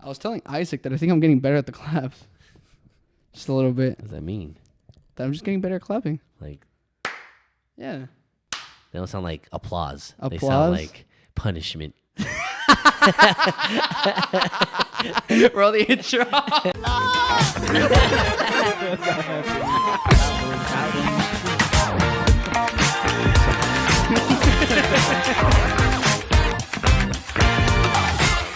I was telling Isaac that I think I'm getting better at the claps. Just a little bit. What does that mean? That I'm just getting better at clapping. Like, Yeah. they don't sound like applause. They Applause? sound like punishment. Roll the intro.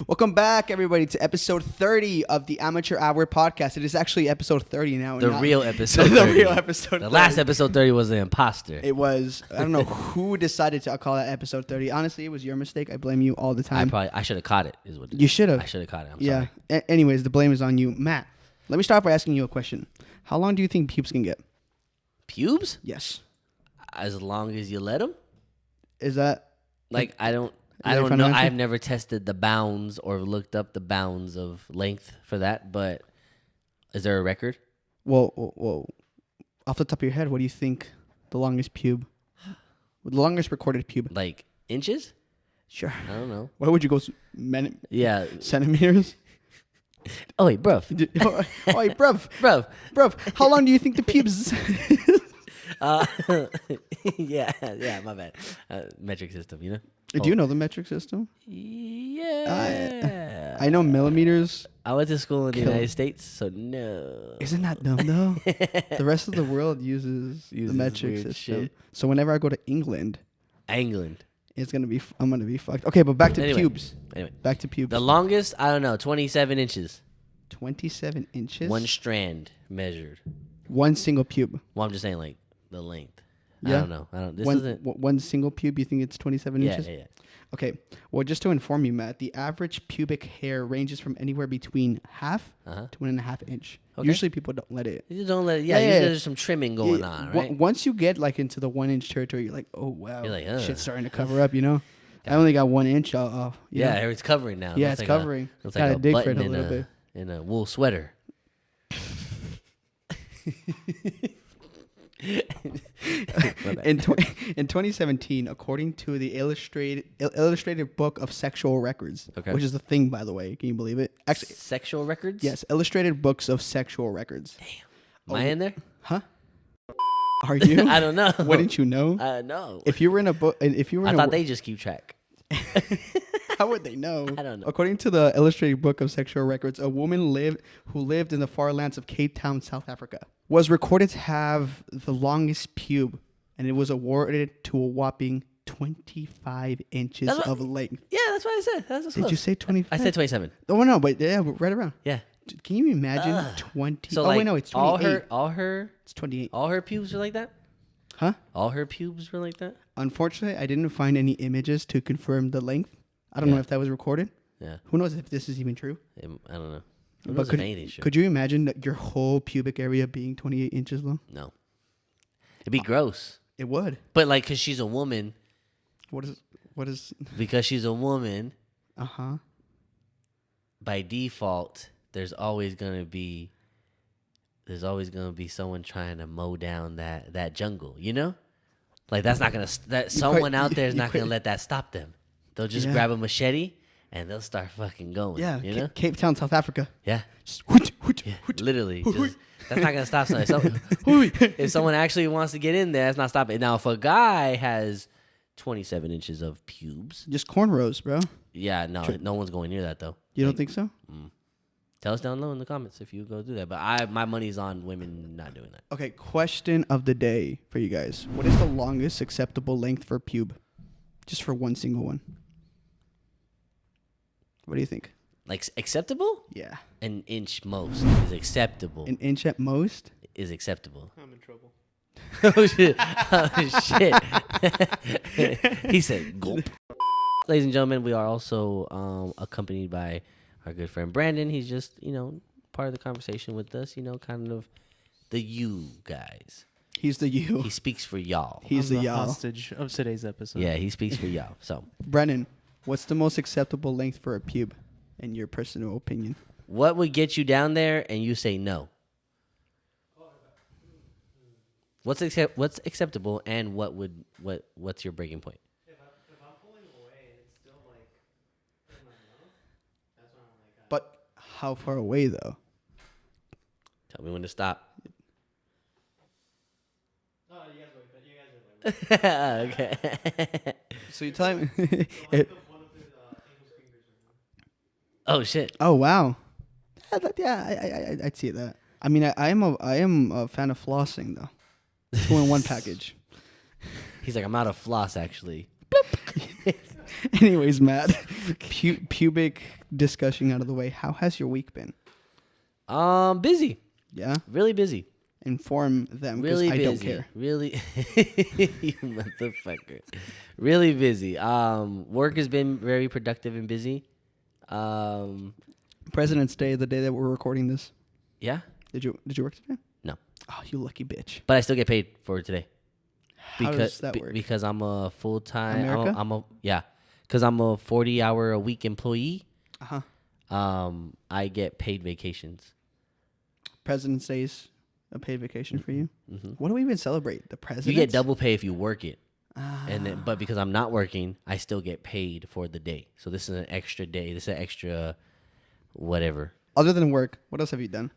Welcome back, everybody, to episode 30 of the Amateur Hour podcast. It is actually episode 30 now. The real episode. The real episode. The last episode 30 was the imposter. It was. I don't know who decided to call that episode 30. Honestly, it was your mistake. I blame you all the time. I should have caught it. Is what it You is. should have. I should have caught it. I'm Yeah. sorry. Anyways, the blame is on you, Matt. Let me start by asking you a question. How long do you think pubes can get? Pubes? Yes. As long as you let them. Is that Like I don't your final know. answer? I've never tested the bounds or looked up the bounds of length for that. But is there a record? well? Off the top of your head, what do you think the longest pube? The longest recorded pube? Like inches? Sure. I don't know. Why would you go Yeah. centimeters? Oh wait, bruv. Oh, hey, bruv. How long do you think the pubes? Yeah, my bad. Metric system, you know? Do you know the metric system? Yeah. I know millimeters. I went to school in the Kill. United States, so no. Isn't that dumb though? The rest of the world uses the metric weird system. shit. So whenever I go to England, England. I'm gonna be fucked. Okay, but back to Anyway. pubes. Anyway, Back to pubes. the longest, I don't know, 27 inches. 27 inches. One strand measured. One single pube. Well, I'm just saying, like, the length. Yeah. I don't know. This One, isn't. one single pube. You think it's 27 Yeah, inches? yeah. Okay. Well, just to inform you, Matt, the average pubic hair ranges from anywhere between half Uh-huh. to 1.5 inch. Okay. Usually people don't let it. You just don't let. Yeah, Usually yeah. there's some trimming going Yeah, on, on- right? Once you get like into the 1 inch territory, you're like, oh wow, You're like, shit's starting to cover up. You know, I only got 1 inch off. Yeah, it's covering now. Yeah, Looks it's like covering. Looks Gotta like a dig for it button a little bit. in a wool sweater. In 2017, according to the Illustrated Book of Sexual Records, Okay. which is a thing, by the way. Can you believe it? Actually, Sexual records? yes, Illustrated Books of Sexual Records. Am I in there? Huh? Are you? I don't know. Wouldn't you know? No. If you were in a book, if you were I in thought a, they just keep track. how would they know? I don't know. According to the Illustrated Book of Sexual Records, a woman who lived in the far lands of Cape Town, South Africa, was recorded to have the longest pube, and it was awarded to a whopping 25 inches That's what- of length. Yeah, that's what I said. That's Did you say 25? I said 27. Oh no, but yeah, right around. Yeah. Can you imagine 20? So oh like wait, no, it's 28. all her It's 28. all her pubes were like that? Huh? All her pubes were like that? Unfortunately, I didn't find any images to confirm the length. I don't know Yeah. if that was recorded. Yeah. Who knows if this is even true? I don't know. Who But knows if anything's true? could you imagine that your whole pubic area being 28 inches long? No. It'd be gross. It would. But like, cause she's a woman, What is? because she's a woman, Uh-huh. by default, there's always gonna be someone trying to mow down that jungle, you know? Like that's not gonna someone out there is not gonna let that stop them. They'll just Yeah. grab a machete and they'll start fucking going. Yeah, you know? Cape Town, South Africa. Yeah. Just Yeah, literally. That's not gonna stop someone. If someone actually wants to get in there, that's not stopping. Now, if a guy has 27 inches of pubes, Just cornrows, bro. yeah, no one's going near that though. You don't think so? Tell us down low in the comments if you go do that. But my money's on women not doing that. Okay, question of the day for you guys. What is the longest acceptable length for a pube? Just for one single one. What do you think? Like acceptable? Yeah. An inch most is acceptable. An inch at most? Is acceptable. I'm in trouble. Oh shit! Oh shit! He said, "Gulp." Ladies and gentlemen, we are also accompanied by our good friend Brandon. He's just part of the conversation with us. Kind of the you guys. He's the you. He speaks for y'all. He's I'm the y'all. hostage of today's episode. Yeah, he speaks for y'all. So, Brennan, what's the most acceptable length for a pube, in your personal opinion? what would get you down there and you say no? What's acceptable and what's your breaking point? If I'm pulling away and it's still like in my mouth, that's when I'm like, But How far away though? Tell me when to stop. No, you guys wait. Okay. So you telling me? One of his Angel's fingers right now. Oh shit. Oh wow. Yeah, I'd see that. I mean, I am a fan of flossing though. 2-in-1 package. He's like, I'm out of floss actually. Anyways, Matt, pubic discussion out of the way. How has your week been? Busy. Yeah, Really busy. inform them because Really I busy. don't care. Really, you motherfucker. Really busy. Work has been very productive and busy. President's Day, the day that we're recording this. Yeah, Did you work today? No. Oh, you lucky bitch. but I still get paid for today. How does that work? Because I'm a full time. America? Because I'm a 40-hour-a-week employee. Uh huh. I get paid vacations. President's Day's a paid vacation for you. Mm-hmm. What do we even celebrate? The president. You get double pay if you work it. Ah. And then, but because I'm not working, I still get paid for the day. So this is an extra day. This is an extra whatever. Other than work, what else have you done?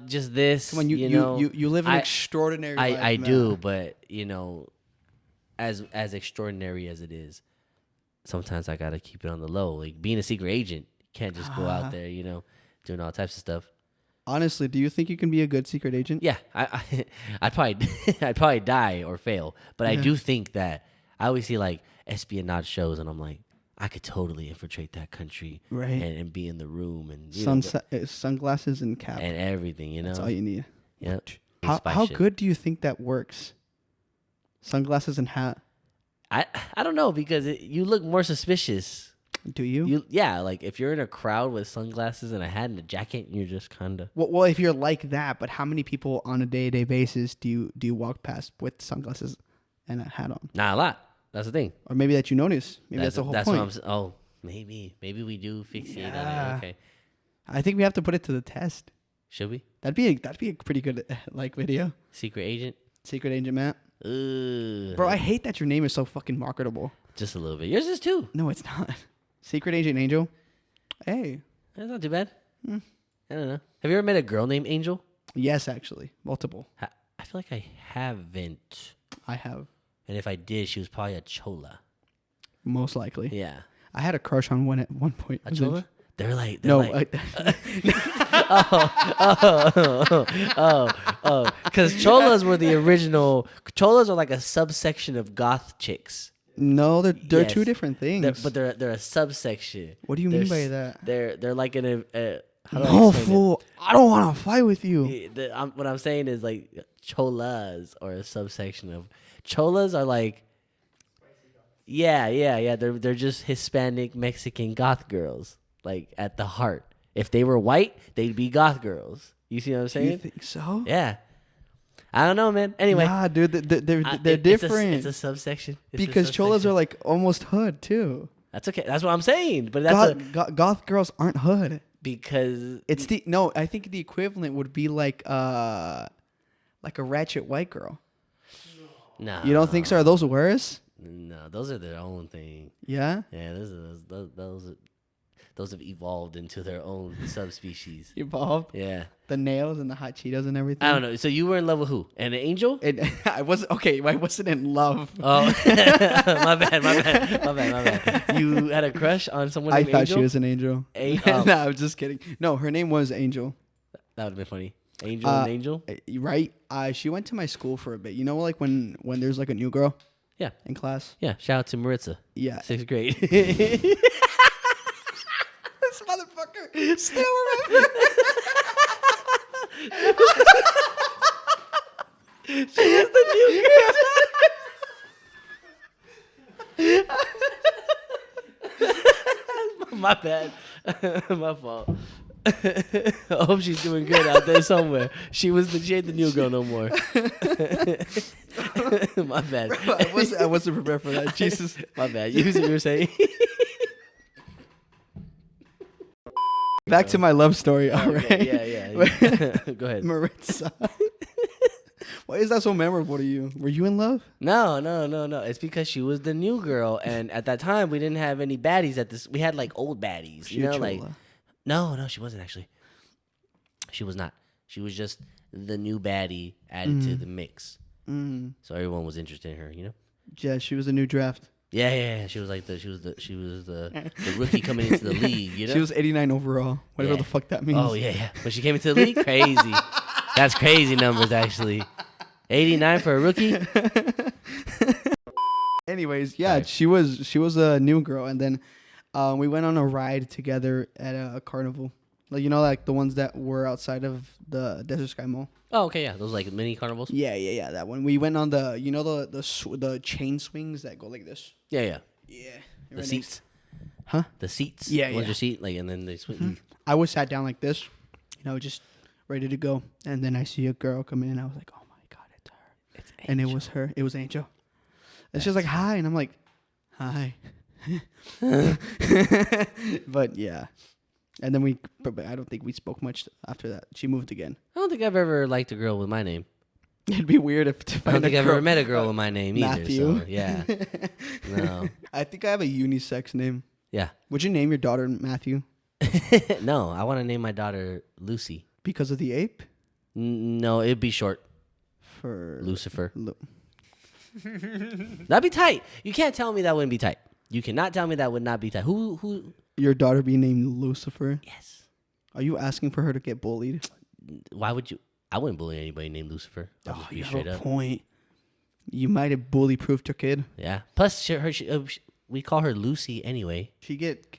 Just this. Come on, you know, live an I- extraordinary life. I man. do, but you know, as extraordinary as it is, sometimes I gotta keep it on the low. Like being a secret agent, you can't just go out there, you know, doing all types of stuff. Honestly, do you think you can be a good secret agent? Yeah, I'd probably I'd probably die or fail, but I Yeah. do think that I always see like espionage shows, and I'm like, I could totally infiltrate that country, Right. and be in the room and you know, Sunglasses and cap. and everything, you know. That's all you need. Yep. How Shit. good do you think that works? Sunglasses and hat. I don't know because you look more suspicious. Do you? Yeah, like if you're in a crowd with sunglasses and a hat and a jacket, you're just kind of. Well, if you're like that, but how many people on a day-to-day basis do you walk past with sunglasses and a hat on? Not a lot. That's the thing. Or maybe that you notice. Maybe that's the whole point. what I'm saying. Oh, maybe we do fixate on Yeah. it. Okay, I think we have to put it to the test. should we? That'd be a pretty good like video. Secret agent. Secret Agent Matt. Ugh. Bro, I hate that your name is so fucking marketable. Just a little bit. Yours is too. No, it's not. Secret Agent Angel. Hey. That's not too bad. Hmm. I don't know. Have you ever met a girl named Angel? Yes, actually. Multiple. I feel like I haven't. I have. And if I did, she was probably a chola. Most likely. Yeah. I had a crush on one at one point. A chola? They're like. No, Because cholas were the original. Cholas are like a subsection of goth chicks. no, they're Yes. two different things. But they're a subsection. What do you mean by that? They're like in a how do I No, explain it? fool. I don't want to fight with you. What I'm saying is like cholas or a subsection of cholas are like. Yeah. They're just Hispanic Mexican goth girls, like at the heart. If they were white, they'd be goth girls. You see what I'm Do saying? you think so? Yeah. I don't know, man. Anyway, Nah, dude, they're it's different. It's a subsection. It's a because cholas subsection. are like almost hood too. That's okay. That's what I'm saying. But that's Goth girls aren't hood. because It's I think the equivalent would be like a ratchet white girl. no. You don't think so? Are those worse? No, those are their own thing. Yeah. Yeah, those have evolved into their own subspecies. Evolved. Yeah. The nails and the hot Cheetos and everything. I don't know. So you were in love with who? An angel? I wasn't okay. I wasn't in love. Oh, my bad. You had a crush on someone I named thought Angel? she was an angel. Oh. No, I was just kidding. No, her name was Angel. That would have been funny. Angel and Angel? Right? She went to my school for a bit. You know, like when there's like a new girl Yeah. in class. Yeah. Shout out to Maritza. Yeah. 6th grade. This motherfucker still remember. She was the new girl. My bad. My fault. I hope she's doing good out there somewhere. She ain't the new girl no more. My bad. I wasn't prepared for that. Jesus. My bad. You see what you're saying? Back to my love story. All right. Okay, yeah. Go ahead. Maritza. Why is that so memorable to you? Were you in love? No. It's because she was the new girl, and at that time we didn't have any baddies at this. We had like old baddies, you know, like Chola. No, she wasn't actually. She was not. She was just the new baddie added to the mix. Mm. So everyone was interested in her, you know? Yeah, she was a new draft. Yeah. She was like the rookie coming into the league, you know? She was 89 overall. Whatever Yeah. the fuck that means. Oh yeah. When she came into the league, crazy. That's crazy numbers actually. 89 for a rookie? Anyways, yeah, Right. she was a new girl, and then we went on a ride together at a carnival, like like the ones that were outside of the Desert Sky Mall. Oh, okay, yeah. Those like mini carnivals? Yeah, that one. We went on the the chain swings that go like this. Yeah. Yeah, The right next- seats. Huh? The seats. Yeah, One's yeah. your seat, like, and then they swing. I was sat down like this, just ready to go, and then I see a girl come in, and I was like, oh my god, it's her. It's And it was her. It was Angel. And she's like, hi. And I'm like, hi. But yeah. And then but I don't think we spoke much after that. She moved again. I don't think I've ever liked a girl with my name. It'd be weird if to I find don't think a I've girl. ever met a girl with my name either. Matthew. So, yeah. No. I think I have a unisex name. Yeah. Would you name your daughter Matthew No, I want to name my daughter Lucy. because of the ape? No, it'd be short. For Lucifer. Lu- That'd be tight. You can't tell me that wouldn't be tight. You cannot tell me that would not be tight. Who? your daughter be named Lucifer? Yes. Are you asking for her to get bullied? Why would you? I wouldn't bully anybody named Lucifer. I'll just be you straight have a up. point. You might have bully-proofed your kid. Yeah. Plus, we call her Lucy anyway. She get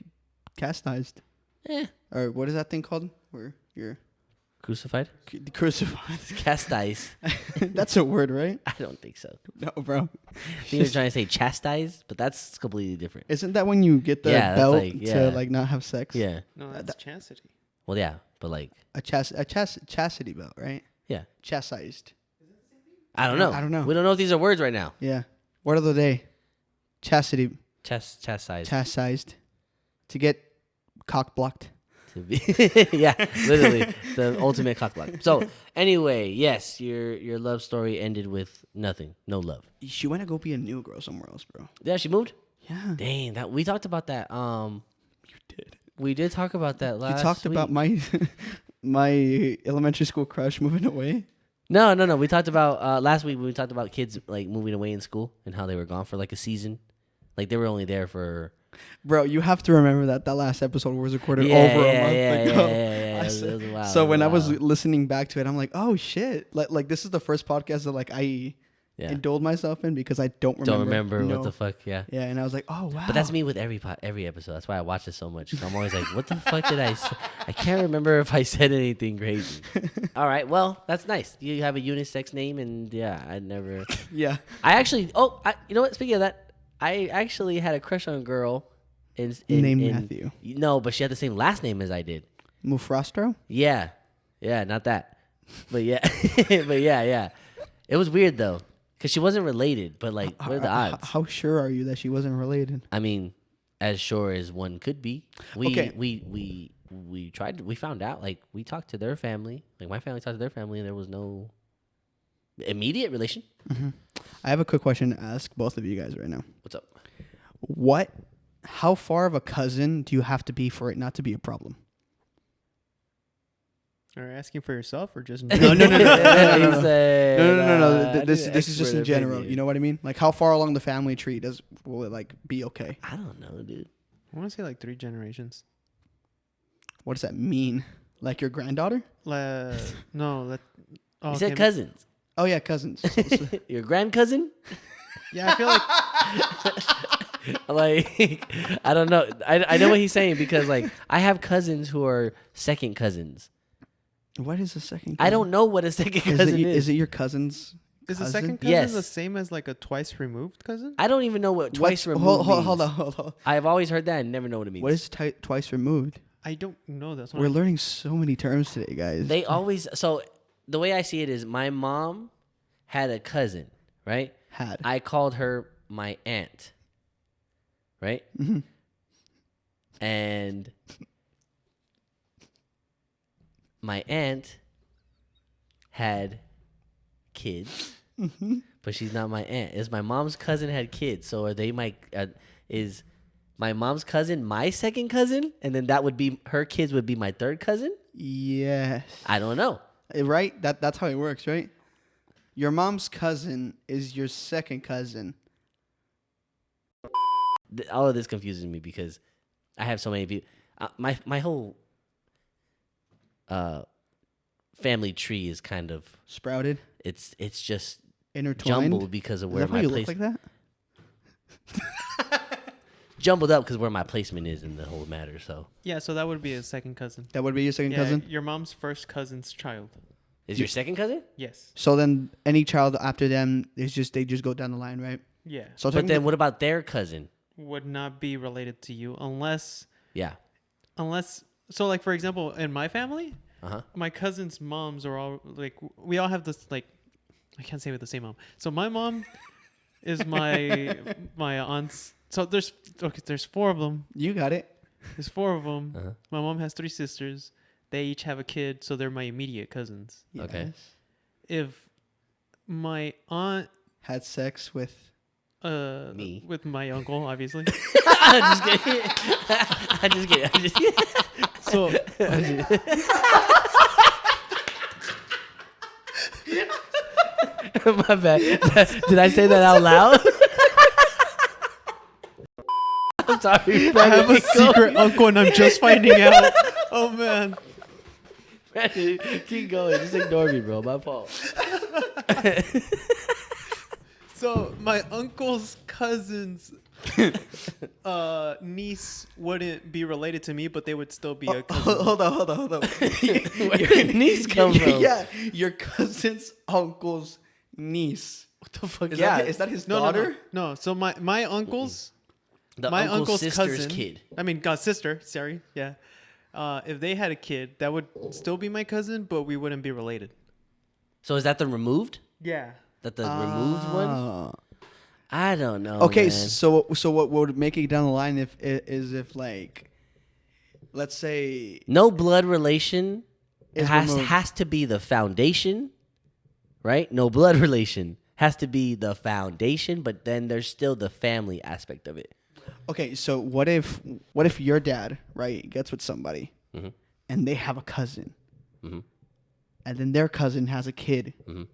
chastised. Eh. Or what is that thing called? Where you're Crucified? crucified. Chastise. That's a word, right? I don't think so. No, bro. I think you're trying to say chastise, but that's completely different. Isn't that when you get the Yeah, that's belt like- to yeah. not have sex? Yeah. No, that's chastity. Well, yeah, but like, A chastity belt, right? yeah. Chastised. I don't know. I don't know. We don't know if these are words right now. Yeah. Word of the day. Chastity. Chastise. Chastised. To get cock blocked. To be yeah, literally the ultimate cock block. So anyway, yes, your love story ended with nothing, no love. She went to go be a new girl somewhere else, bro. Yeah, she moved. Yeah. Dang, that we talked about that. You did. We did talk about that last. You talked about week. my elementary school crush moving away. No. We talked about last week when we talked about kids like moving away in school and how they were gone for like a season, like they were only there for. Bro, you have to remember that last episode was recorded Yeah, over yeah, a month yeah, ago. yeah. I It was said- wild, so it when I was wild. listening back to it, I'm like, oh shit! Like this is the first podcast that like I Yeah. indulged myself in because I don't remember. Don't remember No. what the fuck, yeah. Yeah, and I was like, oh wow. But that's me with every episode. That's why I watch it so much. 'Cause I'm always like, what the fuck did I say? I can't remember if I said anything crazy. All right, well, that's nice. You have a unisex name, and yeah, I never. Yeah. I actually. You know what? Speaking of that, I actually had a crush on a girl. Named Matthew. No, but she had the same last name as I did. Mufrastro? Yeah, not that. But yeah, but yeah. It was weird though, because she wasn't related. But like, what are the odds? How sure are you that she wasn't related? I mean, as sure as one could be. We Okay. we tried. We found out. Like we talked to their family. Like my family talked to their family, and there was no immediate relation. I have a quick question to ask both of you guys right now. What's up? How far of a cousin do you have to be for it not to be a problem? Are you asking for yourself or just No. He No. said, No. I This need is just expert in general. opinion. You know what I mean? Like how far along the family tree will it like be okay? I don't know, dude. I want to say like 3 generations. What does that mean? Like your granddaughter? No, oh, You said okay. cousins. Oh yeah, cousins. Your grand cousin? Yeah, I feel like Like I don't know. I know what he's saying because like I have cousins who are second cousins. What is a second? I don't know what a second cousin Is it your cousin's? is a cousin? second cousin Yes. the same as like a twice removed cousin? I don't even know what twice What's- removed Hold means. on. I've always heard that and never know what it means. What is twice removed? I don't know. That's what We're I'm- learning so many terms today, guys. They always so the way I see it is my mom had a cousin, right? had. I called her my aunt, right? Mhm. And my aunt had kids, but she's not my aunt. Is my mom's cousin had kids? So are they my? Is my mom's cousin, my second cousin, and then that would be her kids would be my third cousin? Yes. I don't know. Right? That's how it works, right? Your mom's cousin is your second cousin. All of this confuses me because I have so many people. My whole family tree is kind of Sprouted, it's just intertwined. jumbled because of Is where that how my you place look like that? jumbled up because where my placement is in the whole matter. So Yeah, so that would be a second cousin. That would be your second Yeah, cousin? your mom's first cousin's child. is your second cousin? Yes. So then any child after them is just they just go down the line, right? Yeah. So But then what about their cousin? Would not be related to you unless Yeah. so like for example in my family, Uh-huh. my cousins' moms are all like we all have this like I can't say with the same mom. So my mom is my aunt's. So there's four of them. You got it. There's four of them. Uh-huh. My mom has 3 sisters. They each have a kid, so they're my immediate cousins. Okay. Yes. If my aunt Had sex with Me. with my uncle, obviously. I'm just kidding. I'm just kidding. I'm just kidding. So My bad. Did I say that out loud? I'm sorry. I have a secret uncle, and I'm just finding out. Oh man. Brandon, keep going. Just ignore me, bro. My fault. So my uncle's cousin's niece wouldn't be related to me, but they would still be a cousin. Hold on. Where your niece come from? Yeah, your cousin's uncle's niece. What the fuck? Is Yeah. is that his No, daughter? no. So my uncle's The my uncle's sister's cousin. kid. I mean, sister. Sorry, yeah. If they had a kid, that would still be my cousin, but we wouldn't be related. So is that the removed? Yeah. That the removed one? Oh. I don't know. Okay, man. so what would make it down the line if like, let's say No blood relation Is removed. has to be the foundation, right? No blood relation has to be the foundation, but then there's still the family aspect of it. okay, so what if your dad right gets with somebody Mhm. and they have a cousin, Mhm. and then their cousin has a kid? Mhm.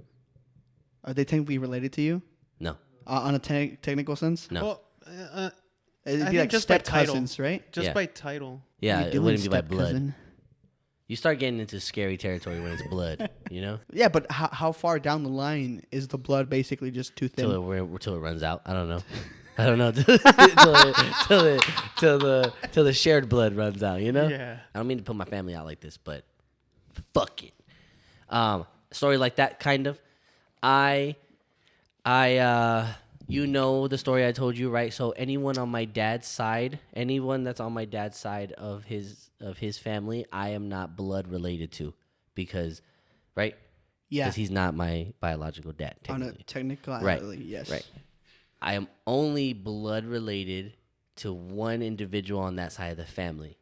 Are they technically related to you No, on a technical sense? no. Well, It'd I be think like just by step title. cousins, right? just Yeah. by title. Yeah, What are you it doing, wouldn't be by step blood. cousin? You start getting into scary territory when it's blood, you know? Yeah, but how far down the line is the blood basically just too thin? Till it runs out. I don't know. I don't know. till the shared blood runs out, you know? Yeah. I don't mean to put my family out like this, but fuck it. Story like that, kind of. You know the story I told you, right? So anyone on my dad's side, anyone that's on my dad's side of his family, I am not blood related to, because, right? Yeah, Because he's not my biological dad. on a Technically. technical, yes. Right. I am only blood related to one individual on that side of the family,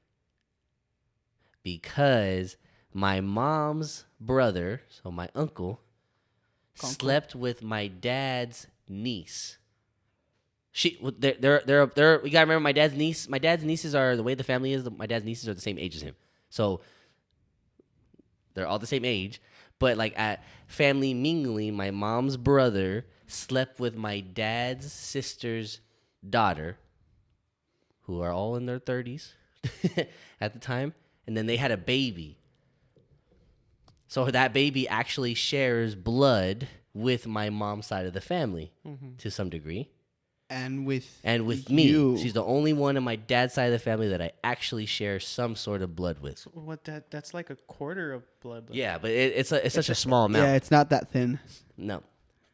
because my mom's brother, so my uncle, slept with my dad's niece. We gotta remember my dad's niece. My dad's nieces are the way the family is. My dad's nieces are the same age as him, so they're all the same age. But like at family mingling, my mom's brother slept with my dad's sister's daughter, who are all in their 30s at the time, and then they had a baby. So that baby actually shares blood with my mom's side of the family to some degree. And with Me, you, she's the only one on my dad's side of the family that I actually share some sort of blood with. What that's like a quarter of blood. Yeah, but it's such a small amount. yeah, it's not that thin. No,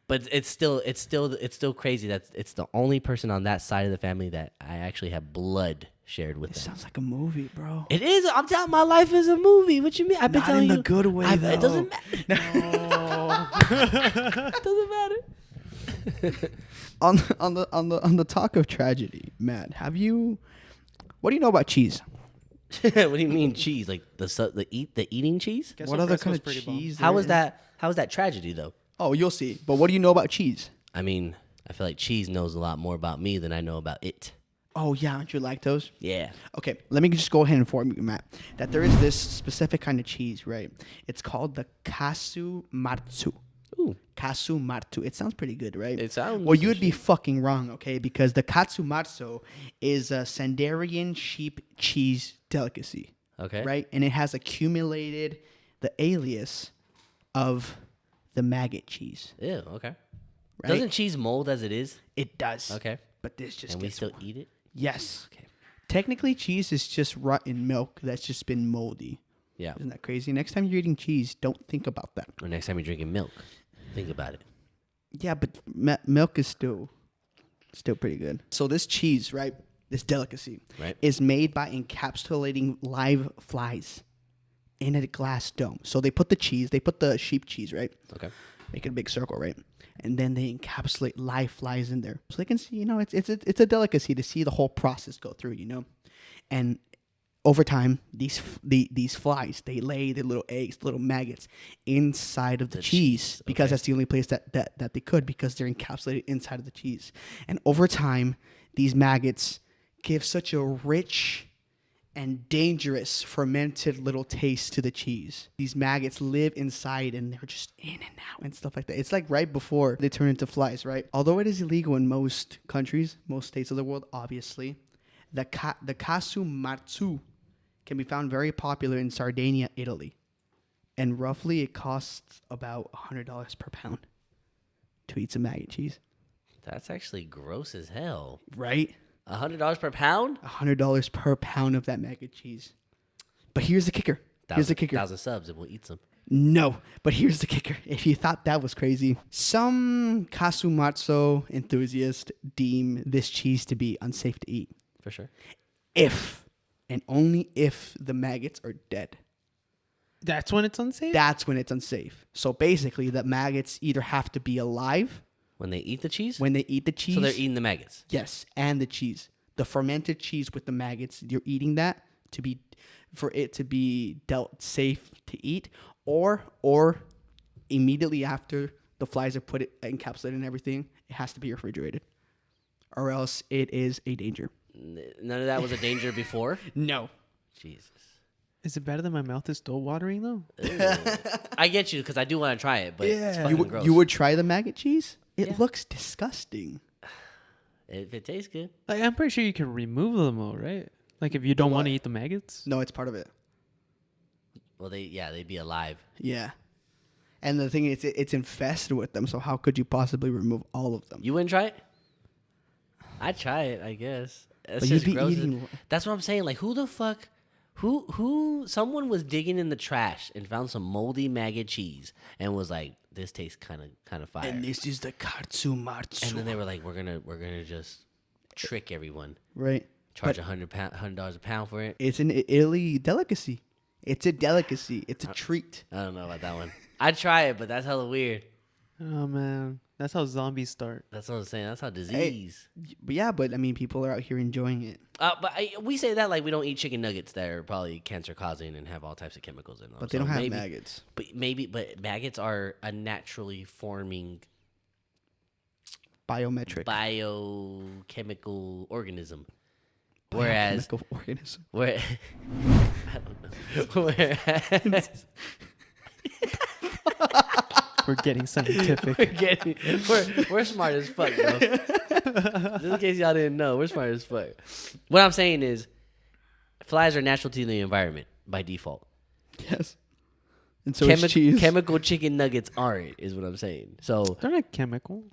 but it's still crazy that it's the only person on that side of the family that I actually have blood shared with It them. sounds like a movie, bro. It is. I'm telling my life is a movie. What you mean? I've been Not telling in you the good way, though. It doesn't matter. Oh. It doesn't matter. On the talk of tragedy, Matt, what do you know about cheese? What do you mean cheese? Like the eating cheese? Queso What other fresco's kind of pretty bomb. cheese? How there is that? How is that tragedy though? Oh, you'll see. But what do you know about cheese? I mean, I feel like cheese knows a lot more about me than I know about it. Oh yeah, aren't you lactose? Yeah. Okay, let me just go ahead and inform you, Matt, that there is this specific kind of cheese, right? It's called the Kasu Matsu. Ooh. Kasu Matsu. It sounds pretty good, right? It sounds. Well, you would be fucking wrong, okay? Because the Katsumatsu is a Sanderian sheep cheese delicacy, Okay. right? And it has accumulated the alias of the maggot cheese, Ew. Okay. right? Doesn't cheese mold as it is? It does. Okay. But this just And we gets still eat it? yes. Okay. Technically, cheese is just rotten milk that's just been moldy. Yeah. Isn't that crazy? Next time you're eating cheese, don't think about that. Or next time you're drinking milk, think about it. Yeah, but milk is still pretty good. So this cheese, right? This delicacy, Right. is made by encapsulating live flies in a glass dome. So they put the sheep cheese, right? Okay. Make it a big circle, right? And then they encapsulate live flies in there, so they can see. It's a delicacy to see the whole process go through. And over time, these flies, they lay their little eggs, little maggots inside of the cheese, because okay. that's the only place that they could, because they're encapsulated inside of the cheese. And over time, these maggots give such a rich and dangerous fermented little taste to the cheese. These maggots live inside and they're just in and out and stuff like that. It's like right before they turn into flies, right? Although it is illegal in most countries, most states of the world, obviously, the Kasu Matsu can be found very popular in Sardinia, Italy. And roughly it costs about $100 per pound to eat some maggot cheese. That's actually gross as hell. Right? $100 per pound? $100 per pound of that maggot cheese. But here's the kicker. Here's the kicker. 1,000 subs and we'll eat some. No, but here's the kicker. If you thought that was crazy, some Kasumatsu enthusiasts deem this cheese to be unsafe to eat. For sure. If, and only if, the maggots are dead. That's when it's unsafe? That's when it's unsafe. So basically, the maggots either have to be alive When they eat the cheese? when they eat the cheese. So they're eating the maggots. Yes, and the cheese. The fermented cheese with the maggots, you're eating that for it to be dealt safe to eat, or immediately after the flies are put it encapsulated and everything, it has to be refrigerated, or else it is a danger. None of that was a danger before? No. Jesus. Is it better than my mouth is still watering though? Ew. I get you because I do want to try it, but it's fucking gross. You would try the maggot cheese? It Yeah. looks disgusting. If it tastes good. Like I'm pretty sure you can remove them though, right? Like if you don't want to eat the maggots. No, it's part of it. Well, they'd be alive. Yeah. And the thing is, it's infested with them, so how could you possibly remove all of them? You wouldn't try it? I'd try it, I guess. That's But just you'd be gross. eating- That's what I'm saying. Like, who the fuck? Someone was digging in the trash and found some moldy maggot cheese and was like, "This tastes kind of fire." And this is the Katsumatsu. And then they were like, "We're gonna just trick everyone, right? charge But $100 a pound for it." it's an Italy delicacy. It's a delicacy. It's a treat. I don't know about that one. I'd try it, but that's hella weird. Oh man, that's how zombies start. That's what I'm saying. That's how disease. But I mean, people are out here enjoying it. We say that like we don't eat chicken nuggets that are probably cancer causing and have all types of chemicals in them. But they don't have maggots. But maggots are a naturally forming Biometric. biochemical organism. Whereas, Biochemical organism. where I don't know. Whereas We're getting scientific. we're smart as fuck, bro. Just in case y'all didn't know, we're smart as fuck. What I'm saying is, flies are natural to the environment by default. Yes. And so is cheese. Chemical chicken nuggets aren't, is what I'm saying. So They're not chemical.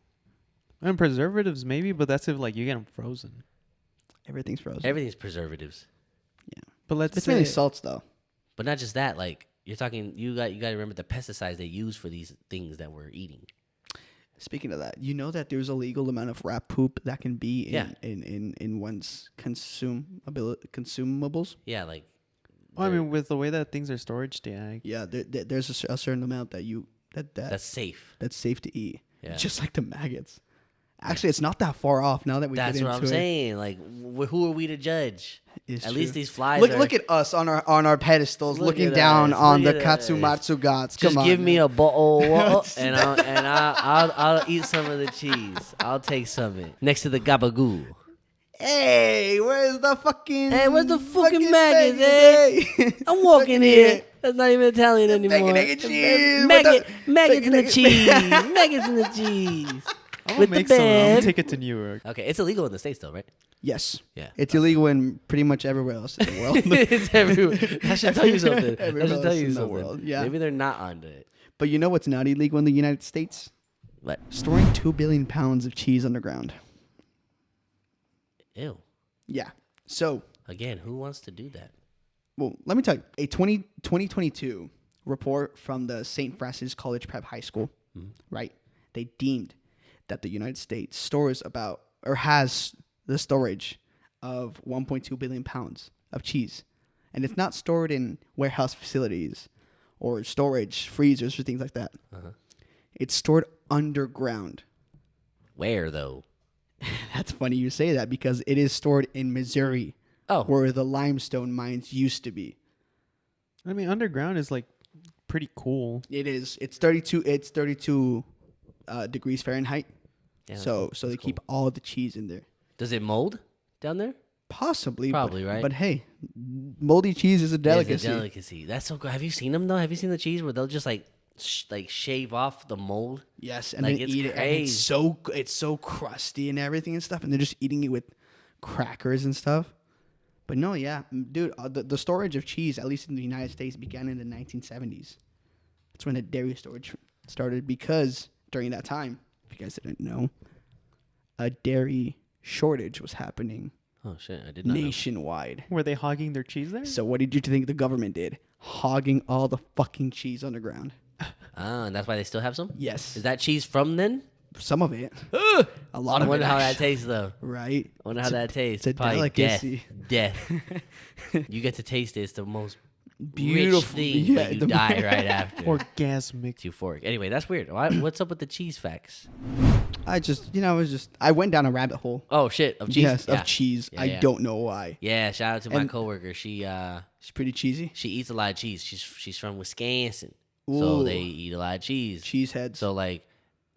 And preservatives maybe, but that's if like you get them frozen. Everything's frozen. everything's preservatives. But let's It's say mainly salts, though. But not just that, like you're talking, you got to remember the pesticides they use for these things that we're eating. Speaking of that, you know that there's a legal amount of rat poop that can be Yeah. in one's consumables. Yeah, like. Well, I mean, with the way that things are stored, yeah. Yeah, there's a certain amount that that's safe. that's safe to eat. Yeah. Just like the maggots. Actually, it's not that far off now that we That's get what into I'm it. saying. Like, who are we to judge? It's At true. least these flies. Look at us on our pedestals, Look looking at down us, on look the at us. Katsumatsu gods. Just Come on, give me man. a bowl and I'll eat some of the cheese. I'll take some of it next to the gabagoo. Hey, where's the fucking? Hey, where's the fucking maggots, eh? I'm walking here. That's not even Italian anymore. Bacon, egg, and cheese. Maggots in the cheese. Maggots in the cheese. I'm With gonna make the some. I'm gonna bev. take it to New York. Okay, it's illegal in the States though, right? Yes. Yeah. It's illegal in pretty much everywhere else in the world. It's everywhere. That should tell you something. That Everywhere should tell else you in the something. world, yeah. Maybe they're not onto it. But you know what's not illegal in the United States? What? Storing 2 billion pounds of cheese underground. Ew. Yeah. So, Again, who wants to do that? well, let me tell you, a 2022 report from the St. Francis College Prep High School, right? They deemed that the United States stores about, or has the storage of 1.2 billion pounds of cheese. And it's not stored in warehouse facilities or storage freezers or things like that. It's stored underground. Where though? That's funny you say that because it is stored in Missouri, Oh, where the limestone mines used to be. I mean, underground is like pretty cool. It is. It's 32. It's 32 degrees Fahrenheit. yeah, So that's they cool. keep all the cheese in there. Does it mold down there? Possibly. Probably, right? But hey, moldy cheese is a delicacy. It's a delicacy. That's so good. Have you seen them though? Have you seen the cheese where they'll just like shave off the mold? Yes, and Like, then it's eat it. And crazy. it's so crusty and everything and stuff, and they're just eating it with crackers and stuff. But no, yeah, dude, the storage of cheese, at least in the United States, began in the 1970s. That's when the dairy storage started because during that time, if you guys didn't know, a dairy shortage was happening Oh shit! I did not know. nationwide. Were they hogging their cheese there? So what did you think the government did? Hogging all the fucking cheese underground. Ah, and that's why they still have some. Yes, Is that cheese from then? some of it. A lot I of wonder it. how that actually. tastes though. Right. I wonder how that tastes. it's a Probably delicacy. Death. You get to taste it. It's the most Beautiful. rich thing, Yeah, but you the- die right after. Orgasmic. It's euphoric. Anyway, that's weird. What's up with the cheese facts? I went down a rabbit hole. Oh shit! Of cheese. Yes, yeah. of cheese. Yeah, I yeah. don't know why. Yeah. Shout out to my And- coworker. She It's pretty cheesy. she eats a lot of cheese. She's from Wisconsin, Ooh. so they eat a lot of cheese. Cheese heads. So like,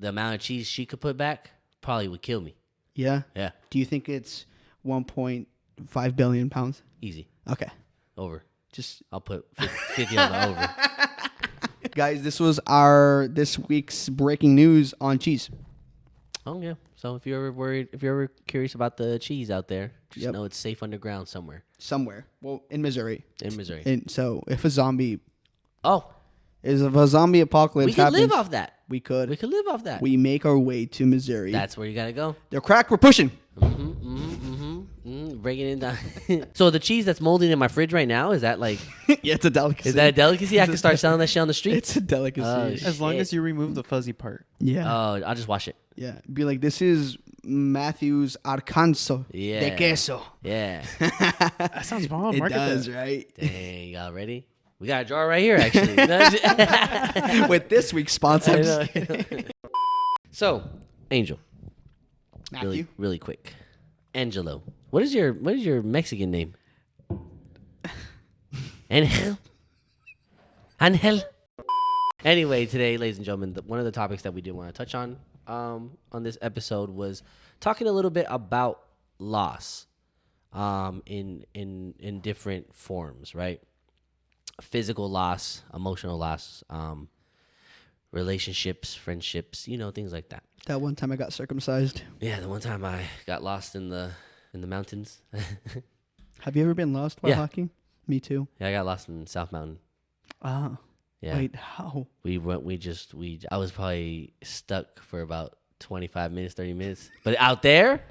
the amount of cheese she could put back probably would kill me. Yeah. Yeah, Do you think it's 1.5 billion pounds? easy. Okay. Over. Just I'll put 50 on the over. guys, this was this week's breaking news on cheese. Oh yeah. So if you're ever worried, if you're ever curious about the cheese out there, just Yep. know it's safe underground somewhere Somewhere. Well, in Missouri. in Missouri. And so if a zombie Oh, apocalypse we could happens, live off that. we could. We could live off that. We make our way to Missouri. That's where you gotta go. They're crack. We're pushing. Breaking it down. So the cheese that's molding in my fridge right now, is that like, Yeah, it's a delicacy. is that a delicacy? I can start selling that shit on the street. It's a delicacy. Oh, As long shit. as you remove the fuzzy part. yeah. Oh, I'll just wash it. Yeah. Be like, this is Matthew's Arcanso Yeah. de queso. Yeah. That sounds bomb. It Market does, that. right? Dang, y'all ready? We got a jar right here, actually. With this week's sponsor. I'm just kidding. So, Angel, Matthew. really quick. Angelo, what is your Mexican name? Angel. Anyway, today, ladies and gentlemen, one of the topics that we did want to touch on this episode was talking a little bit about loss, in different forms, right? Physical loss, emotional loss, relationships, friendships, things like that. That one time I got circumcised. Yeah, the one time I got lost in the mountains. Have you ever been lost while Yeah. hiking? Me too. Yeah, I got lost in South Mountain. Ah. Yeah. Wait, how? I was probably stuck for about 25 minutes, 30 minutes. But out there,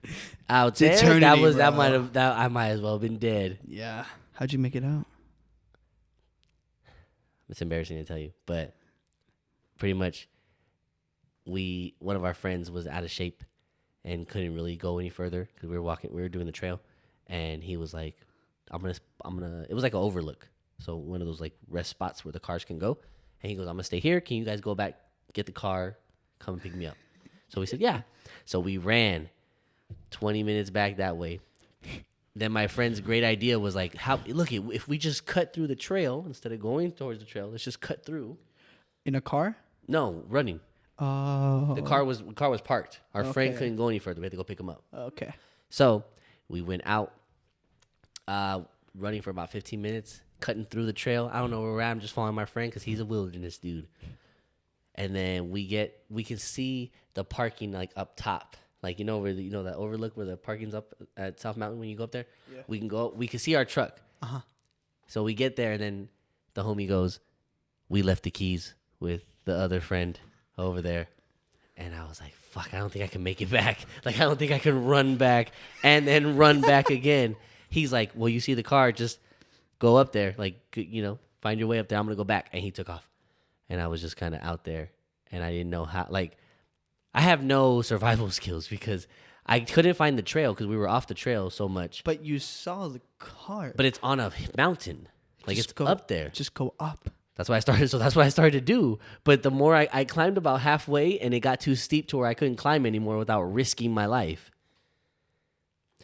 eternity, I might as well have been dead. Yeah. How'd you make it out? It's embarrassing to tell you, but pretty much one of our friends was out of shape and couldn't really go any further because we were doing the trail, and he was like, I'm gonna, it was like an overlook. So one of those like rest spots where the cars can go. And he goes, I'm gonna stay here. Can you guys go back, get the car, come and pick me up? So we said, yeah. So we ran 20 minutes back that way. Then my friend's great idea was like, if we just cut through the trail instead of going towards the trail, let's just cut through. In a car? No, running. Oh. The car was parked. Our friend Okay. couldn't go any further. We had to go pick him up. Okay. So We went out, running for about 15 minutes, cutting through the trail. I don't know where we're at. I'm just following my friend because he's a wilderness dude. And then we can see the parking like up top, like where that overlook where the parking's up at South Mountain when you go up there. Yeah. We can see our truck. So we get there, and then the homie goes, "We left the keys with the other friend over there." And I was like, "Fuck, I don't think I can make it back. Like, I don't think I can run back and then run back again." He's like, "Well, you see the car, just go up there, like, find your way up there. I'm gonna go back." And he took off, and I was just kind of out there, and I didn't know how. Like, I have no survival skills because I couldn't find the trail because we were off the trail so much. But you saw the car. But it's on a mountain, like Just it's go- up there. Just go up. That's why I started. So that's what I started to do. But the more I climbed about halfway, and it got too steep to where I couldn't climb anymore without risking my life.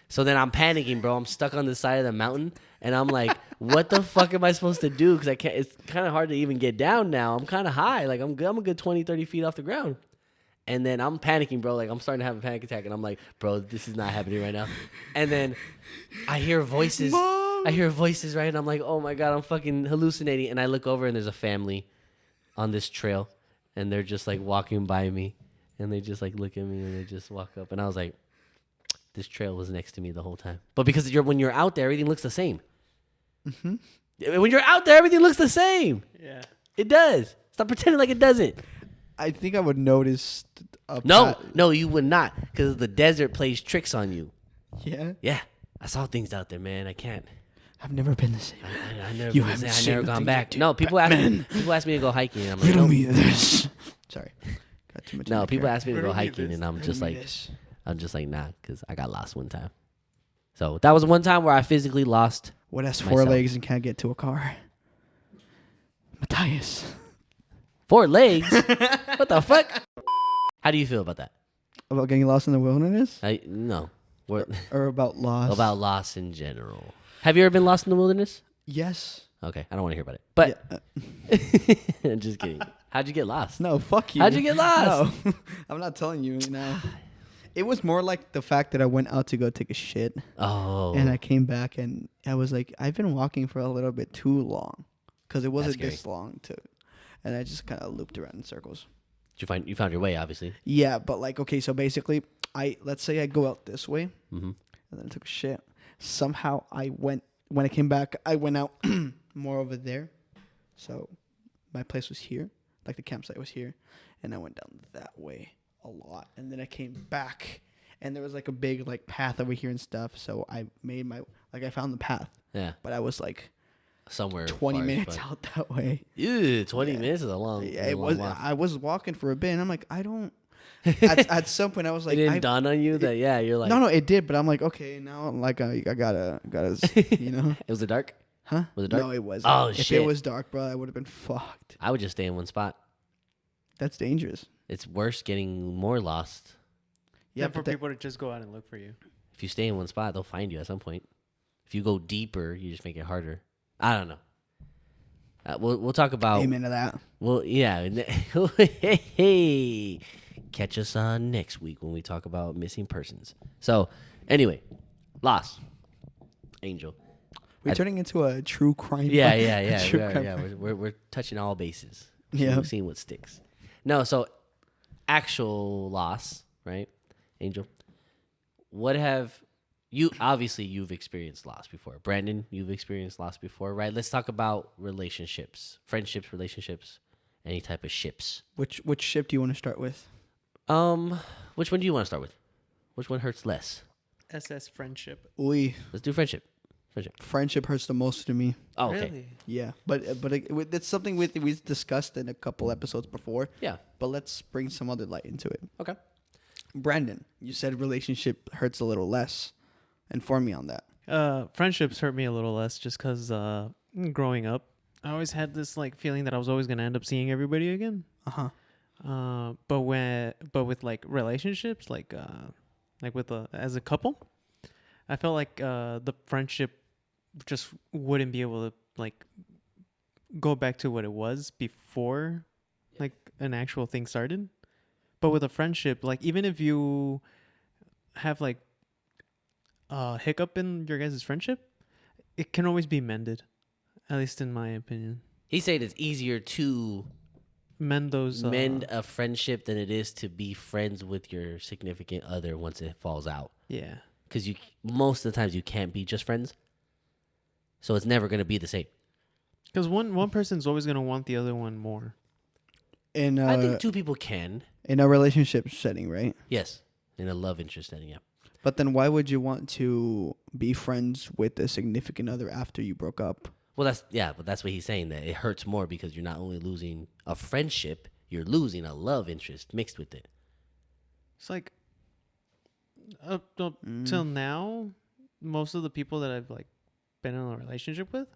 So then I'm panicking, bro. I'm stuck on the side of the mountain, and I'm like, "What the fuck am I supposed to do?" Because I can't. It's kind of hard to even get down now. I'm kind of high. Like I'm a good 20, 30 feet off the ground. And then I'm panicking, bro. Like I'm starting to have a panic attack, and I'm like, "Bro, this is not happening right now." And then I hear voices. Mom! I hear voices, right? And I'm like, "Oh my God, I'm fucking hallucinating." And I look over, and there's a family on this trail, and they're just like walking by me, and they just like look at me, and they just walk up. And I was like, this trail was next to me the whole time. But because when you're out there, everything looks the same. Mm-hmm. When you're out there, everything looks the same. Yeah. It does. Stop pretending like it doesn't. I think I would notice. No, you would not, because the desert plays tricks on you. Yeah. Yeah, I saw things out there, man. I can't. I've never been the same. I never. You been haven't the same. seen I never the gone things back. I do, No, people ask me to go hiking, and I'm like, Riddle no. me this. Sorry. Got too much. No, in my people character. ask me to go Riddle me hiking, this. and I'm just Riddle me like, this. nah, because I got lost one time. So that was one time where I physically lost. What has four myself. legs and can't get to a car? Matthias. 4 legs. What the fuck? How do you feel about that? About getting lost in the wilderness, No. or about lost? About loss in general. Have you ever been lost in the wilderness? Yes. Okay, I don't want to hear about it. But Yeah, I'm just kidding. How'd you get lost? no, fuck you. How'd you get lost? No, I'm not telling you now. It was more like the fact that I went out to go take a shit, Oh. and I came back, and I was like, I've been walking for a little bit too long, because it wasn't scary. this long too, and I just kind of looped around in circles. You found your way, obviously. Yeah, but like, okay, so basically, let's say I go out this way, Mm-hmm. and then I took a shit. Somehow when I came back, I went out more over there. So my place was here, like the campsite was here, and I went down that way a lot. And then I came back, and there was like a big like path over here and stuff. So I made I found the path, Yeah. but I was like Somewhere 20 far as minutes fuck. out that way. Ew, 20 minutes is a long. Yeah, is a it long was. walk. I was walking for a bit, and I'm like, I don't. At some point, I was like, it didn't dawn on you that you're like no, it did, but I'm like, okay, now like I gotta, you know, It was it dark? huh? Was it dark? No, it wasn't. Oh, if shit. it was dark, bro, I would have been fucked. I would just stay in one spot. That's dangerous. It's worse getting more lost. Yeah, And for but that- people to just go out and look for you. If you stay in one spot, they'll find you at some point. If you go deeper, you just make it harder. I don't know. We'll talk about. amen to that. Well, yeah. Hey, catch us on next week when we talk about missing persons. So, anyway, lost. Angel. We're turning into a true crime. Yeah, a yeah. true We are, crime yeah, podcast. we're touching all bases. Yeah. Seeing what sticks. No, so actual loss, right, Angel? What have you? Obviously, you've experienced loss before. Brandon, you've experienced loss before, right? Let's talk about relationships, friendships, relationships, any type of ships. Which ship do you want to start with? Which one do you want to start with? Which one hurts less? SS Friendship. Uy, Let's do friendship. friendship hurts the most to me. Oh, okay. Really? Yeah, but it's something we've discussed in a couple episodes before. Yeah. But let's bring some other light into it. Okay. Brandon, you said relationship hurts a little less. Inform me on that. Friendships hurt me a little less just because growing up, I always had this like feeling that I was always gonna end up seeing everybody again. But with like relationships, like with as a couple, I felt like the friendship just wouldn't be able to like go back to what it was before, like an actual thing started. But with a friendship, like even if you have like hiccup in your guys' friendship, it can always be mended. At least in my opinion. He said it's easier to Mend those. mend a friendship than it is to be friends with your significant other once it falls out. Yeah. Because you most of the times you can't be just friends, so it's never gonna be the same. Because one person's always gonna want the other one more. In I think two people can. in a relationship setting, right? Yes, in a love interest setting. Yeah. But then why would you want to be friends with a significant other after you broke up? Well, but that's what he's saying, that it hurts more because you're not only losing a friendship, you're losing a love interest mixed with it. It's like up till now, most of the people that I've like been in a relationship with,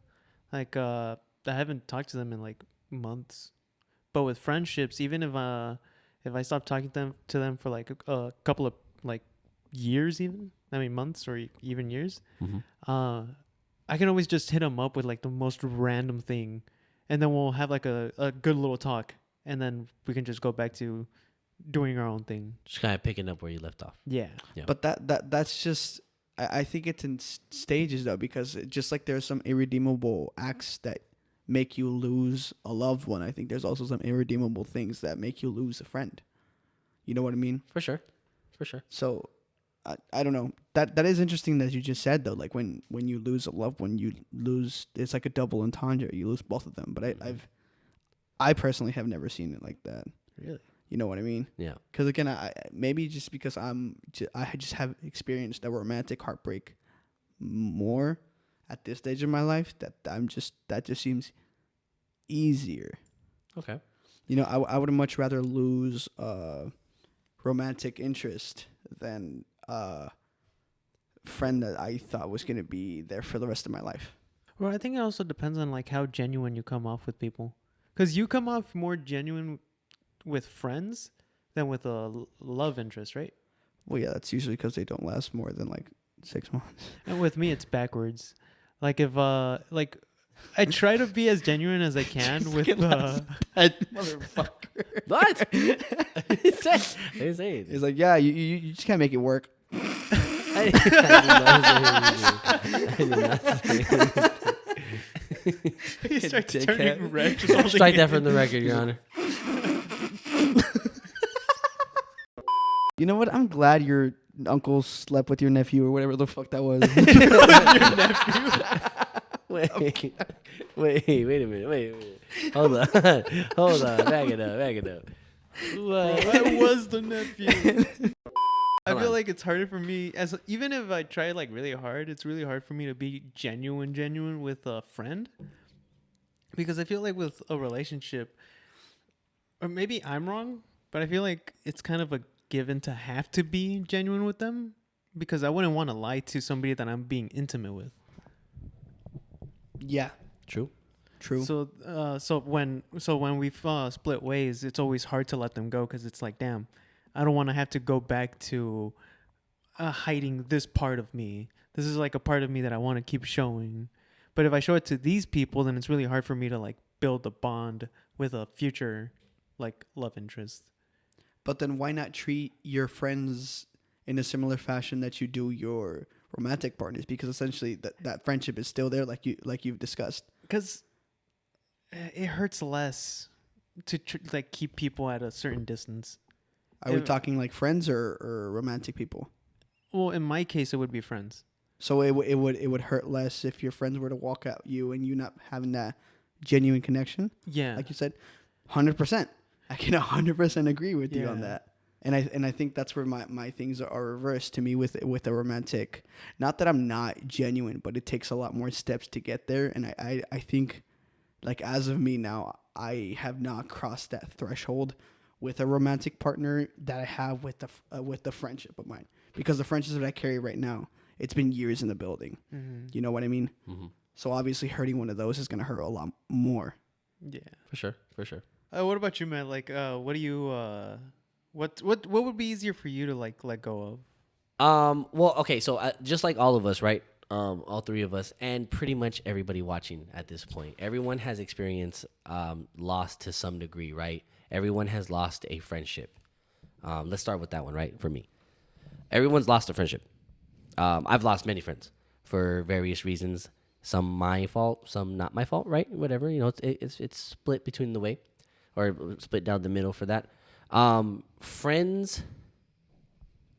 like I haven't talked to them in like months. But with friendships, even if I stop talking to them for like a couple of like years, months or even years, I can always just hit them up with like the most random thing, and then we'll have like a good little talk, and then we can just go back to doing our own thing. Just kind of picking up where you left off. Yeah. But that's just I think it's in stages though, because just like there's some irredeemable acts that make you lose a loved one, I think there's also some irredeemable things that make you lose a friend. You know what I mean? For sure. So I don't know. That is interesting that you just said though. Like when you lose a loved one, you lose. It's like a double entendre. You lose both of them. But I personally have never seen it like that. Really? You know what I mean? Yeah. Because again, I maybe just because I just have experienced a romantic heartbreak more at this stage of my life, that just seems easier. Okay. You know, I would much rather lose romantic interest than a friend that I thought was going to be there for the rest of my life. Well, I think it also depends on like how genuine you come off with people, because you come off more genuine with friends than with a love interest, right? Well, yeah, that's usually because they don't last more than like 6 months. And with me, it's backwards. Like if like I try to be as genuine as I can with Motherfucker. What? It says. It's like, yeah, you just can't make it work. I did not say he starts dickhead. turning red. Just holding Strike that it. from the record, Your Honor. You know what? I'm glad your uncle slept with your nephew or whatever the fuck that was. Wait a minute. Wait. Hold on. Back it up. What? I was the nephew. I Hold feel on. like it's harder for me, as even if I try like really hard, it's really hard for me to be genuine with a friend, because I feel like with a relationship, or maybe I'm wrong, but I feel like it's kind of a given to have to be genuine with them, because I wouldn't want to lie to somebody that I'm being intimate with. Yeah, True. So when we've split ways, it's always hard to let them go, because it's like, damn, I don't want to have to go back to hiding this part of me. This is like a part of me that I want to keep showing. But if I show it to these people, then it's really hard for me to like build a bond with a future like love interest. but then why not treat your friends in a similar fashion that you do your romantic partners? Because essentially that friendship is still there, like you've discussed. Because it hurts less to like keep people at a certain distance. Are we talking like friends or romantic people? Well, in my case, it would be friends. So it would hurt less if your friends were to walk out you and you not having that genuine connection. Yeah. Like you said, 100%. I can 100% agree with you on Yeah. that. And I think that's where my things are reversed to me with a romantic. Not that I'm not genuine, but it takes a lot more steps to get there. And I think, like, as of me now, I have not crossed that threshold with a romantic partner that I have with the friendship of mine. Because the friendships that I carry right now, it's been years in the building. Mm-hmm. You know what I mean? Mm-hmm. So obviously hurting one of those is going to hurt a lot more. Yeah. For sure. What about you, Matt? Like, what do you what would be easier for you to like let go of? Well, okay, so just like all of us, right? All three of us, and pretty much everybody watching at this point, everyone has experienced loss to some degree, right? Everyone has lost a friendship. Let's start with that one, right? For me, everyone's lost a friendship. I've lost many friends for various reasons. Some my fault, some not my fault. Right? Whatever. You know, it's split between the way, or split down the middle for that. Friends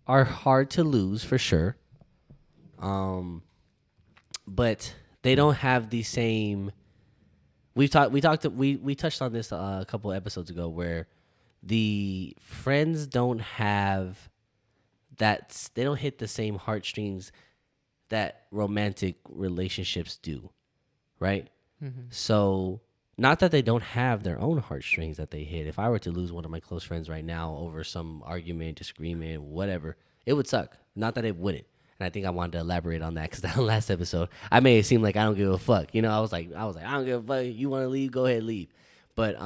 are hard to lose for sure. But they don't have the same. We touched on this a couple episodes ago, where the friends don't have that. They don't hit the same heartstrings that romantic relationships do, right? So, not that they don't have their own heartstrings that they hit. If I were to lose one of my close friends right now over some argument, disagreement, whatever, it would suck. Not that it wouldn't. And I think I wanted to elaborate on that because that last episode, I made it seem like I don't give a fuck. You know, I was like, I don't give a fuck. You want to leave? Go ahead, leave. But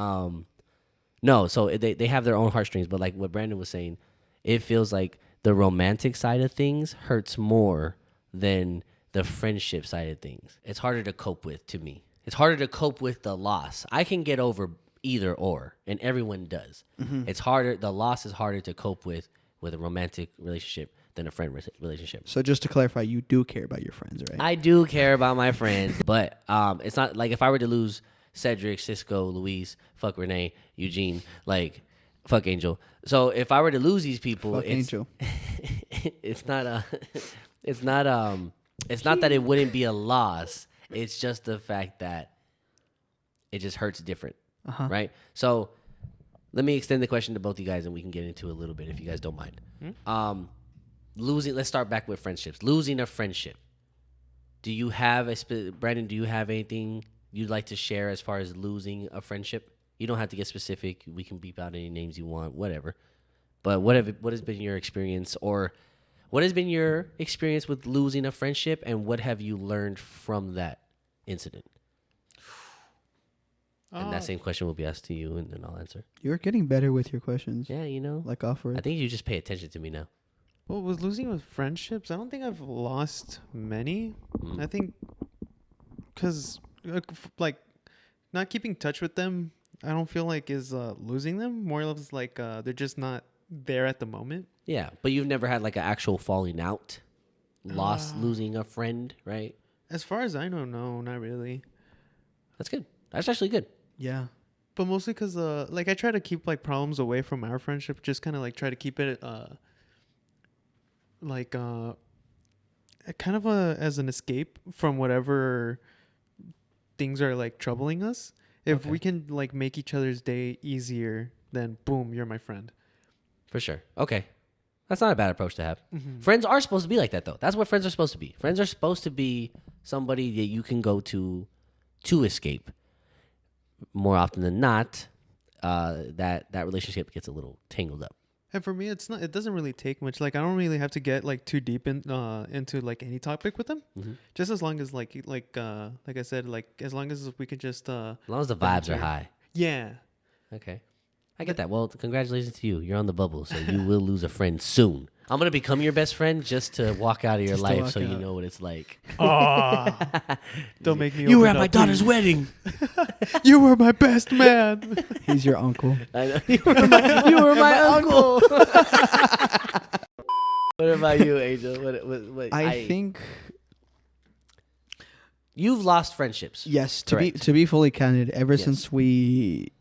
no. So they have their own heartstrings. But like what Brandon was saying, it feels like the romantic side of things hurts more than the friendship side of things. It's harder to cope with to me. It's harder to cope with the loss. I can get over either or, and everyone does. It's harder. The loss is harder to cope with a romantic relationship than a friend relationship. So just to clarify, you do care about your friends, right? I do care about my friends, but it's not like if I were to lose Cedric, Cisco, Luis, fuck Renee, Eugene, like fuck Angel. So if I were to lose these people, Fuck Angel. it's not that it wouldn't be a loss. It's just the fact that it just hurts different, right? So let me extend the question to both you guys, and we can get into it a little bit if you guys don't mind. Losing. Let's start back with friendships. Losing a friendship. Do you have Brandon? Do you have anything you'd like to share as far as losing a friendship? You don't have to get specific. We can beep out any names you want, whatever. But what has been your experience, or what has been your experience with losing a friendship, and what have you learned from that incident? And that same question will be asked to you, and then I'll answer. You're getting better with your questions. Yeah, you know. Like offer I it. think you just pay attention to me now. Well, with losing with friendships, I don't think I've lost many. I think because like not keeping touch with them, I don't feel like is losing them. More or less like they're just not there at the moment. Yeah, but you've never had like an actual falling out, losing a friend, right? As far as I know, no, not really. That's good. That's actually good. Yeah. But mostly because like I try to keep like problems away from our friendship. Just kind of like try to keep it like kind of as an escape from whatever things are like troubling us. If we can like make each other's day easier, then boom, you're my friend. For sure. Okay. That's not a bad approach to have. Friends are supposed to be like that, though. That's what friends are supposed to be. Friends are supposed to be somebody that you can go to escape. More often than not, that relationship gets a little tangled up. And for me, it's not. It doesn't really take much. Like I don't really have to get like too deep into like any topic with them. Just as long as like I said, like as long as we could just as long as the vibes are high. Yeah. Okay. I get that. Well, congratulations to you. You're on the bubble, so you will lose a friend soon. I'm going to become your best friend just to walk out of your life so you know what it's like. Oh, don't make me. You were at my daughter's wedding. You were my best man. He's your uncle. I know. You were my uncle. What about you, Angel? What, I think you've lost friendships. yes. Correct. To be fully candid, ever since we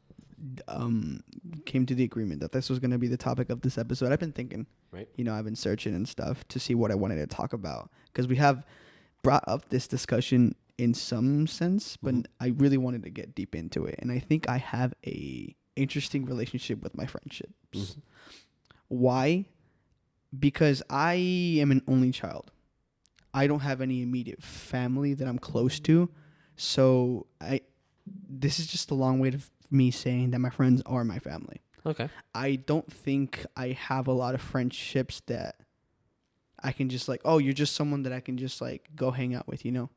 came to the agreement that this was going to be the topic of this episode, I've been thinking. Right. You know, I've been searching and stuff to see what I wanted to talk about because we have brought up this discussion in some sense, but I really wanted to get deep into it, and I think I have a interesting relationship with my friendships. Why? Because I am an only child. I don't have any immediate family that I'm close to, so this is just a long way of me saying that my friends are my family. Okay. I don't think I have a lot of friendships that I can just like, oh, you're just someone that I can just like go hang out with, you know?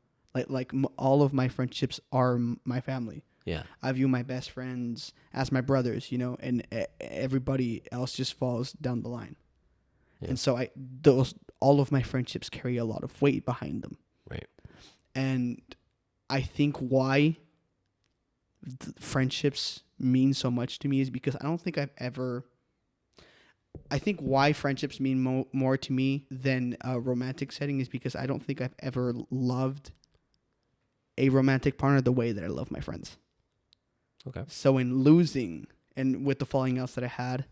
All of my friendships are my family. Yeah. I view my best friends as my brothers, you know, and everybody else just falls down the line. Yeah. And so all of my friendships carry a lot of weight behind them. Right. And I think why friendships mean so much to me is because I don't think I've ever I think why friendships mean more to me than a romantic setting is because I don't think I've ever loved a romantic partner the way that I love my friends. Okay. So in losing and with the falling outs that I had,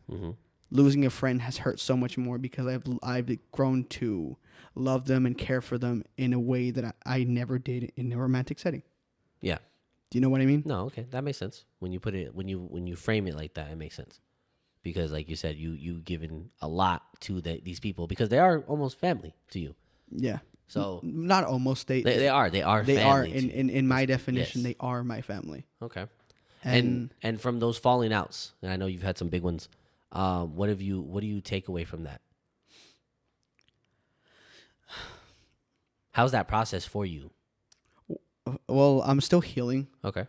losing a friend has hurt so much more because I've grown to love them and care for them in a way that I never did in a romantic setting. Yeah. Do you know what I mean? No, okay, that makes sense. When you put it, when you frame it like that, it makes sense. Because, like you said, you given a lot to these people because they are almost family to you. Yeah. So not almost they are they family are to you. in my definition. Yes. They are my family. Okay. And And from those falling outs, and I know you've had some big ones. What do you take away from that? How's that process for you? well, I'm still healing Okay.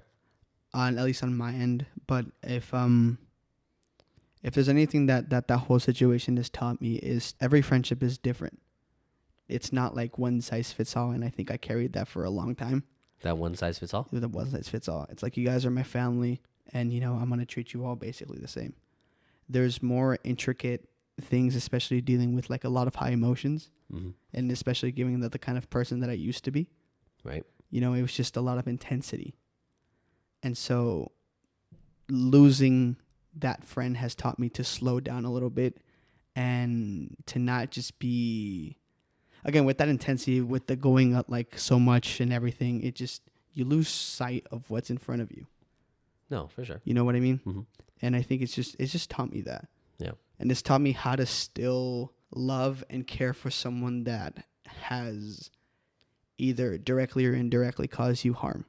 on at least on my end. But if there's anything that whole situation has taught me is every friendship is different. It's not like one size fits all, and I think I carried that for a long time. That one size fits all? The one size fits all. It's like you guys are my family, and I'm gonna treat you all basically the same. There's more intricate things, especially dealing with like a lot of high emotions, and especially given that the kind of person that I used to be. Right. It was just a lot of intensity, and so losing that friend has taught me to slow down a little bit and to not just be, again, with that intensity, with the going up like so much and everything, you lose sight of what's in front of you. No, for sure. You know what I mean? Mm-hmm. And I think it's just taught me that. Yeah. And it's taught me how to still love and care for someone that has either directly or indirectly caused you harm.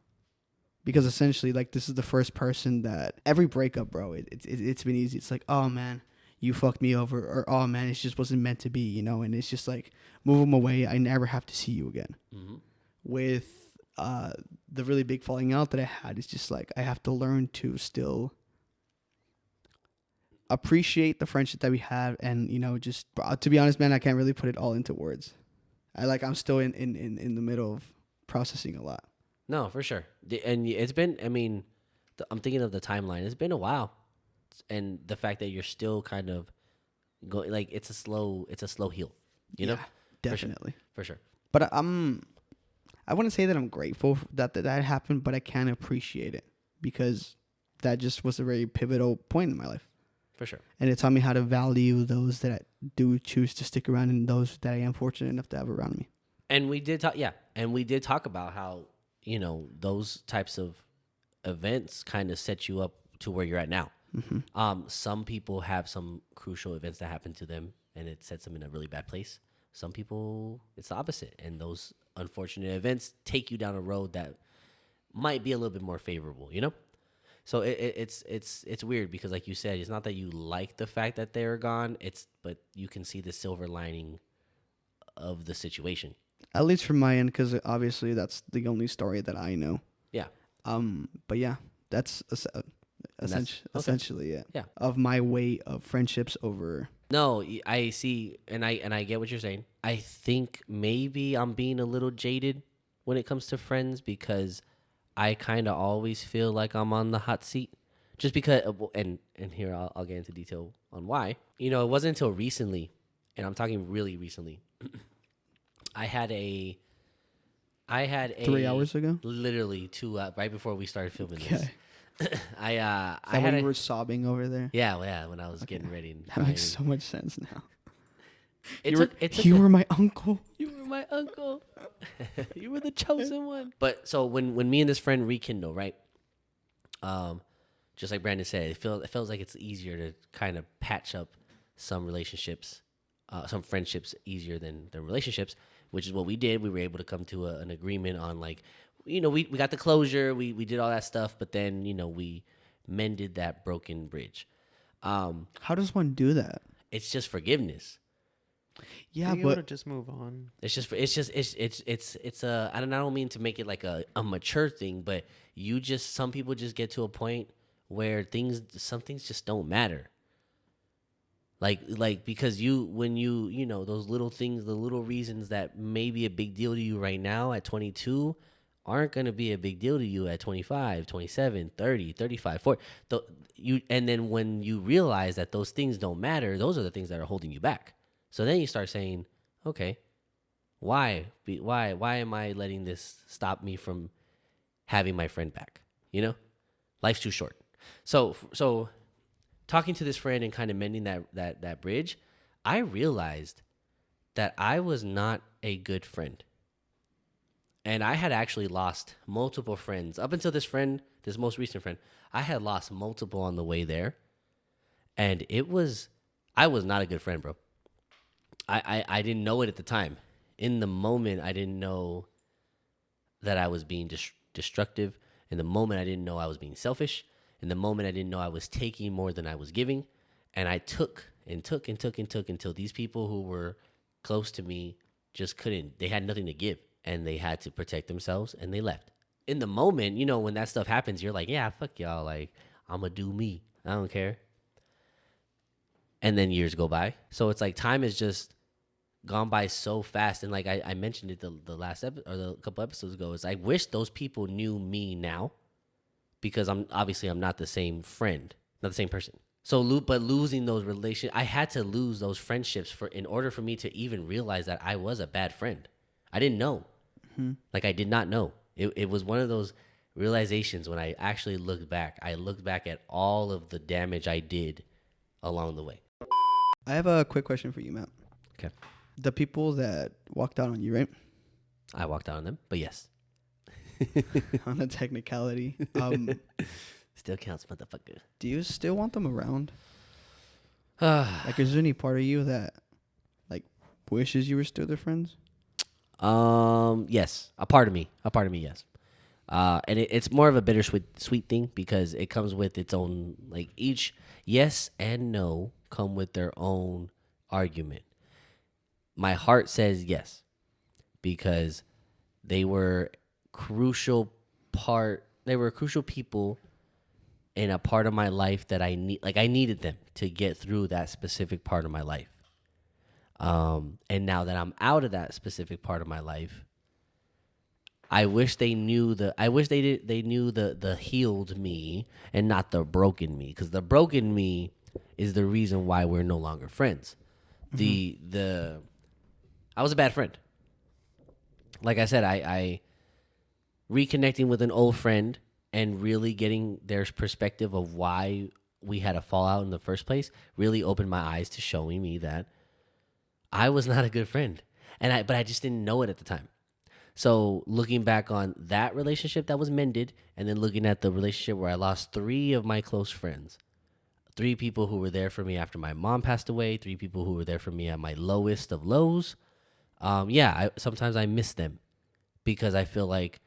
Because essentially, like, this is the first person that every breakup, bro, it's been easy. It's like, oh man, you fucked me over, or oh man, it just wasn't meant to be, and it's just like, move them away. I never have to see you again. Mm-hmm. With the really big falling out that I had, it's just like I have to learn to still appreciate the friendship that we have, and just to be honest, man, I can't really put it all into words. I'm still in the middle of processing a lot. No, for sure. And it's been, I mean, I'm thinking of the timeline. It's been a while. And the fact that you're still kind of going, like, it's a slow heal, you know? Definitely. For sure. But I wouldn't say that I'm grateful that happened, but I can appreciate it because that just was a very pivotal point in my life. For sure. And it taught me how to value those that I do choose to stick around and those that I am fortunate enough to have around me. And we did talk about how, those types of events kind of set you up to where you're at now. Mm-hmm. Some people have some crucial events that happen to them and it sets them in a really bad place. Some people, it's the opposite. And those unfortunate events take you down a road that might be a little bit more favorable, So it's weird because, like you said, it's not that you like the fact that they're gone. But you can see the silver lining of the situation. At least from my end, because obviously that's the only story that I know. Yeah. But yeah, that's essentially it. Yeah. Of my way of friendships over. No, I see, and I get what you're saying. I think maybe I'm being a little jaded when it comes to friends because I kind of always feel like I'm on the hot seat, just because. And here I'll get into detail on why. It wasn't until recently, and I'm talking really recently. I had a 3 hours ago, literally 2 right before we started filming this. Okay. I when had you were sobbing over there. Yeah, when I was getting ready. And That makes so much sense now. You were my uncle. You were my uncle. You were the chosen one. But so when me and this friend rekindle, right? Just like Brandon said, it feels like it's easier to kind of patch up some relationships, some friendships easier than relationships, which is what we did. We were able to come to an agreement on, like, we got the closure, we did all that stuff, but then we mended that broken bridge. How does one do that? It's just forgiveness. Yeah, but to just move on. It's I don't mean to make it like a mature thing, but some people just get to a point where some things just don't matter. Like because when those little things, the little reasons that may be a big deal to you right now at 22 aren't going to be a big deal to you at 25, 27, 30, 35, 40. And then when you realize that those things don't matter, those are the things that are holding you back. So then you start saying, okay, why am I letting this stop me from having my friend back? You know, life's too short. So talking to this friend and kind of mending that bridge, I realized that I was not a good friend. And I had actually lost multiple friends. Up until this most recent friend, I had lost multiple on the way there. And I was not a good friend, bro. I didn't know it at the time. In the moment, I didn't know that I was being destructive. In the moment, I didn't know I was being selfish. In the moment, I didn't know I was taking more than I was giving. And I took until these people who were close to me just couldn't. They had nothing to give. And they had to protect themselves, and they left. In the moment, you know, when that stuff happens, you're like, yeah, fuck y'all. Like, I'm going to do me. I don't care. And then years go by. So it's like time has just gone by so fast. And like I mentioned it the last episode, or the couple episodes ago, is I wish those people knew me now, because I'm not the same friend, not the same person. So, but losing those relations, I had to lose those friendships in order for me to even realize that I was a bad friend. I didn't know. Like, I did not know. It was one of those realizations when I actually looked back. I looked back at all of the damage I did along the way. I have a quick question for you, Matt. Okay. The people that walked out on you, right? I walked out on them, but yes. On a technicality. Still counts, motherfucker. Do you still want them around? Like, is there any part of you that, like, wishes you were still their friends? Yes, a part of me, yes. And it's more of a bittersweet thing, because it comes with its own, like, each yes and no come with their own argument. My heart says yes, because they were crucial people in a part of my life that I needed them to get through that specific part of my life. And now that I'm out of that specific part of my life, I wish they knew they knew the healed me and not the broken me, because the broken me is the reason why we're no longer friends. I was a bad friend. Like I said, I reconnecting with an old friend and really getting their perspective of why we had a fallout in the first place really opened my eyes to showing me that I was not a good friend, but I just didn't know it at the time. So looking back on that relationship that was mended, and then looking at the relationship where I lost 3 of my close friends, 3 people who were there for me after my mom passed away, 3 people who were there for me at my lowest of lows. Sometimes I miss them, because I feel like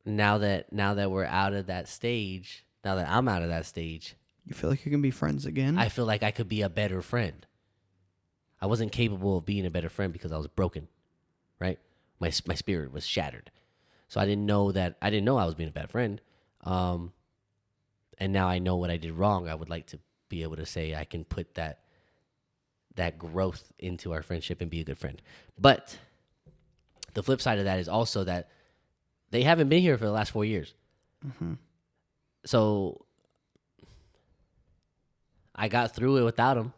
now that we're out of that stage, now that I'm out of that stage, You feel like you can be friends again? I feel like I could be a better friend. I wasn't capable of being a better friend because I was broken, right? My spirit was shattered. So I didn't know I was being a bad friend. And now I know what I did wrong. I would like to be able to say I can put that growth into our friendship and be a good friend. But the flip side of that is also that they haven't been here for the last 4 years. Mm-hmm. So I got through it without them.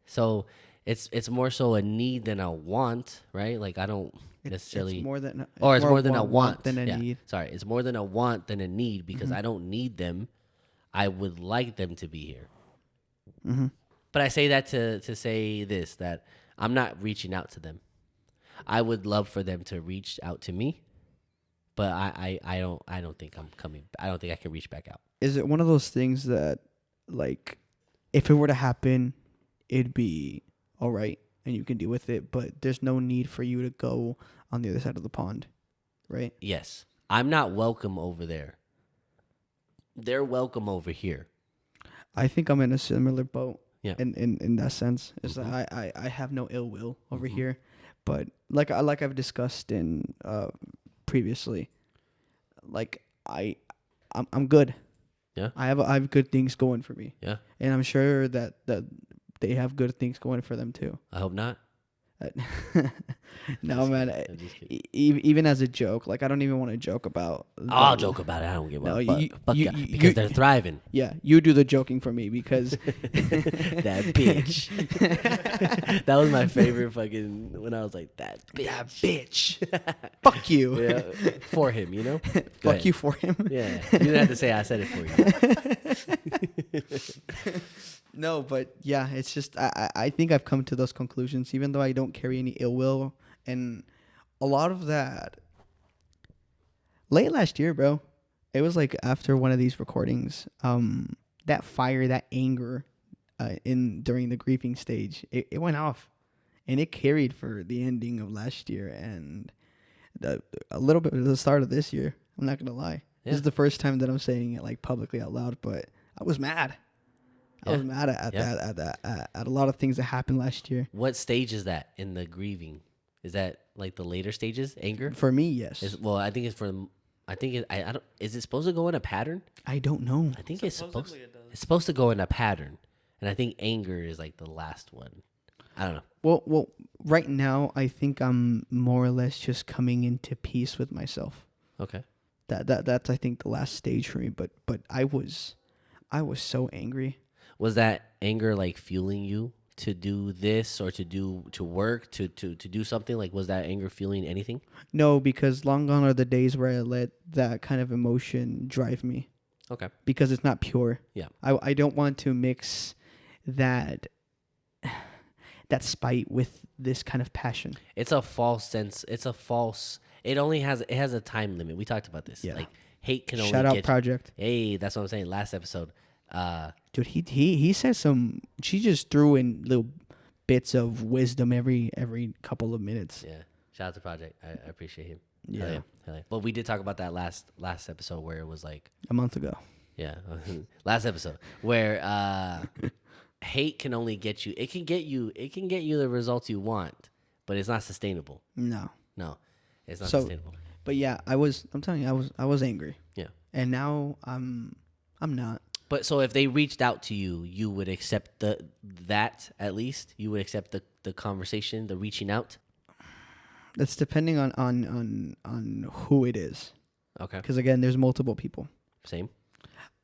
So it's more so a need than a want, right? Like, I don't necessarily... It's more than a want than a need. Sorry, it's more than a want than a need, because Mm-hmm. I don't need them. I would like them to be here. Mm-hmm. But I say that to say this, that I'm not reaching out to them. I would love for them to reach out to me, but I don't think I'm coming. I don't think I can reach back out. Is it one of those things that, like, if it were to happen, it'd be all right and you can deal with it, but there's no need for you to go on the other side of the pond, right? Yes. I'm not welcome over there. They're welcome over here. I think I'm in a similar boat. Yeah. In that sense, is Mhm. that I have no ill will over Mhm. here, but like I've discussed in previously, like I'm good. Yeah. I have good things going for me. Yeah. And I'm sure that they have good things going for them too. I hope not. No, man. I'm just kidding. Even as a joke, like I don't even want to joke about. I'll the- joke about it. I don't give No, a fuck. you- Fuck you- yeah, you- because you- they're thriving. Yeah, you do the joking for me because That bitch. That was my favorite fucking when I was like that bitch. that bitch. Fuck you. Yeah, for him, you know. Go Fuck ahead. you for him. Yeah, you didn't have to say I said it for you. No, but yeah, it's just I think I've come to those conclusions, even though I don't carry any ill will, and a lot of that. Late last year, bro, it was like after one of these recordings, that fire, that anger, in during the grieving stage, it went off, and it carried for the ending of last year and a little bit of the start of this year. I'm not gonna lie, Yeah. this is the first time that I'm saying it like publicly out loud, but I was mad. I was mad at a lot of things that happened last year. What stage is that in the grieving? Is that like the later stages? Anger? For me, yes. Well, I think it's from. I think I don't. Is it supposed to go in a pattern? I don't know. I think it's supposed. Supposedly it does. It's supposed to go in a pattern, and I think anger is like the last one. I don't know. Well, right now I think I'm more or less just coming into peace with myself. Okay. That's I think the last stage for me. But I was so angry. Was that anger like fueling you to do this or to work to do something? Like, was that anger fueling anything? No, because long gone are the days where I let that kind of emotion drive me, Okay. because it's not pure. Yeah. I don't want to mix that spite with this kind of passion. It's a false sense. It's a false. It has a time limit. We talked about this. Yeah. Like hate can only Shout out get. Project. Hey, that's what I'm saying. Last episode. Dude, he said some. She just threw in little bits of wisdom every couple of minutes. Yeah. Shout out to Project. I appreciate him. Yeah. Hell hell yeah. But we did talk about that last episode where it was like, A month ago. yeah, last episode where hate can only get you. It can get you the results you want, but it's not sustainable. No. No, it's not So- sustainable. But yeah, I'm telling you, I was angry. Yeah. And now I'm not. But so if they reached out to you, you would accept that at least. You would accept the conversation, the reaching out. That's depending on who it is. Okay. Because again, there's multiple people. Same.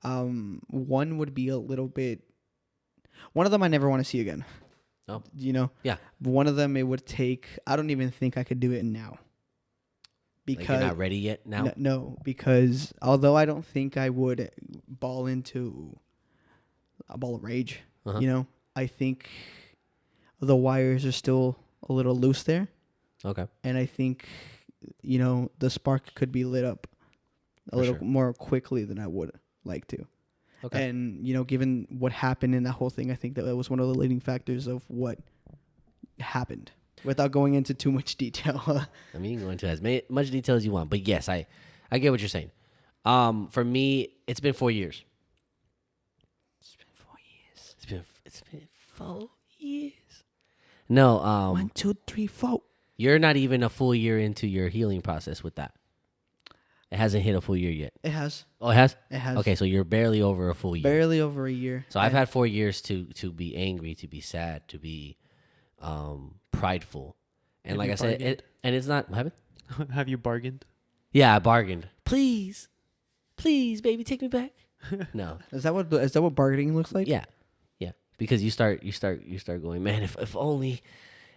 One would be a little bit. One of them I never want to see again. Oh. You know. Yeah. One of them it would take. I don't even think I could do it now. Like Because you're not ready yet now. no, because although I don't think I would ball into a ball of rage, Uh-huh. you know, I think the wires are still a little loose there, Okay. and I think, you know, the spark could be lit up a For little sure. more quickly than I would like to. Okay. And you know, given what happened in that whole thing, I think that was one of the leading factors of what happened. Without going into too much detail. I mean, you can go into as much detail as you want, but yes, I get what you're saying. For me, it's been 4 years. It's been 4 years. It's been 4 years. No, 1, 2, 3, 4. you're not even a full year into your healing process with that. It hasn't hit a full year yet. It has. Oh, it has? It has. Okay, so you're barely over a full year. Barely over a year. So I've And had 4 years to be angry, to be sad, to be prideful. And Have like you I said, bargained? and it's not what happened? Have you bargained? Yeah, I bargained. Please, baby, take me back. No. Is that what bargaining looks like? Yeah. Yeah. Because you start going, man, if only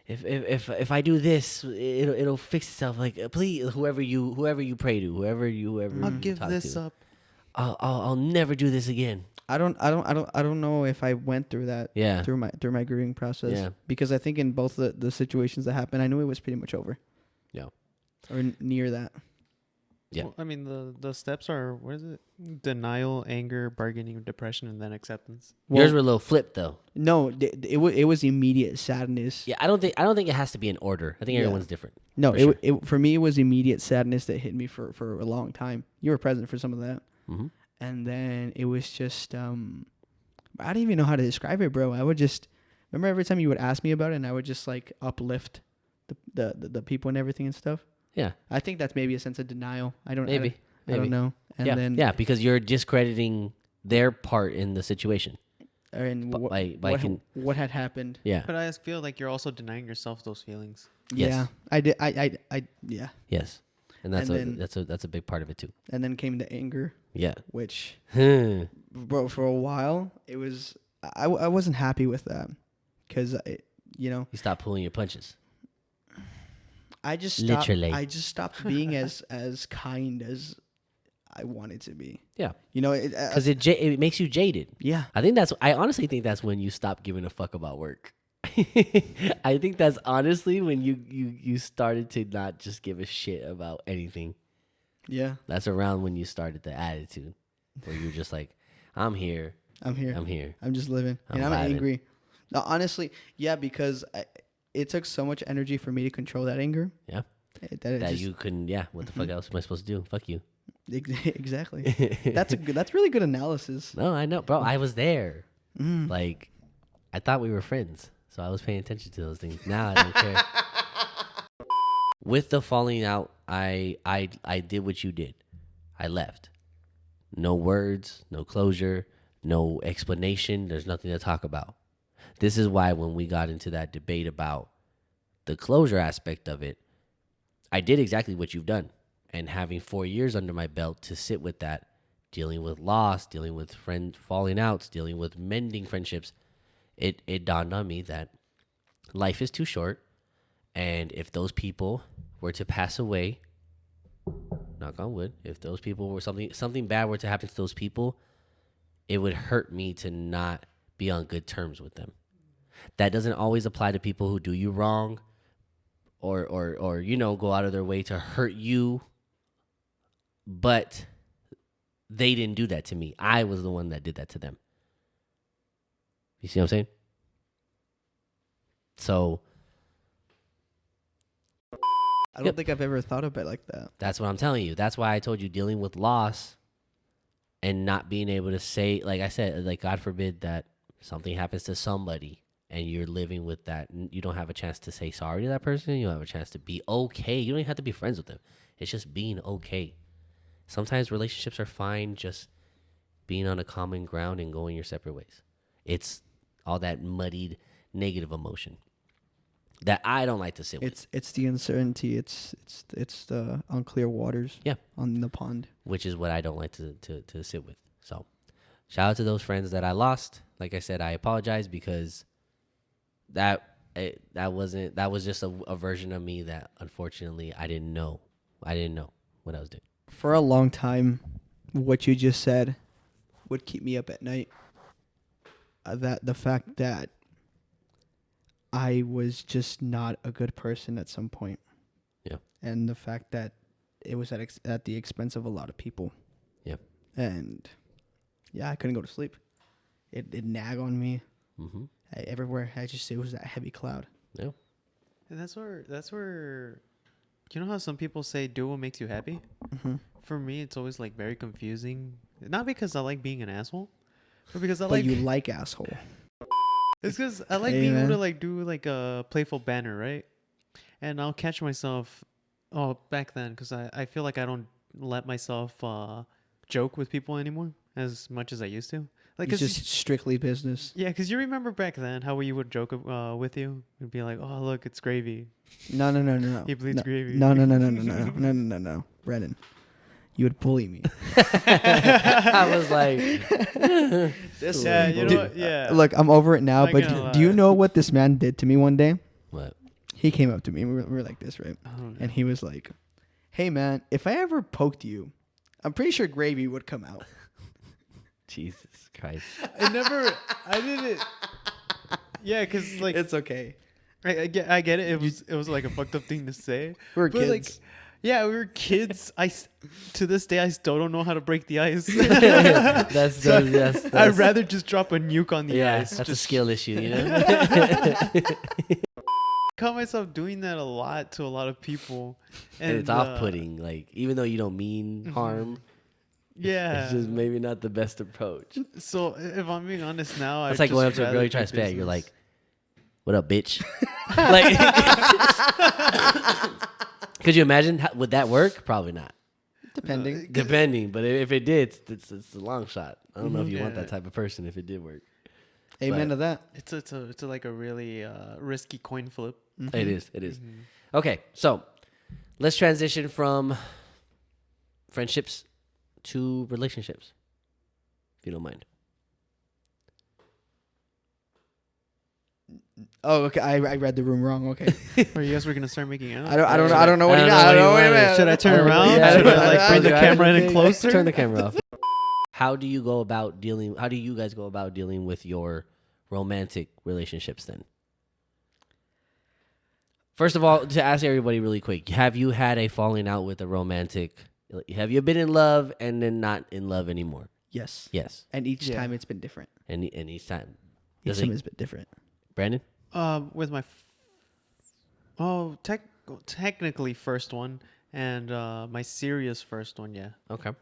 if I do this, it'll fix itself. Like please, whoever you pray to, whoever you I'll give talk this to, up. I'll never do this again. I don't know if I went through that Yeah. through my grieving process. Yeah. Because I think in both the situations that happened, I knew it was pretty much over. Yeah. Or near that. Yeah. Well, I mean, the steps are, what is it? Denial, anger, bargaining, depression, and then acceptance. Yours were a little flipped though. No, it was immediate sadness. Yeah, I don't think it has to be in order. I think Yeah. everyone's different. No, For sure. it for me it was immediate sadness that hit me for a long time. You were present for some of that. Mm-hmm. And then it was just I don't even know how to describe it, bro. I would just remember every time you would ask me about it, and I would just like uplift the people and everything and stuff. Yeah. I think that's maybe a sense of denial. I don't Maybe. I don't know. And yeah. then yeah, because you're discrediting their part in the situation. And But by what, can what had happened? yeah But I just feel like you're also denying yourself those feelings. Yes. Yeah, I did. Yeah. yes, and that's And that's a big part of it too. And then came the anger, Yeah. which, you bro, for a while it was. I wasn't happy with that, because stop pulling your punches. I just stopped, Literally. I just stopped being as kind as I wanted to be. Yeah, It, because it makes you jaded. yeah. I honestly think that's when you stop giving a fuck about work. I think that's honestly when you started to not just give a shit about anything. Yeah, That's around when you started the attitude where you're just like, I'm here. I'm here. I'm here. I'm just living. I'm And I'm vibing. angry. No, honestly, yeah, because it took so much energy for me to control that anger. Yeah. That That just, you couldn't, yeah. What the fuck else am I supposed to do? Fuck you. exactly. That's really good analysis. No, I know, bro. I was there. Mm. Like, I thought we were friends, so I was paying attention to those things. Now I don't care. With the falling out, I did what you did. I left. No words, no closure, no explanation. There's nothing to talk about. This is why when we got into that debate about the closure aspect of it, I did exactly what you've done. And having 4 years under my belt to sit with that, dealing with loss, dealing with friend falling outs, dealing with mending friendships, it dawned on me that life is too short. And if those people were to pass away, knock on wood, if those people were something bad were to happen to those people, it would hurt me to not be on good terms with them. That doesn't always apply to people who do you wrong or go out of their way to hurt you. But they didn't do that to me. I was the one that did that to them. You see what I'm saying? So I don't think I've ever thought of it like that. that's what I'm telling you. That's why I told you dealing with loss and not being able to say, like I said, like God forbid that something happens to somebody and you're living with that. You don't have a chance to say sorry to that person. You don't have a chance to be okay. You don't even have to be friends with them. It's just being okay. Sometimes relationships are fine just being on a common ground and going your separate ways. It's all that muddied negative emotion that I don't like to sit with. It's the uncertainty. It's the unclear waters. Yeah. On the pond. Which is what I don't like to sit with. So shout out to those friends that I lost. Like I said, I apologize because that was just a version of me that unfortunately I didn't know what I was doing. For a long time, what you just said would keep me up at night. That the fact that I was just not a good person at some point. Yeah. And the fact that it was at the expense of a lot of people. Yeah. And yeah, I couldn't go to sleep. It nag on me. Mm-hmm. Everywhere. It was that heavy cloud. Yeah. And that's where you know how some people say do what makes you happy? Mm-hmm. For me, it's always like very confusing. Not because I like being an asshole, but because I But like you like asshole. it's because I like Hey, being able man. to like do like a playful banner, right? And I'll catch myself back then because I feel like I don't let myself joke with people anymore as much as I used to. Like, It's 'cause just strictly business. yeah, because you remember back then how you would joke with you and be like, "Oh, look, it's gravy." No. He bleeds gravy. No. Brennan, you would bully me. I was like, Yeah, you know what? Yeah. Look, I'm over it now, Not but gonna do you lie. know what this man did to me one day? what? He came up to me. We were like this, right? Oh, And he was like, "Hey, man, if I ever poked you, I'm pretty sure gravy would come out." Jesus Christ. I didn't. Yeah, because like It's okay. I get it. It was like a fucked up thing to say. We're But, kids. like, yeah, we were kids. To this day, I still don't know how to break the ice. that's I'd rather just drop a nuke on the yeah, ice. that's a Just skill issue, you know. caught myself doing that a lot to a lot of people, And it's off-putting. Like, even though you don't mean harm, Yeah. it's just maybe not the best approach. So if I'm being honest now, It's I like going up just to a girl rather you try to do spit at. You're business. like, "What up, bitch?" Like, could you imagine? Would that work? Probably not. Depending. Depending, but if it did, it's a long shot. I don't know if you want Yeah. that type of person if it did work. Amen to that. It's like a really risky coin flip. Mm-hmm. It is. It is. Okay, so let's transition from friendships to relationships, if you don't mind. Oh, okay. I read the room wrong. Okay. Or you guys were gonna start making out? I don't know what you I got. I don't know what you want. meant. Should I turn around? Yeah, Should I yeah, like bring the yeah. camera in and closer? Turn the camera off. How do you go about dealing? How do you guys go about dealing with your romantic relationships then? First of all, to ask everybody really quick, have you had a falling out with a romantic? Have you been in love and then not in love anymore? Yes. Yes. And each Yeah. time it's been different. And each time, Each Does time it- it's been different. Brandon? With my technically first one and my serious first one, yeah. Okay. Do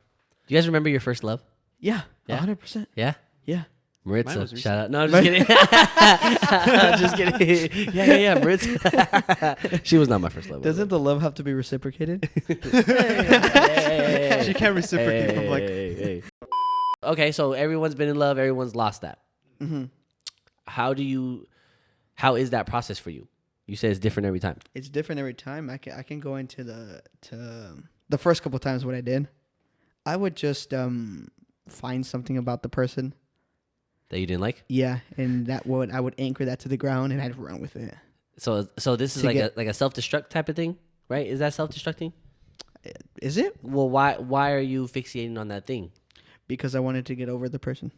you guys remember your first love? Yeah. Yeah. 100%. Yeah. Yeah. Mine Maritza, was recent. shout out. No, I'm just kidding. I'm just kidding. Yeah, Maritza. She was not my first love. by the Doesn't the love have to be reciprocated? way. She can't reciprocate from like. Hey. Okay, so everyone's been in love. Everyone's lost that. Mm-hmm. How is that process for you? You say it's different every time. It's different every time. I can go into the first couple times what I did. I would just find something about the person. That you didn't like. Yeah, and I would anchor that to the ground and I'd run with it. So this is To like get- a self-destruct type of thing, right? Is that self-destructing? Is it? Well, why are you fixating on that thing? Because I wanted to get over the person.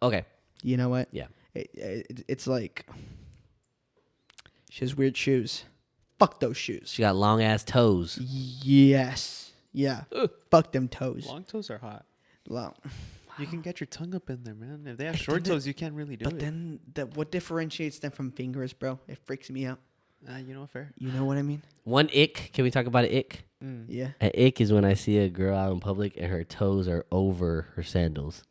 Okay. You know what? Yeah. It's like she has weird shoes. Fuck those shoes. She got long ass toes. Yes. Yeah. Fuck them toes. Long toes are hot. Long. You can get your tongue up in there, man. If they have short toes, you can't really do But it. then what differentiates them from fingers, bro? It freaks me out. You know, fair. You know what I mean? One ick. Can we talk about an ick? Yeah. An ick is when I see a girl out in public and her toes are over her sandals.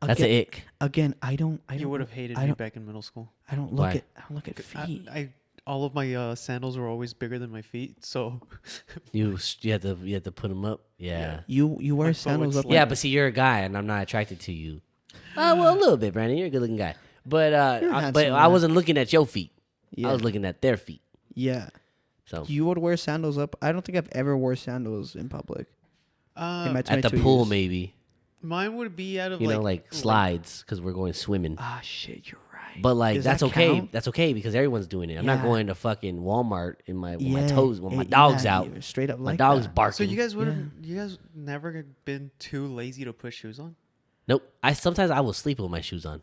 That's an ick. Again, I don't. You would have hated I me don't- back in middle school. I don't Why? look at feet. All of my sandals were always bigger than my feet, so You had to put them up. Yeah. You wear My foot sandals would up. slip. Yeah, but see, you're a guy, and I'm not attracted to you. Well, a little bit, Brandon. You're a good-looking guy, but You're a I handsome man. wasn't looking at your feet. Yeah. I was looking at their feet. Yeah. So You would wear sandals up. I don't think I've ever wore sandals in public. In my at the 22 pool, years. maybe mine would be out of like slides because we're going swimming. Ah, shit, you're right. But like Does that's that okay. count? That's okay because everyone's doing it. I'm not Yeah. going to fucking Walmart in my with my Yeah, toes when my yeah, dog's yeah, out. you straight up My like dog's that. barking. So you guys you guys never been too lazy to put shoes on? Nope. Sometimes I will sleep with my shoes on.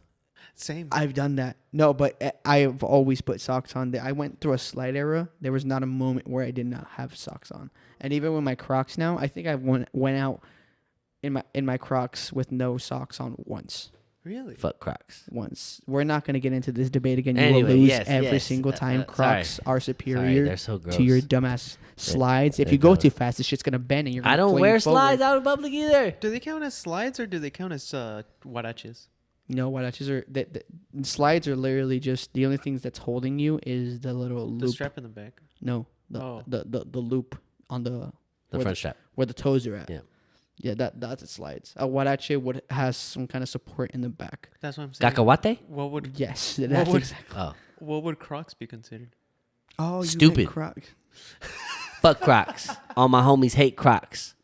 Same. I've done that. No, but I've always put socks on. I went through a slide era. There was not a moment where I did not have socks on. And even with my Crocs now, I think I went out in my Crocs with no socks on once. Really? Fuck Crocs. Once. We're not going to get into this debate again. You Anyway, will lose yes, every yes. single time. Sorry. Crocs are Sorry, superior they're so gross. to your dumbass slides. If they're you go gross. too fast, this shit's going to bend and you're going I to don't wear slides out in public either. Do they count as slides or do they count as huaraches? No, huaraches are the slides are literally just the only things that's holding you is the little The loop. strap in the back. No, Oh. the loop on the The front strap. where the toes are at. Yeah. Yeah, that's it slides. A huarache has some kind of support in the back. That's what I'm saying. Cacahuate? What would Yes, that's would- exactly. Oh. what would Crocs be considered? Oh, Stupid. Fuck Crocs. All my homies hate Crocs.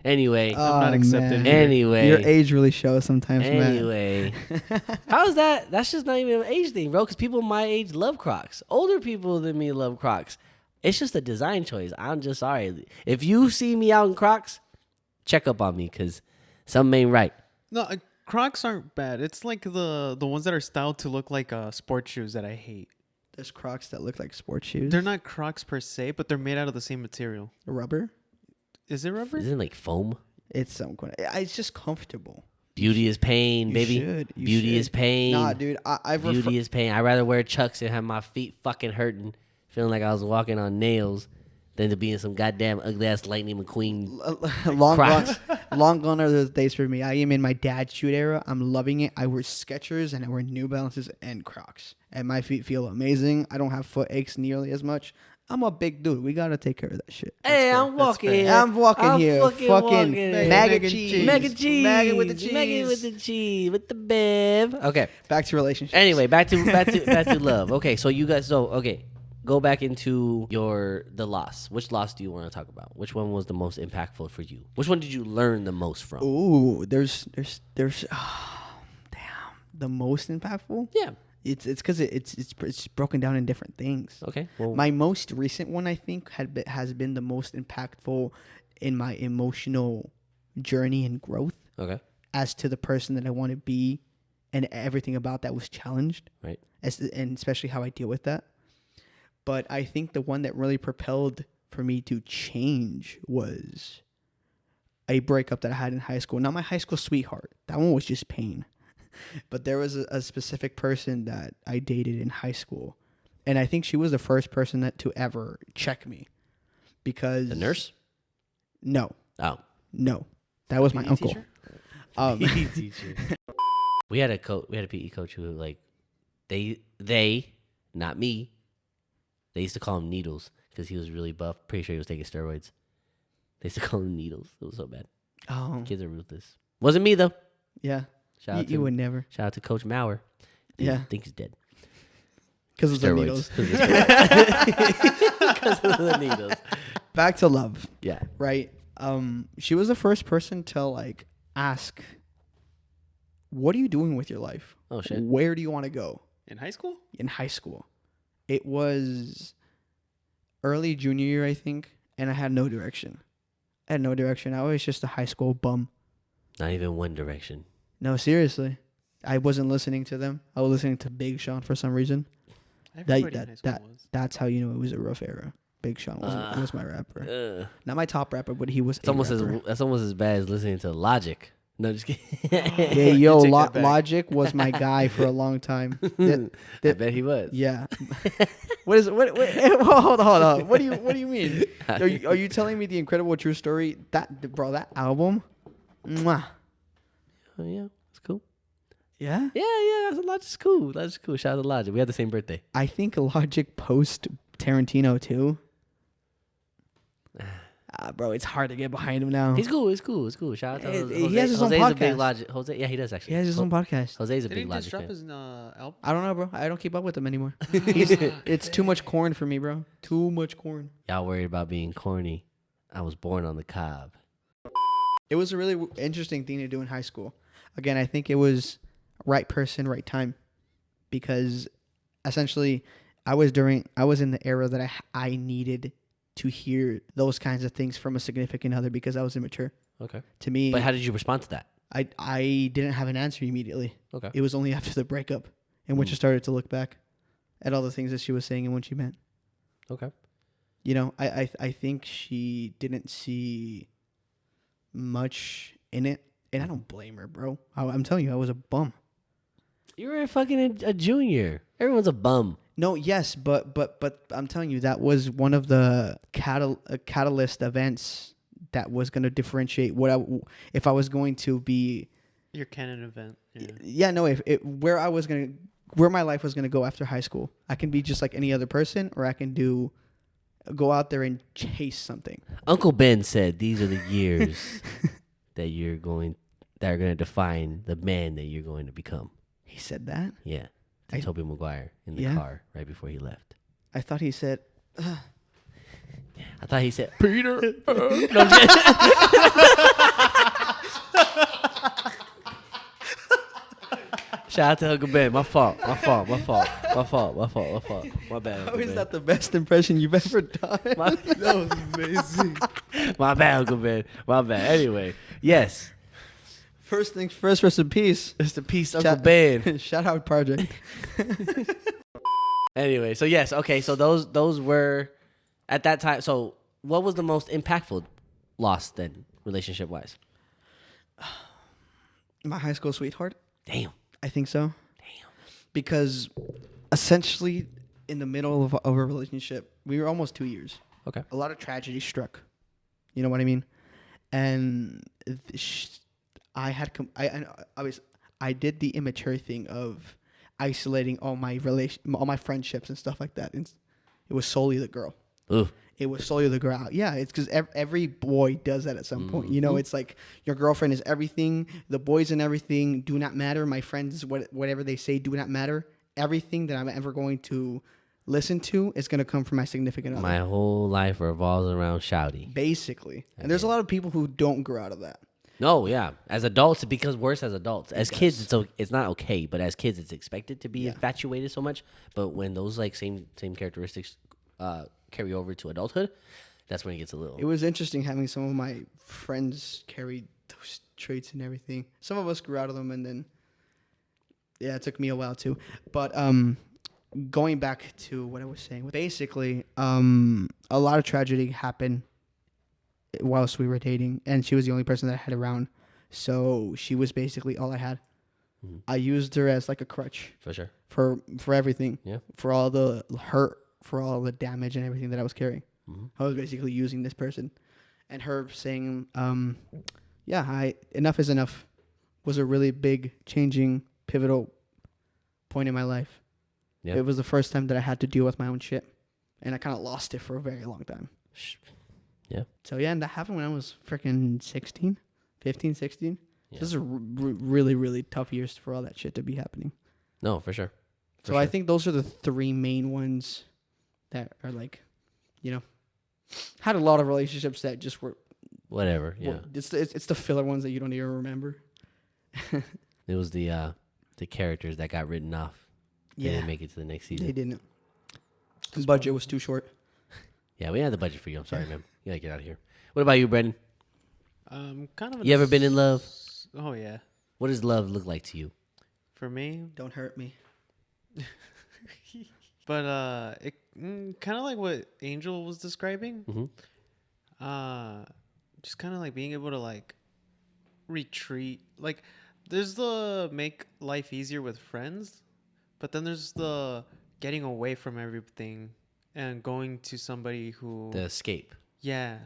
Anyway. not accepted here. Anyway. Your age really shows sometimes, man. Anyway. How is that? That's just not even an age thing, bro. Because people my age love Crocs. Older people than me love Crocs. It's just a design choice. I'm just sorry. If you see me out in Crocs, check up on me because something ain't right. No, Crocs aren't bad. It's like the ones that are styled to look like sports shoes that I hate. There's Crocs that look like sports shoes. They're not Crocs per se, but they're made out of the same material. Rubber. Is it rubber? Isn't it like foam? It's some kind of. It's just comfortable. Beauty is pain, You baby. should, you Beauty should. is pain. Nah, dude. I've Beauty is pain. I'd rather wear Chucks and have my feet fucking hurting, feeling like I was walking on nails, than to be in some goddamn ugly ass Lightning McQueen. long gone are those days for me. I am in my dad's shoe era. I'm loving it. I wear Skechers and I wear New Balances and Crocs, and my feet feel amazing. I don't have foot aches nearly as much. I'm a big dude. We gotta take care of that shit. Hey, I'm walking here. I'm walking here. Fucking walking. maggot cheese. Maggot cheese. Maggot with the cheese. Maggot with the cheese. With the bev. Okay. Back to relationships. Anyway, back to love. Okay, so you guys. Go back into the loss. Which loss do you want to talk about? Which one was the most impactful for you? Which one did you learn the most from? Ooh, there's the most impactful. Yeah. It's because it's broken down in different things. Okay. Well, My most recent one, I think, has been the most impactful in my emotional journey and growth okay. as to the person that I want to be, and everything about that was challenged. Right. And especially how I deal with that. But I think the one that really propelled for me to change was a breakup that I had in high school. Not my high school sweetheart. That one was just pain. But there was a specific person that I dated in high school. And I think she was the first person to ever check me. Because... The nurse? No. Oh. No. That was my uncle. Teacher? PE teacher. We had a PE coach who they not me. They used to call him Needles because he was really buff. Pretty sure he was taking steroids. They used to call him Needles. It was so bad. Oh. Kids are ruthless. Wasn't me though. Yeah. Shout out to You would never. Shout out to Coach Maurer. Yeah. I think he's dead. Because of the needles. Because of the needles. Back to love. Yeah. Right. She was the first person to ask, what are you doing with your life? Oh shit. Where do you want to go? In high school? In high school. It was early junior year, I think, and I had no direction. I was just a high school bum. Not even One Direction. No, seriously. I wasn't listening to them. I was listening to Big Sean for some reason. Everybody in high school was. That's how you know it was a rough era. Big Sean was my rapper. Ugh. Not my top rapper, but he was That's almost as bad as listening to Logic. No, just kidding. Yeah, yo, Take that back. Logic was my guy for a long time. I bet he was. Yeah. What? Hold on. What do you mean? Are you telling me the incredible true story? That album? Mwah. Oh, yeah, it's cool. Yeah. Yeah. Logic's cool. Shout out to Logic. We had the same birthday. I think Logic post Tarantino too. Bro, it's hard to get behind him now. He's cool. Shout out to Jose. He has his own Jose's a podcast. big Logic. Jose, yeah, he does actually. He has his own podcast. Jose's a Did big he Logic just drop fan. his album? I don't know, bro. I don't keep up with him anymore. It's too much corn for me, bro. Too much corn. Y'all worried about being corny? I was born on the cob. It was a really interesting thing to do in high school. Again, I think it was right person, right time, because essentially I was in the era that I needed to hear those kinds of things from a significant other because I was immature. Okay. To me, But how did you respond to that? I didn't have an answer immediately. Okay. It was only after the breakup in which I started to look back at all the things that she was saying and what she meant. Okay. You know, I think she didn't see much in it, and I don't blame her, bro. I'm telling you, I was a bum. You were fucking a junior. Everyone's a bum. No, yes, but I'm telling you, that was one of the catalyst events that was going to differentiate if I was going to be Your canon event. Yeah. yeah, no, where my life was going to go after high school. I can be just like any other person, or I can go out there and chase something. Uncle Ben said these are the years that are going to define the man that you're going to become. He said that? Yeah. To Tobey Maguire in the car right before he left. I thought he said I thought he said Peter. No, I'm just- Shout out to Uncle Ben. My fault. My bad. How Uncle is Ben. that the best impression you've ever done? That was amazing. My bad, Uncle Ben. My bad. Anyway, yes. First things first, rest in peace. It's the peace, Uncle Ben. Shout out Project. Anyway, so yes, okay, so those were at that time. So what was the most impactful loss then, relationship wise? My high school sweetheart. Damn. I think so. Damn. Because essentially in the middle of a relationship, we were almost 2 years. Okay. A lot of tragedy struck. You know what I mean? And I did the immature thing of isolating all my friendships and stuff like that. And it was solely the girl. Ooh. It will slow the girl out. Yeah, it's because every boy does that at some point. You know, it's like your girlfriend is everything. The boys and everything do not matter. My friends, whatever they say, do not matter. Everything that I'm ever going to listen to is going to come from my significant other. My whole life revolves around shouty. Basically. And there's a lot of people who don't grow out of that. No, yeah. As adults, it becomes worse as adults. As kids, it's not okay, but as kids, it's expected to be infatuated so much. But when those like same characteristics carry over to adulthood, that's when it gets a little. It was interesting having some of my friends carry those traits and everything. Some of us grew out of them, and then it took me a while too. But going back to what I was saying, basically, a lot of tragedy happened whilst we were dating, and she was the only person that I had around. So she was basically all I had. Mm-hmm. I used her as like a crutch. For sure. For everything. Yeah. For all the hurt, for all the damage and everything that I was carrying. Mm-hmm. I was basically using this person. And her saying, enough is enough was a really big, changing, pivotal point in my life. Yeah. It was the first time that I had to deal with my own shit. And I kind of lost it for a very long time. Yeah. So, and that happened when I was freaking 16. Yeah. This is really, really tough years for all that shit to be happening. No, for sure. So I think those are the three main ones that are like, had a lot of relationships that just were whatever. Yeah, it's the filler ones that you don't even remember. It was the characters that got written off. They didn't make it to the next season. They didn't. The budget was too short. Yeah, we had the budget for you. I'm sorry, man. You gotta get out of here. What about you, Brendan? Kind of. You ever been in love? Oh yeah. What does love look like to you? For me, don't hurt me. But it kind of like what Angel was describing. Mm-hmm. Just kind of like being able to like retreat. Like there's the make life easier with friends, but then there's the getting away from everything and going to somebody who the escape. Yeah,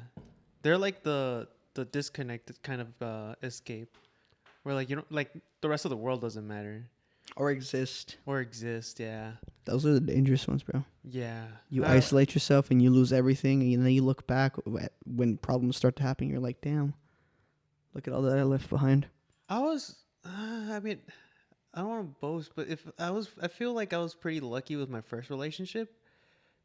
they're like the disconnected kind of escape, where like like the rest of the world doesn't matter. Or exist, yeah. Those are the dangerous ones, bro. Yeah. You isolate yourself and you lose everything, and then you look back when problems start to happen. You're like, damn, look at all that I left behind. I mean, I don't want to boast, but I feel like I was pretty lucky with my first relationship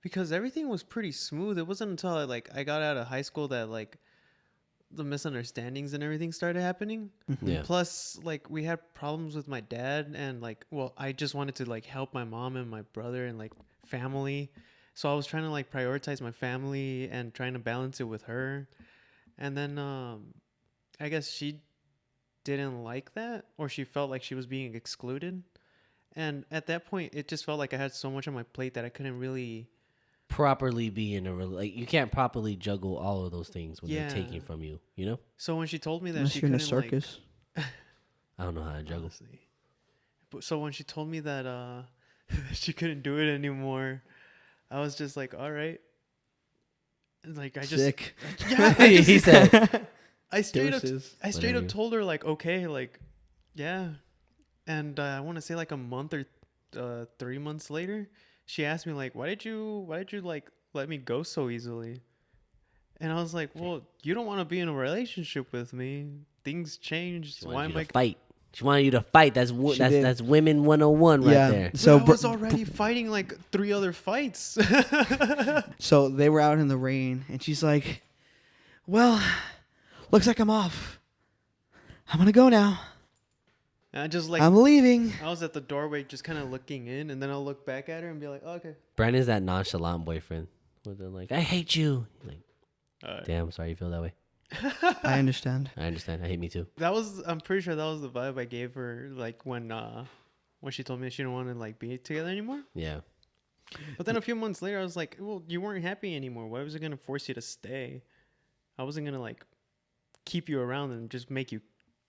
because everything was pretty smooth. It wasn't until I got out of high school that like the misunderstandings and everything started happening. Yeah. Plus, like we had problems with my dad, and I just wanted to like help my mom and my brother and like family. So I was trying to like prioritize my family and trying to balance it with her. And then I guess she didn't like that, or she felt like she was being excluded. And at that point, it just felt like I had so much on my plate that I couldn't really properly be in you can't properly juggle all of those things when they're taken from you, So when she told me that unless she you're in a couldn't circus. I don't know how to juggle. Honestly. But so when she told me that she couldn't do it anymore, I was just like, all right. And like I just sick. He said I straight up told her like, okay, like yeah. And I want to say like a month or 3 months later, she asked me like, why did you like let me go so easily? And I was like, well, you don't want to be in a relationship with me. Things changed. Why am I fight? She wanted you to fight. That's women 101 right there. So I was already fighting like 3 other fights. So they were out in the rain, and she's like, well, looks like I'm off. I'm going to go now. And I just like I'm leaving. I was at the doorway just kind of looking in, and then I'll look back at her and be like, oh, okay. Brandon's that nonchalant boyfriend. Where they're like, I hate you. Like, damn, sorry you feel that way. I understand. I hate me too. I'm pretty sure that was the vibe I gave her, like when she told me she didn't want to like be together anymore. Yeah. But then a few months later, I was like, well, you weren't happy anymore. Why was it gonna force you to stay? I wasn't gonna like keep you around and just make you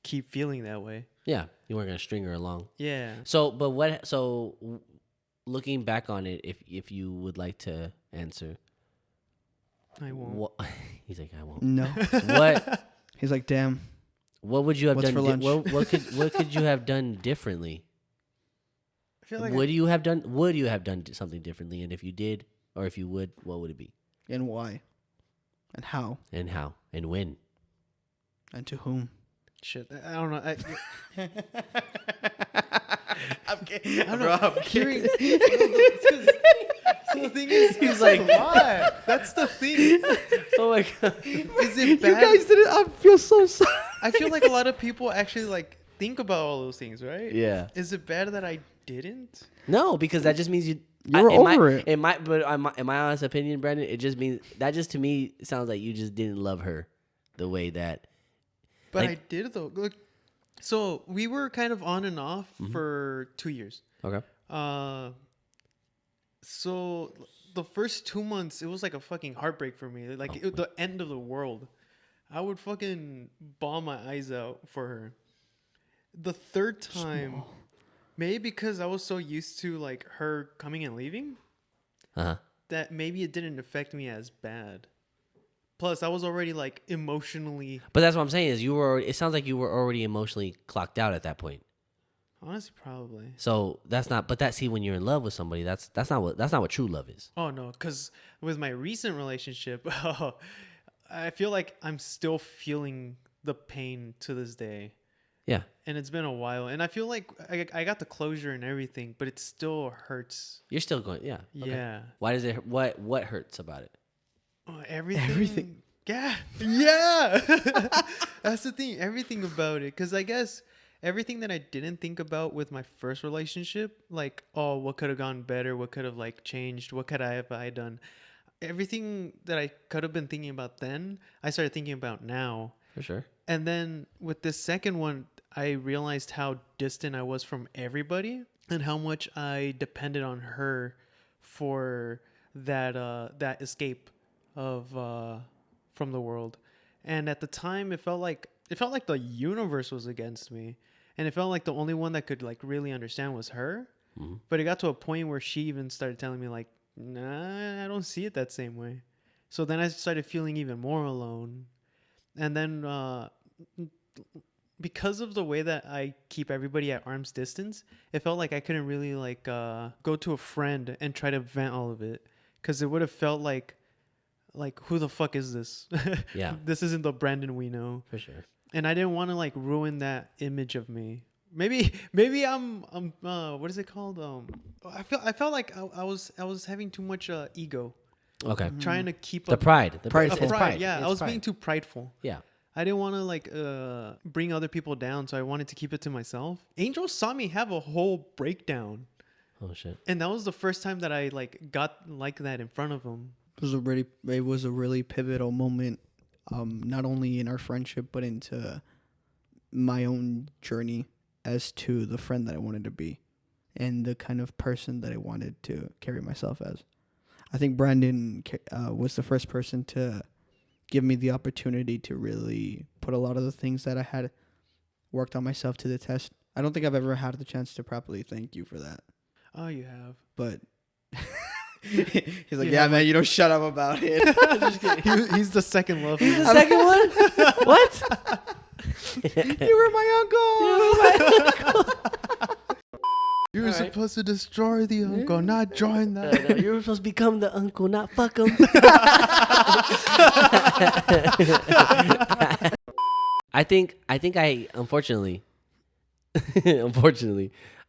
keep feeling that way. Yeah, you weren't gonna string her along. Yeah. So looking back on it, if you would like to answer, I won't. He's like, I won't. No. What? He's like, damn. What would you have done? For lunch? What could you have done differently? I feel like would you have done something differently? And if you did, or if you would, what would it be? And why? And how? And how? And when? And to whom? Shit, I don't know. I'm kidding. I don't know. I'm curious. So the thing is, he's like, why? That's the thing. Oh my god! Is it You bad? guys didn't. I feel so sorry. I feel like a lot of people actually like think about all those things, right? Yeah. Is it bad that I didn't? No, because that just means you. You were over it. In my honest opinion, Brandon, it just means that just to me sounds like you just didn't love her the way that. But Like- I did though. Look, so we were kind of on and off for 2 years. Okay. So the first 2 months, it was like a fucking heartbreak for me. Like the end of the world. I would fucking bawl my eyes out for her. The third time, maybe because I was so used to like her coming and leaving, that maybe it didn't affect me as bad. Plus, I was already like emotionally. But that's what I'm saying is you were. It sounds like you were already emotionally clocked out at that point. Honestly, probably. So that's not. But that's when you're in love with somebody. That's not what true love is. Oh no, because with my recent relationship, I feel like I'm still feeling the pain to this day. Yeah. And it's been a while, and I feel like I got the closure and everything, but it still hurts. You're still going. Yeah. Okay. Yeah. Why does it? What hurts about it? Everything. Yeah. Yeah. That's the thing. Everything about it. Because I guess everything that I didn't think about with my first relationship, like, oh, what could have gone better? What could have like changed? What could I have done? Everything that I could have been thinking about then, I started thinking about now. For sure. And then with this second one, I realized how distant I was from everybody and how much I depended on her for that escape of from the world. And at the time, it felt like the universe was against me, and it felt like the only one that could like really understand was her. Mm-hmm. But it got to a point where she even started telling me like, nah, I don't see it that same way. So then I started feeling even more alone. And then because of the way that I keep everybody at arm's distance, it felt like I couldn't really like go to a friend and try to vent all of it, because it would have felt like who the fuck is this? Yeah. This isn't the Brandon we know. For sure. And I didn't want to like ruin that image of me. Maybe I'm what is it called? I felt like I was having too much ego. Okay. Trying to keep The up pride. Prideful. It's pride. Yeah, It's I was pride. being too prideful. Yeah. I didn't want to like bring other people down, so I wanted to keep it to myself. Angel saw me have a whole breakdown, Oh shit. and that was the first time that I like got like that in front of him. It was a really pivotal moment, not only in our friendship but into my own journey as to the friend that I wanted to be, and the kind of person that I wanted to carry myself as. I think Brandon was the first person to give me the opportunity to really put a lot of the things that I had worked on myself to the test. I don't think I've ever had the chance to properly thank you for that. Oh, you have. But he's like, yeah, man, you don't shut up about it. He's the second love. The second one? What? You were my uncle. You were supposed to destroy the uncle, not join No, that. you were supposed to become the uncle, not fuck him. I think I unfortunately,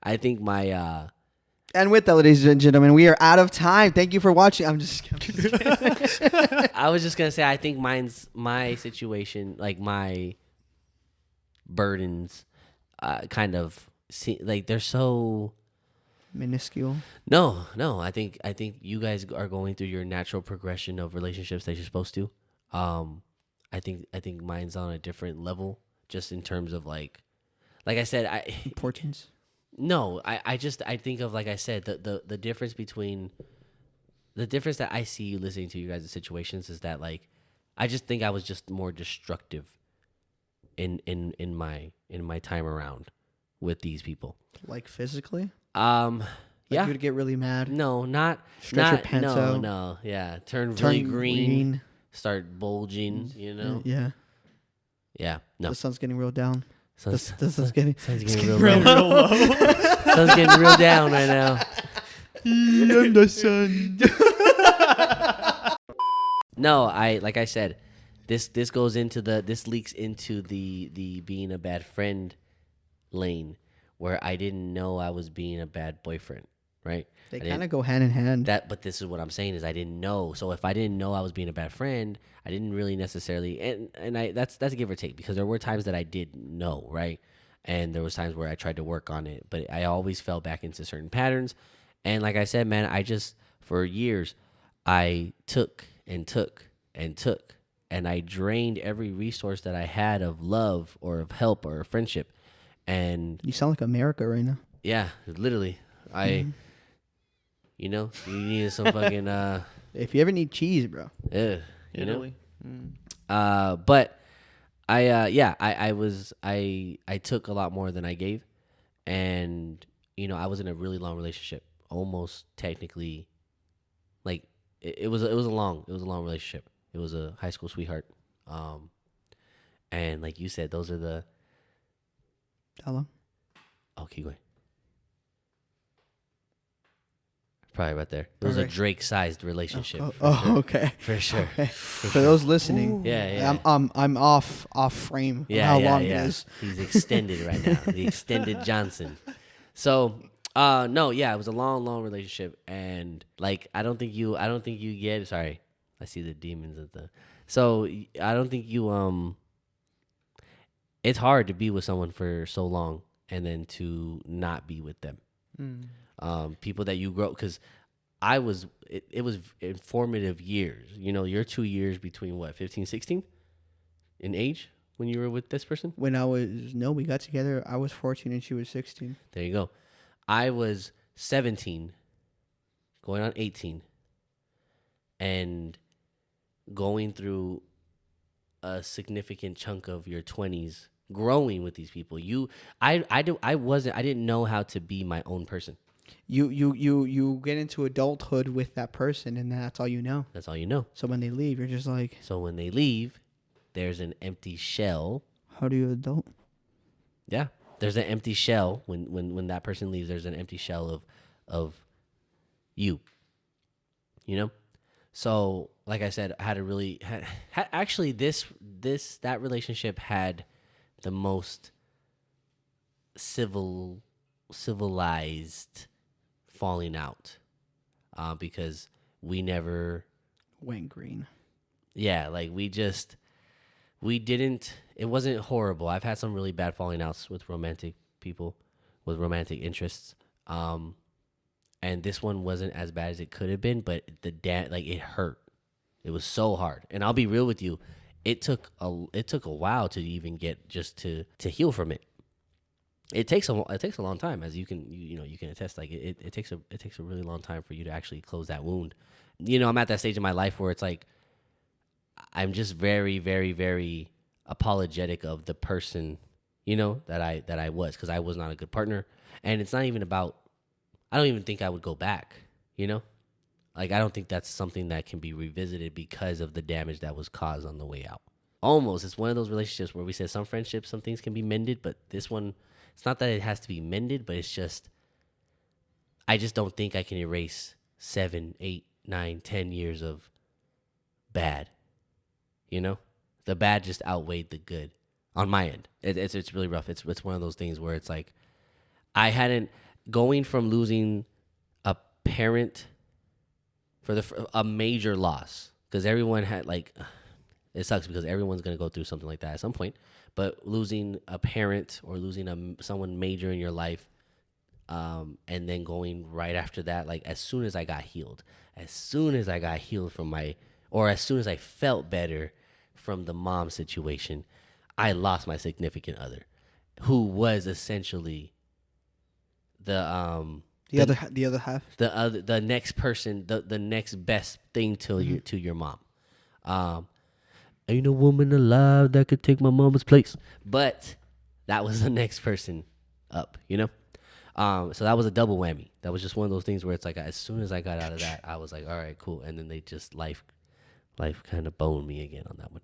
I think my And with that, ladies and gentlemen, we are out of time. Thank you for watching. I'm just kidding. I was just gonna say I think my situation, like my burdens, kind of like they're so Minuscule. No. I think you guys are going through your natural progression of relationships that you're supposed to. I think mine's on a different level, just in terms of like I said, Importance. No, I think of, like I said, the difference between the difference that I see listening to you guys' situations is that like I just think I was just more destructive in my time around with these people. Like physically? Yeah. You would get really mad. No, Stretch your pants out. No, yeah. Turn really green, start bulging, you know? Yeah. Yeah. No. The sun's getting real down. Sun's The sun's getting getting real low. Sun's getting real down right now. The sun. No, like I said, this leaks into the being a bad friend lane, where I didn't know I was being a bad boyfriend, right? They I didn't- kind of go hand in hand. but this is what I'm saying is I didn't know. So if I didn't know I was being a bad friend, I didn't really necessarily, and that's a give or take, because there were times that I did know, right? And there was times where I tried to work on it, but I always fell back into certain patterns. And like I said, man, I just, for years, I took and took and took, and I drained every resource that I had of love or of help or friendship. And You sound like America right now. yeah, literally, you know, you needed some fucking, If you ever need cheese, bro. you know? Italy. But I took a lot more than I gave, and you know, I was in a really long relationship, almost technically, like it was a long relationship. It was a high school sweetheart, and like you said, those are the. How long? Oh, keep going. Probably right there. It was a Alright. Drake-sized relationship. Okay. For sure. For those listening, Yeah. I'm off frame. Yeah, how yeah, long yeah. it is. He's extended right now. The extended Johnson. So, no, yeah, it was a long relationship, and like I don't think you get. Sorry, I see the demons at the. So I don't think you. It's hard to be with someone for so long and then to not be with them. People that you grow, because it was informative years. You know, you're 2 years between what, 15, 16 in age when you were with this person? We got together. I was 14 and she was 16. There you go. I was 17, going on 18, and going through a significant chunk of your 20s growing with these people. I didn't know how to be my own person. You get into adulthood with that person, and that's all you know. That's all you know. So when they leave, you're just like, So when they leave, there's an empty shell. how do you adult? Yeah. There's an empty shell when that person leaves. There's an empty shell of you. You know? So, like I said, I had a really actually that relationship had the most civilized falling out, because we never Went green. like we didn't, it wasn't horrible. I've had some really bad falling outs with romantic people with romantic interests, and this one wasn't as bad as it could have been, but it hurt. It was so hard. And I'll be real with you, it took a while to even get just to heal from it. It takes a long time, as you can attest. Like it takes a really long time for you to actually close that wound. You know, I'm at that stage in my life where it's like I'm just very, very, very apologetic of the person, you know, that I was, because I was not a good partner. And it's not even about, I don't even think I would go back, you know? Like, I don't think that's something that can be revisited because of the damage that was caused on the way out. Almost, it's one of those relationships where we said some friendships, some things can be mended, but this one, it's not that it has to be mended, but it's just, I just don't think I can erase 7, 8, 9, 10 years of bad. You know, the bad just outweighed the good on my end. It's really rough. It's one of those things where it's like I hadn't, going from losing a parent for a major loss, because everyone had, like, it sucks because everyone's gonna go through something like that at some point. But losing a parent or losing someone major in your life, and then going right after that, like as soon as I got healed from as soon as I felt better from the mom situation, I lost my significant other, who was essentially the other half. the next person, the next best thing to your mom. Ain't a woman alive that could take my mama's place, but that was the next person up, you know. So that was a double whammy. That was just one of those things where it's like as soon as I got out of that, I was like, all right, cool. And then they just life kind of boned me again on that one.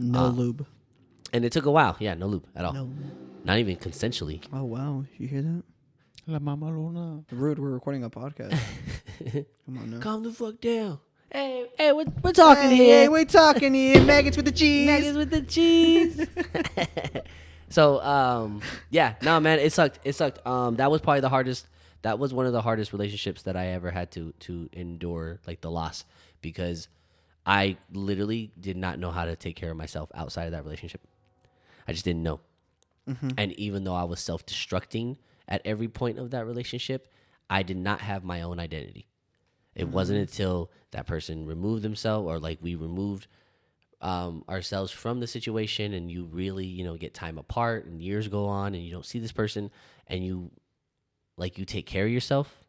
No lube. And it took a while. Yeah, no lube at all. No. Not even consensually. Oh wow, you hear that? La Mama Luna. Rude. We're recording a podcast. Come on now. Calm the fuck down. Hey, Hey, we're talking here. Hey, we're talking here. Maggots with the cheese. Nuggets with the cheese. So, yeah, no, man, it sucked. It sucked. That was probably the hardest. That was one of the hardest relationships that I ever had to endure, like the loss, because I literally did not know how to take care of myself outside of that relationship. I just didn't know. And even though I was self-destructing at every point of that relationship, I did not have my own identity. It wasn't until that person removed themselves, or like we removed ourselves from the situation, and you really, get time apart and years go on and you don't see this person, and you take care of yourself.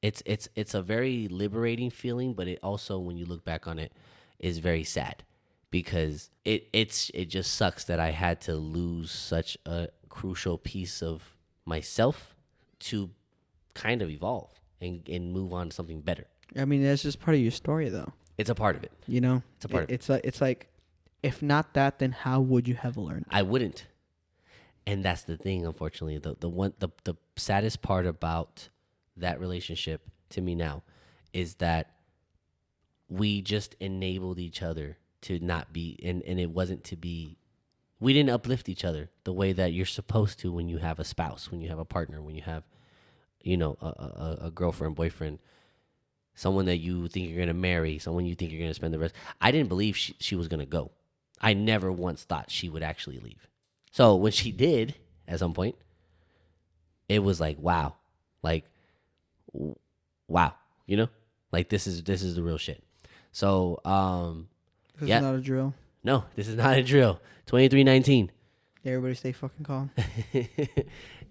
It's a very liberating feeling, but it also, when you look back on it, is very sad, because it just sucks that I had to lose such a crucial piece of myself to kind of evolve and move on to something better. I mean, that's just part of your story, though. It's a part of it. It's a part of it. It's like, if not that, then how would you have learned? I wouldn't. And that's the thing, unfortunately. The saddest part about that relationship to me now is that we just enabled each other to not be, and it wasn't to be, we didn't uplift each other the way that you're supposed to when you have a spouse, when you have a partner, when you have, a girlfriend, boyfriend, someone that you think you're going to marry, someone you think you're going to spend the rest. I didn't believe she was going to go. I never once thought she would actually leave. So when she did at some point, it was like, wow, like this is the real shit. So, This yeah. is not a drill. No, this is not a drill. 2319. Everybody stay fucking calm.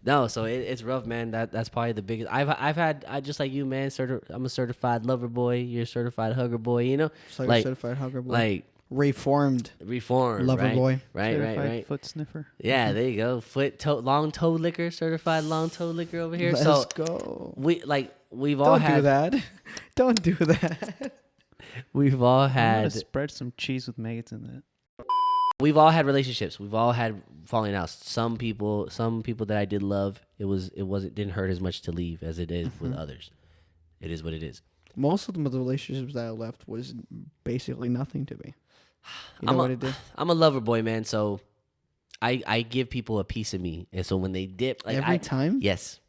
No, so it's rough, man. That's probably the biggest. I just like you, man. I'm a certified lover boy. You're a certified hugger boy. So you're certified hugger boy. Like reformed lover right? boy. Certified Right. foot sniffer. Yeah, there you go. Long toe licker, certified long toe licker over here. Let's go. We've all had. Don't do that. Don't do that. We've all I'm had. gonna spread some cheese with maggots in that. We've all had relationships. We've all had falling outs. Some people that I did love, didn't hurt as much to leave as it is with others. It is what it is. Most of the relationships that I left was basically nothing to me. You know what it did? I'm a lover boy, man. So I give people a piece of me, and so when they dip, like Every time? yes,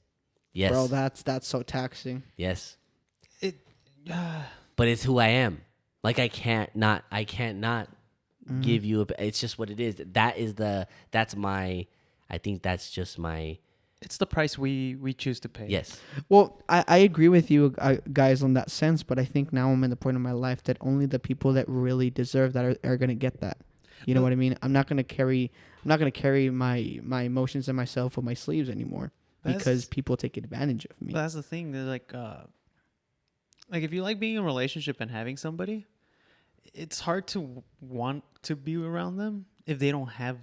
Bro, that's so taxing. yes. It. But it's who I am. Like I can't not give you it's just what it is. I think that's just my. It's the price we choose to pay. Yes. Well, I agree with you guys on that sense, but I think now I'm in the point in my life that only the people that really deserve that are going to get that. You know what I mean? I'm not going to carry my emotions and myself on my sleeves anymore because people take advantage of me. That's the thing. They're like if you like being in a relationship and having somebody, it's hard to want to be around them if they don't have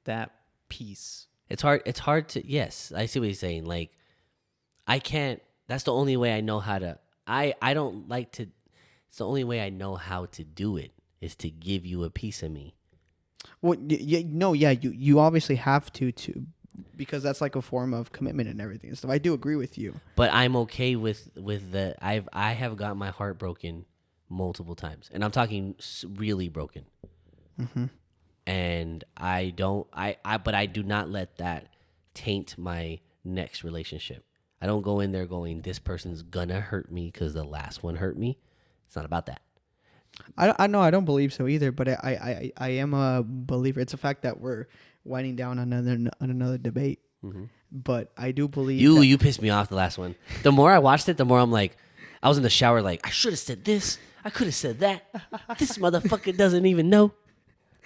that peace. It's hard to, yes, I see what he's saying. Like, I can't, that's the only way I know how to, I don't like to, it's the only way I know how to do it is to give you a piece of me. Well, you obviously have to because that's like a form of commitment and everything. So I do agree with you. But I'm okay with I have got my heart broken multiple times, and I'm talking really broken. Mm-hmm. And but I do not let that taint my next relationship. I don't go in there going, this person's gonna hurt me because the last one hurt me. It's not about that. I know I don't believe so either, but I am a believer. It's a fact that we're winding down on another debate. Mm-hmm. But I do believe you pissed me off the last one. The more I watched it, the more I'm like, I was in the shower like, I should have said this. I could have said that. This motherfucker doesn't even know.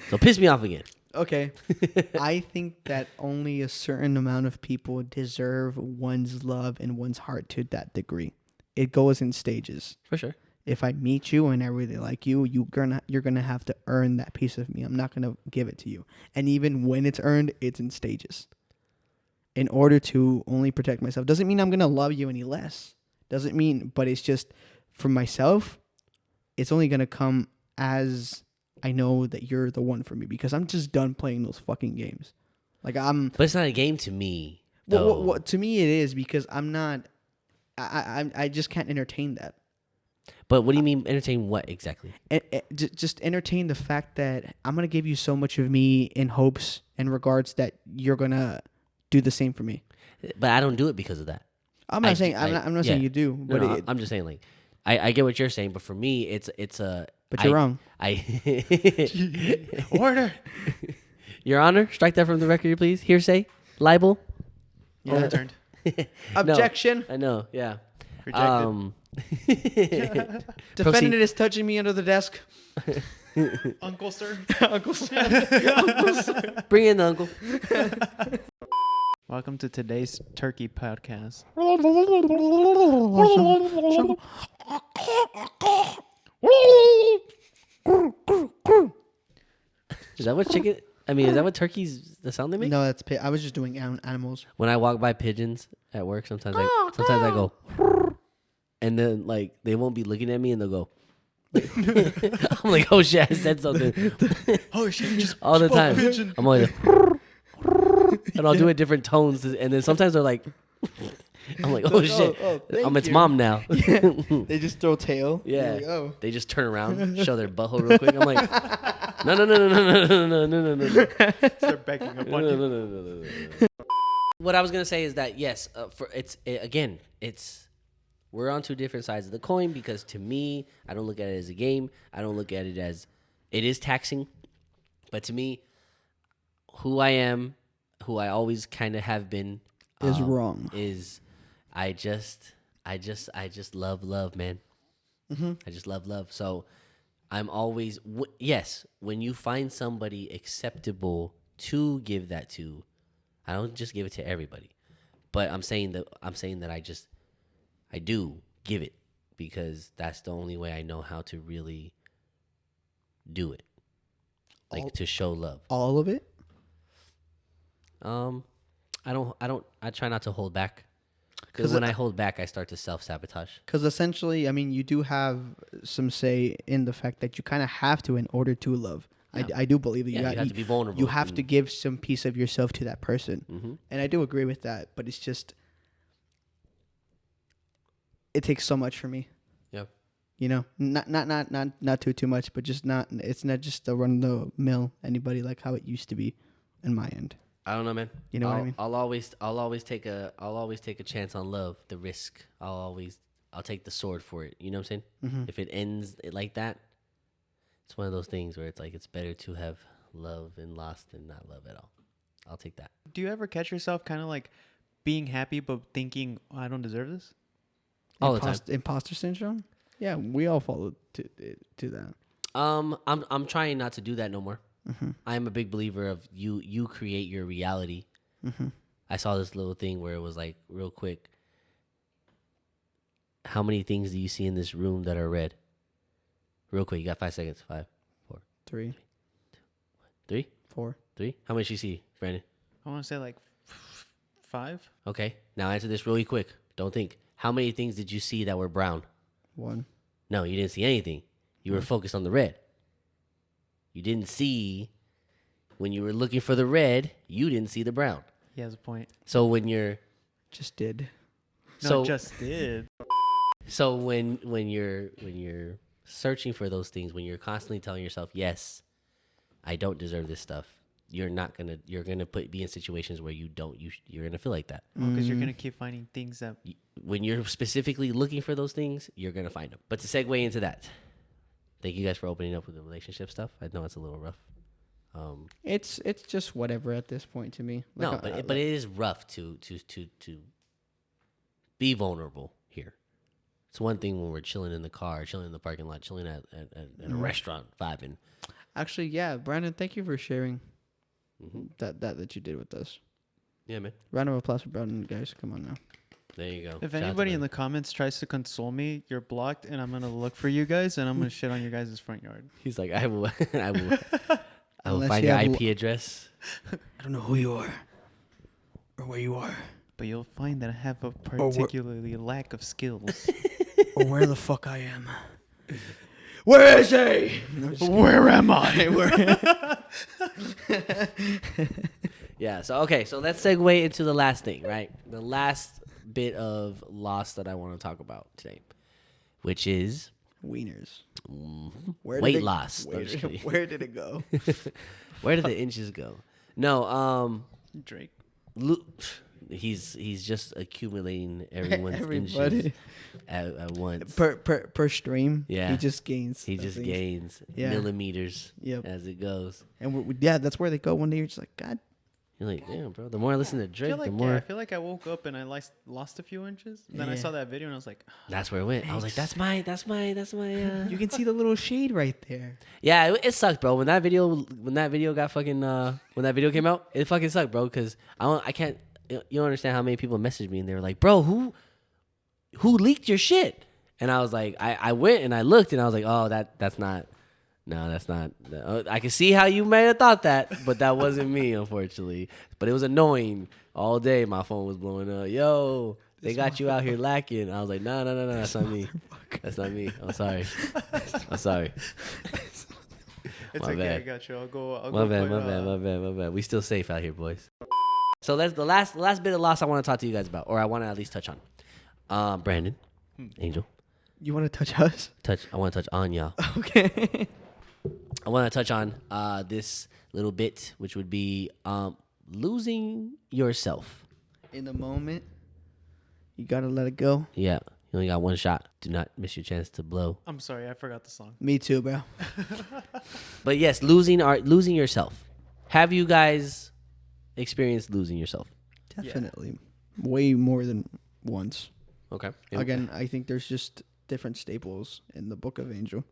So piss me off again. Okay. I think that only a certain amount of people deserve one's love and one's heart to that degree. It goes in stages. For sure. If I meet you and I really like you, you're gonna have to earn that piece of me. I'm not gonna give it to you. And even when it's earned, it's in stages. In order to only protect myself. Doesn't mean I'm gonna love you any less. Doesn't mean, but it's just for myself, it's only gonna come as I know that you're the one for me, because I'm just done playing those fucking games. Like But it's not a game to me. Well, to me it is, because I'm not. I just can't entertain that. But what do you mean entertain what exactly? Just entertain the fact that I'm gonna give you so much of me in hopes and regards that you're gonna do the same for me. But I don't do it because of that. I'm not saying yeah. saying you do, No, but no, I'm just saying like I get what you're saying, but for me it's a. but you're wrong. Order. Your Honor, strike that from the record, please. Hearsay, libel. Overturned. Objection. I know. Yeah. Rejected. Defendant is touching me under the desk. Uncle sir. Uncle Sam. Bring in the uncle. Welcome to today's turkey podcast. Is that what chicken? I mean, is that what turkeys? The sound they make? No, that's I was just doing animals. When I walk by pigeons at work, sometimes I go, and then like they won't be looking at me, and they'll go. I'm like, oh shit, I said something. Oh shit! Just All the spoke time. pigeon. I'm like, and I'll do it different tones, and then sometimes they're like, I'm like, oh shit, I'm its mom now. They just throw tail. Yeah. Like, oh. They just turn around, show their butthole real quick. I'm like, no. Start backing up on you. What I was gonna say is that yes, we're on two different sides of the coin because to me, I don't look at it as a game. I don't look at it as it is taxing, but to me, who I am, who I always kind of have been, Is wrong. Is I just love, man. Mm-hmm. I just love. So I'm always yes. When you find somebody acceptable to give that to, I don't just give it to everybody, but I'm saying that I do give it because that's the only way I know how to really do it, like to show love. All of it. I try not to hold back. Because when I hold back, I start to self-sabotage. Because essentially, I mean, you do have some say in the fact that you kind of have to in order to love. Yeah. I do believe that You have to be vulnerable. You have to give some piece of yourself to that person. Mm-hmm. And I do agree with that. But it's just, it takes so much for me. Yep. You know, not too much, but just not. It's not just a run of the mill anybody like how it used to be, in my end. I don't know, man. You know what I mean? I'll always take a chance on love, the risk. I'll take the sword for it. You know what I'm saying? Mm-hmm. If it ends like that, it's one of those things where it's like it's better to have love and lost than not love at all. I'll take that. Do you ever catch yourself kind of like being happy but thinking, oh, I don't deserve this? All the time. Imposter syndrome. Yeah, we all fall to that. I'm trying not to do that no more. Mm-hmm. I am a big believer of you create your reality. Mm-hmm. I saw this little thing where it was like real quick. How many things do you see in this room that are red? Real quick, you got 5 seconds. 5, 4, 3, 3, 4. 3. How many do you see, Brandon? I want to say like 5. Okay, now answer this really quick. Don't think. How many things did you see that were brown? 1. No, you didn't see anything. You were focused on the red. You didn't see, when you were looking for the red, you didn't see the brown. He has a point. So when you're Just did. No, just did. So when you're searching for those things, when you're constantly telling yourself, yes, I don't deserve this stuff, you're gonna be in situations where you're gonna feel like that. Because you're gonna keep finding things that. When you're specifically looking for those things, you're gonna find them. But to segue into that, thank you guys for opening up with the relationship stuff. I know it's a little rough. It's just whatever at this point to me. No, but it is rough to be vulnerable here. It's one thing when we're chilling in the car, chilling in the parking lot, chilling at a restaurant, vibing. Actually, yeah, Brandon, thank you for sharing that you did with us. Yeah, man. Round of applause for Brandon, guys. Come on now. There you go. If anybody in the comments tries to console me, you're blocked, and I'm gonna look for you guys, and I'm gonna shit on your guys' front yard. He's like, I will Unless find you your have IP address. I don't know who you are or where you are But you'll find that I have a particularly lack of skills. or where the fuck I am. Where is he? Where am I? Yeah. So let's segue into the last thing, right? The last bit of loss that I want to talk about today, which is Wieners. Mhm. Where did Weight it- loss. No, Where, I'm just kidding. where did it go? Where did the inches go? No, Drake. Lu- he's just accumulating everyone's inches Everybody at once. per stream. Yeah. he just gains. He just things. gains Yeah. millimeters Yep. as it goes. And yeah, that's where they go. One day you're just like, God, You're like, damn, bro. The more I listen to I Drake, feel like the more I feel like I woke up and I lost a few inches. Then I Yeah. saw that video and I was like, that's where it went. I was like, that's my. you can see the little shade right there. Yeah, it sucked, bro. When that video got fucking when that video came out, it fucking sucked, bro. Because I can't. You don't understand how many people messaged me and they were like, bro, who leaked your shit? And I was like, I went and I looked and I was like, oh, that's not. No, that's not. I can see how you may have thought that, but that wasn't me, unfortunately. But it was annoying all day. My phone was blowing up. Yo, they got you out here lacking. I was like, no, that's not me. That's not me. I'm sorry. I'm sorry. it's My okay, bad. I got you. I'll go. My put, bad. We still safe out here, boys. So that's the last bit of loss I want to talk to you guys about, or I want to at least touch on. Brandon, Angel, You want to touch us? I want to touch on y'all. Okay. I want to touch on this little bit, which would be losing yourself. In the moment, you gotta let it go. Yeah, you only got one shot. Do not miss your chance to blow. I'm sorry, I forgot the song. Me too, bro. But yes, losing yourself. Have you guys experienced losing yourself? Definitely. Way more than once. Okay. Again, I think there's just different staples in the Book of Angel.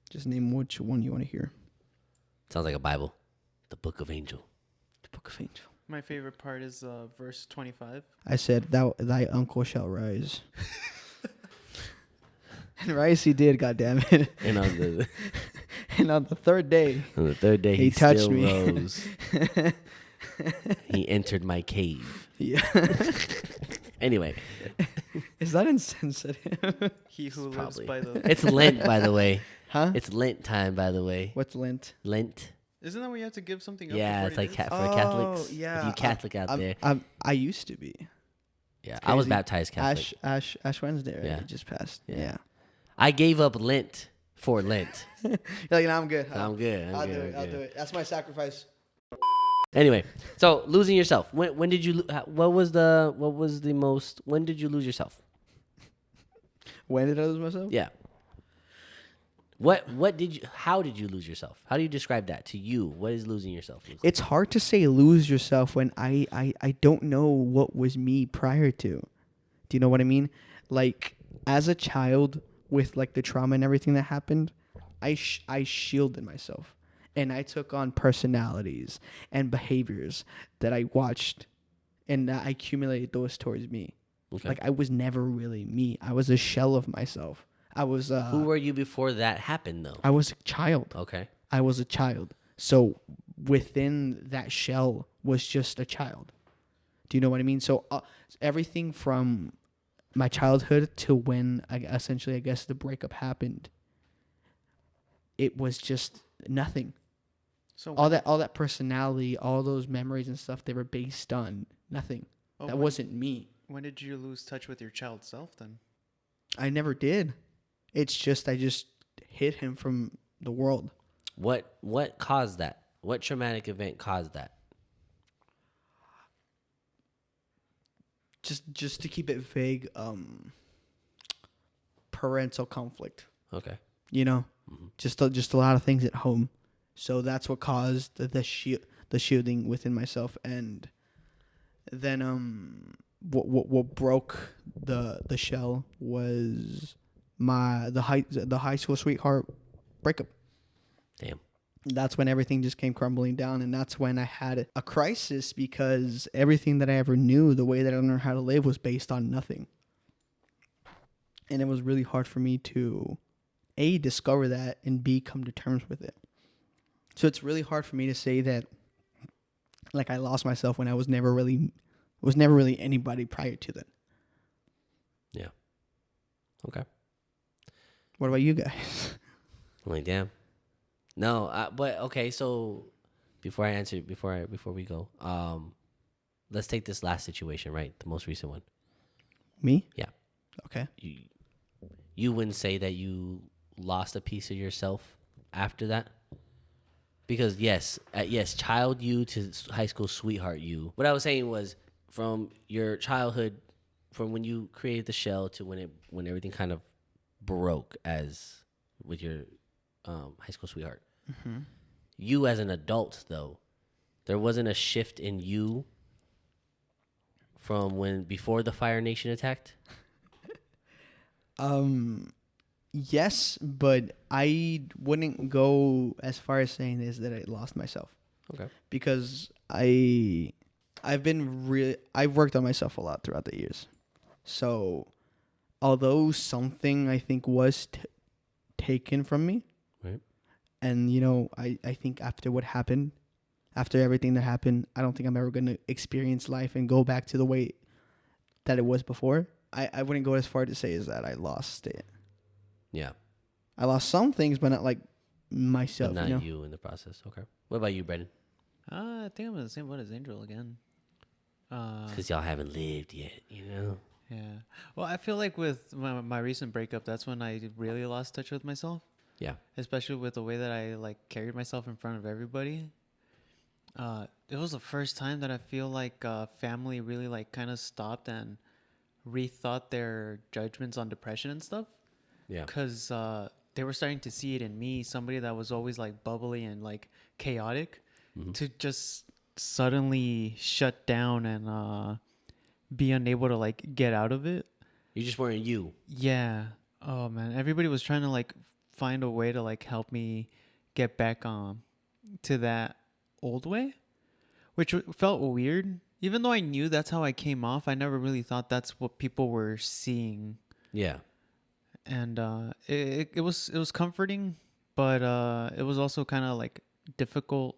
Just name which one you want to hear. Sounds like a Bible. The Book of Angel. The Book of Angel. My favorite part is verse 25. I said, thy uncle shall rise. And rise he did, goddammit. And on the And on the third day, third day, He he touched still me. rose. He entered my cave. yeah. Anyway, Is that insensitive? He who lives probably. by the. It's Lent, by the way. Huh? It's Lent time, by the way. What's Lent? Lent. Isn't that when you have to give something up? Yeah, for it's 40 like days? for Catholics. yeah. If you Catholic out there. I used to be. Yeah, I was crazy. baptized Catholic. Ash Wednesday, right? Yeah. It just passed. Yeah. Yeah. I gave up Lent for Lent. You're like, no, I'm good. I'm good. I'll do it. That's my sacrifice. Anyway, so losing yourself. When did you? What was the most? When did you lose yourself? When did I lose myself? Yeah. What did you? How did you lose yourself? How do you describe that to you? What is losing yourself? It's hard to say lose yourself when I don't know what was me prior to. Do you know what I mean? Like, as a child with like the trauma and everything that happened, I shielded myself, and I took on personalities and behaviors that I watched, and I accumulated those towards me. Okay. Like, I was never really me. I was a shell of myself. I was Who were you before that happened, though? I was a child. Okay. I was a child. So within that shell was just a child. Do you know what I mean? So everything from my childhood to when I guess the breakup happened, it was just nothing. So All that personality, all those memories and stuff, they were based on nothing. That wasn't me. When did you lose touch with your child self then? I never did. It's just I just hid him from the world. What caused that? What traumatic event caused that? Just to keep it vague, parental conflict. Okay. You know, just a lot of things at home. So that's what caused the shielding within myself, and then what broke the shell was the high school sweetheart breakup. Damn. That's when everything just came crumbling down, and that's when I had a crisis because everything that I ever knew, the way that I learned how to live, was based on nothing. And it was really hard for me to A, discover that, and B, come to terms with it. So it's really hard for me to say that like I lost myself when I was never really anybody prior to that. Yeah. Okay. What about you guys? I'm like, damn. No, but okay. So before we go, let's take this last situation, right? The most recent one. Me? Yeah. Okay. you wouldn't say that you lost a piece of yourself after that? Because yes, child you to high school sweetheart you. What I was saying was from your childhood, from when you created the shell to when everything kind of broke as with your high school sweetheart. Mm-hmm. You as an adult though, there wasn't a shift in you from when before the Fire Nation attacked. Yes, but I wouldn't go as far as saying this that I lost myself. Okay. Because I've worked on myself a lot throughout the years. So, although something I think was taken from me, Right. and I think after what happened, after everything that happened, I don't think I'm ever gonna experience life and go back to the way that it was before. I wouldn't go as far to say as that I lost it. Yeah. I lost some things, but not like But myself. not you in the process. Okay. What about you, Brendan? I think I'm in the same boat as Angel again. Because y'all haven't lived yet, you know? Yeah. Well, I feel like with my recent breakup, that's when I really lost touch with myself. Yeah. Especially with the way that I like carried myself in front of everybody. It was the first time that I feel like family really like kind of stopped and rethought their judgments on depression and stuff. Yeah. Because they were starting to see it in me, somebody that was always like bubbly and like chaotic, to just suddenly shut down and be unable to like get out of it. You just weren't you. Yeah. Oh man, everybody was trying to like find a way to like help me get back to that old way, which felt weird. Even though I knew that's how I came off, I never really thought that's what people were seeing. Yeah. And it was comforting, but it was also kind of like difficult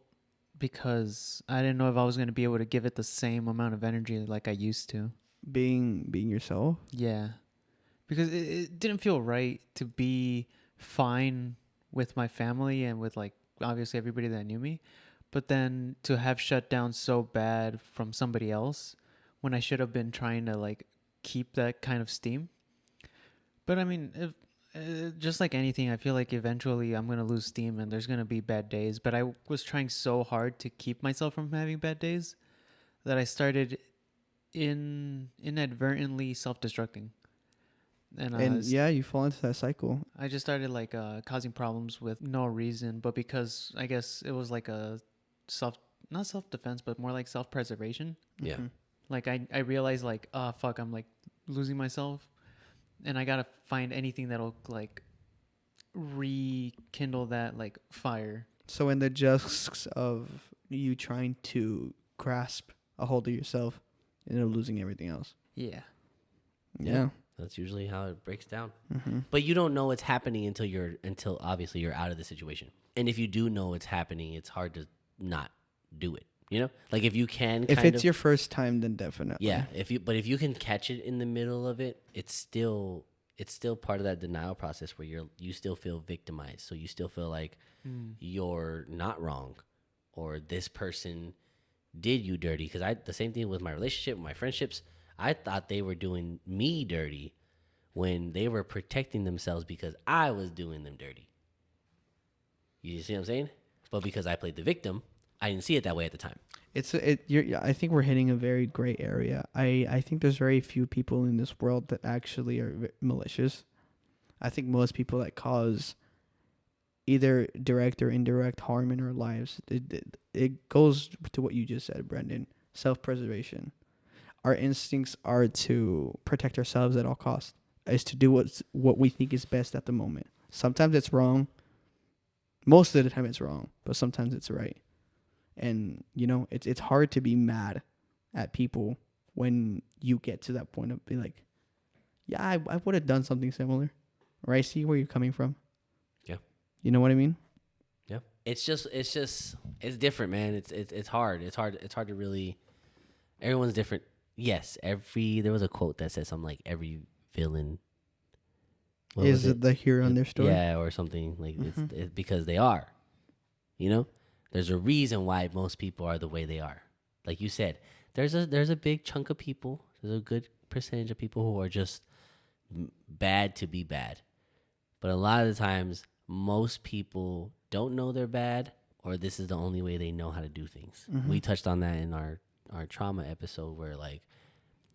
because I didn't know if I was going to be able to give it the same amount of energy like I used to. Being yourself. Yeah. Because it didn't feel right to be fine with my family and with like obviously everybody that knew me, but then to have shut down so bad from somebody else when I should have been trying to like keep that kind of steam. But I mean, if, just like anything, I feel like eventually I'm going to lose steam and there's going to be bad days. But I was trying so hard to keep myself from having bad days that I started inadvertently self-destructing. And yeah, you fall into that cycle. I just started like causing problems with no reason, but because I guess it was like a not self-defense, but more like self-preservation. Yeah. Mhm. Like I realized like, oh, fuck, I'm like losing myself. And I gotta find anything that'll like rekindle that like fire. So in the just of you trying to grasp a hold of yourself, you end up losing everything else. Yeah. Yeah. That's usually how it breaks down. Mm-hmm. But you don't know it's happening until obviously you're out of the situation. And if you do know it's happening, it's hard to not do it. You know, like if you can. If it's your first time, then definitely. Yeah. If you can catch it in the middle of it, it's still part of that denial process where you still feel victimized. So you still feel like you're not wrong, or this person did you dirty. Because the same thing with my relationship, my friendships. I thought they were doing me dirty when they were protecting themselves because I was doing them dirty. You see what I'm saying? But because I played the victim, I didn't see it that way at the time. I think we're hitting a very gray area. I think there's very few people in this world that actually are malicious. I think most people that cause either direct or indirect harm in our lives, it goes to what you just said, Brendan. Self-preservation. Our instincts are to protect ourselves at all costs. Is to do what we think is best at the moment. Sometimes it's wrong. Most of the time it's wrong, but sometimes it's right. And it's hard to be mad at people when you get to that point of being like, yeah, I would have done something similar, or I see where you're coming from. Yeah, you know what I mean. Yeah, it's different, man. It's hard. It's hard to really. Everyone's different. Yes, there was a quote that said something like every villain is the hero in their story. Yeah, or something like it's because they are. There's a reason why most people are the way they are. Like you said, there's a big chunk of people. There's a good percentage of people who are just bad to be bad. But a lot of the times, most people don't know they're bad, or this is the only way they know how to do things. We touched on that in our trauma episode, where like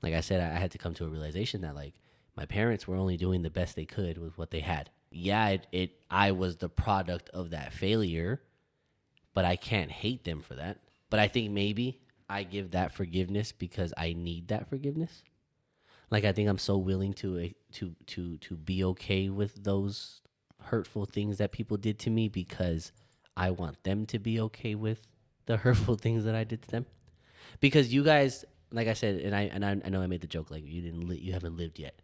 I said, I had to come to a realization that like my parents were only doing the best they could with what they had. Yeah, I was the product of that failure, but I can't hate them for that. But I think maybe I give that forgiveness because I need that forgiveness. Like I think I'm so willing to be okay with those hurtful things that people did to me because I want them to be okay with the hurtful things that I did to them. Because you guys, like I said, and I know I made the joke like you haven't lived yet.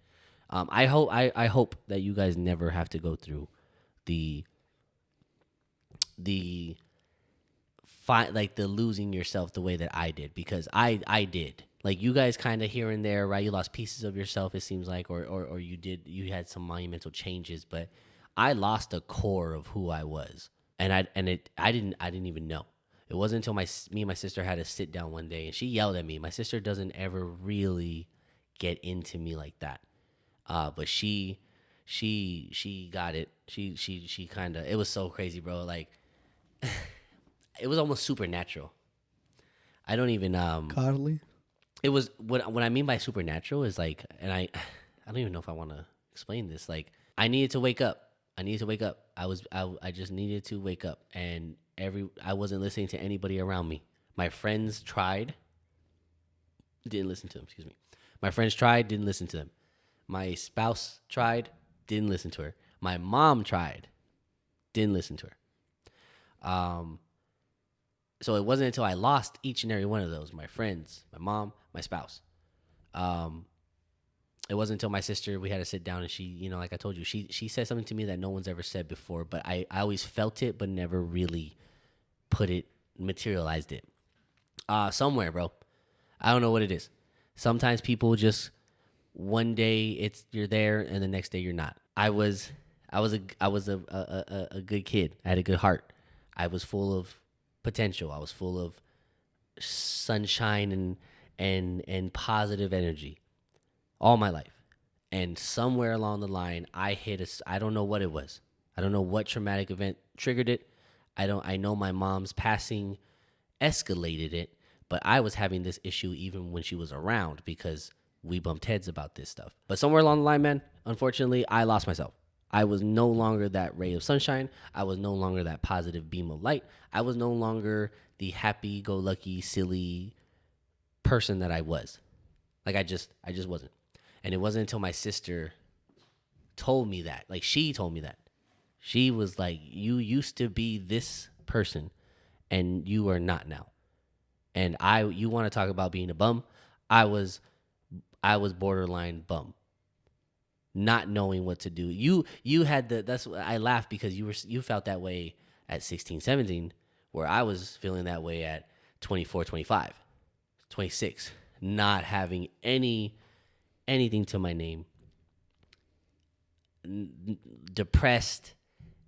I hope that you guys never have to go through the losing yourself the way that I did, because I did. Like you guys kind of here and there, right? You lost pieces of yourself, it seems like, or you had some monumental changes, but I lost the core of who I was, and I didn't even know. It wasn't until me and my sister had a sit down one day, and she yelled at me. My sister doesn't ever really get into me like that, but she got it. She kind of, it was so crazy, bro. Like it was almost supernatural. I don't even Godly. It was what I mean by supernatural is like, and I don't even know if I want to explain this. Like I needed to wake up. I just needed to wake up, and I wasn't listening to anybody around me. My friends tried, didn't listen to them. Excuse me. My friends tried, didn't listen to them. My spouse tried, didn't listen to her. My mom tried, didn't listen to her. So it wasn't until I lost each and every one of those, my friends, my mom, my spouse. It wasn't until my sister, we had to sit down, and she, you know, like I told you, she said something to me that no one's ever said before, but I always felt it, but never really materialized it. Somewhere, bro. I don't know what it is. Sometimes people just, one day you're there and the next day you're not. I was a good kid. I had a good heart. I was full of potential. I was full of sunshine and positive energy all my life. And somewhere along the line, I don't know what it was. I don't know what traumatic event triggered it. I know my mom's passing escalated it, but I was having this issue even when she was around because we bumped heads about this stuff. But somewhere along the line, man, unfortunately, I lost myself. I was no longer that ray of sunshine. I was no longer that positive beam of light. I was no longer the happy-go-lucky, silly person that I was. Like I just wasn't. And it wasn't until my sister told me that. Like she told me that. She was like, "You used to be this person, and you are not now." And you want to talk about being a bum? I was borderline bum. Not knowing what to do. You had that's what I laughed because you felt that way at 16, 17, where I was feeling that way at 24, 25, 26, not having anything to my name. Depressed,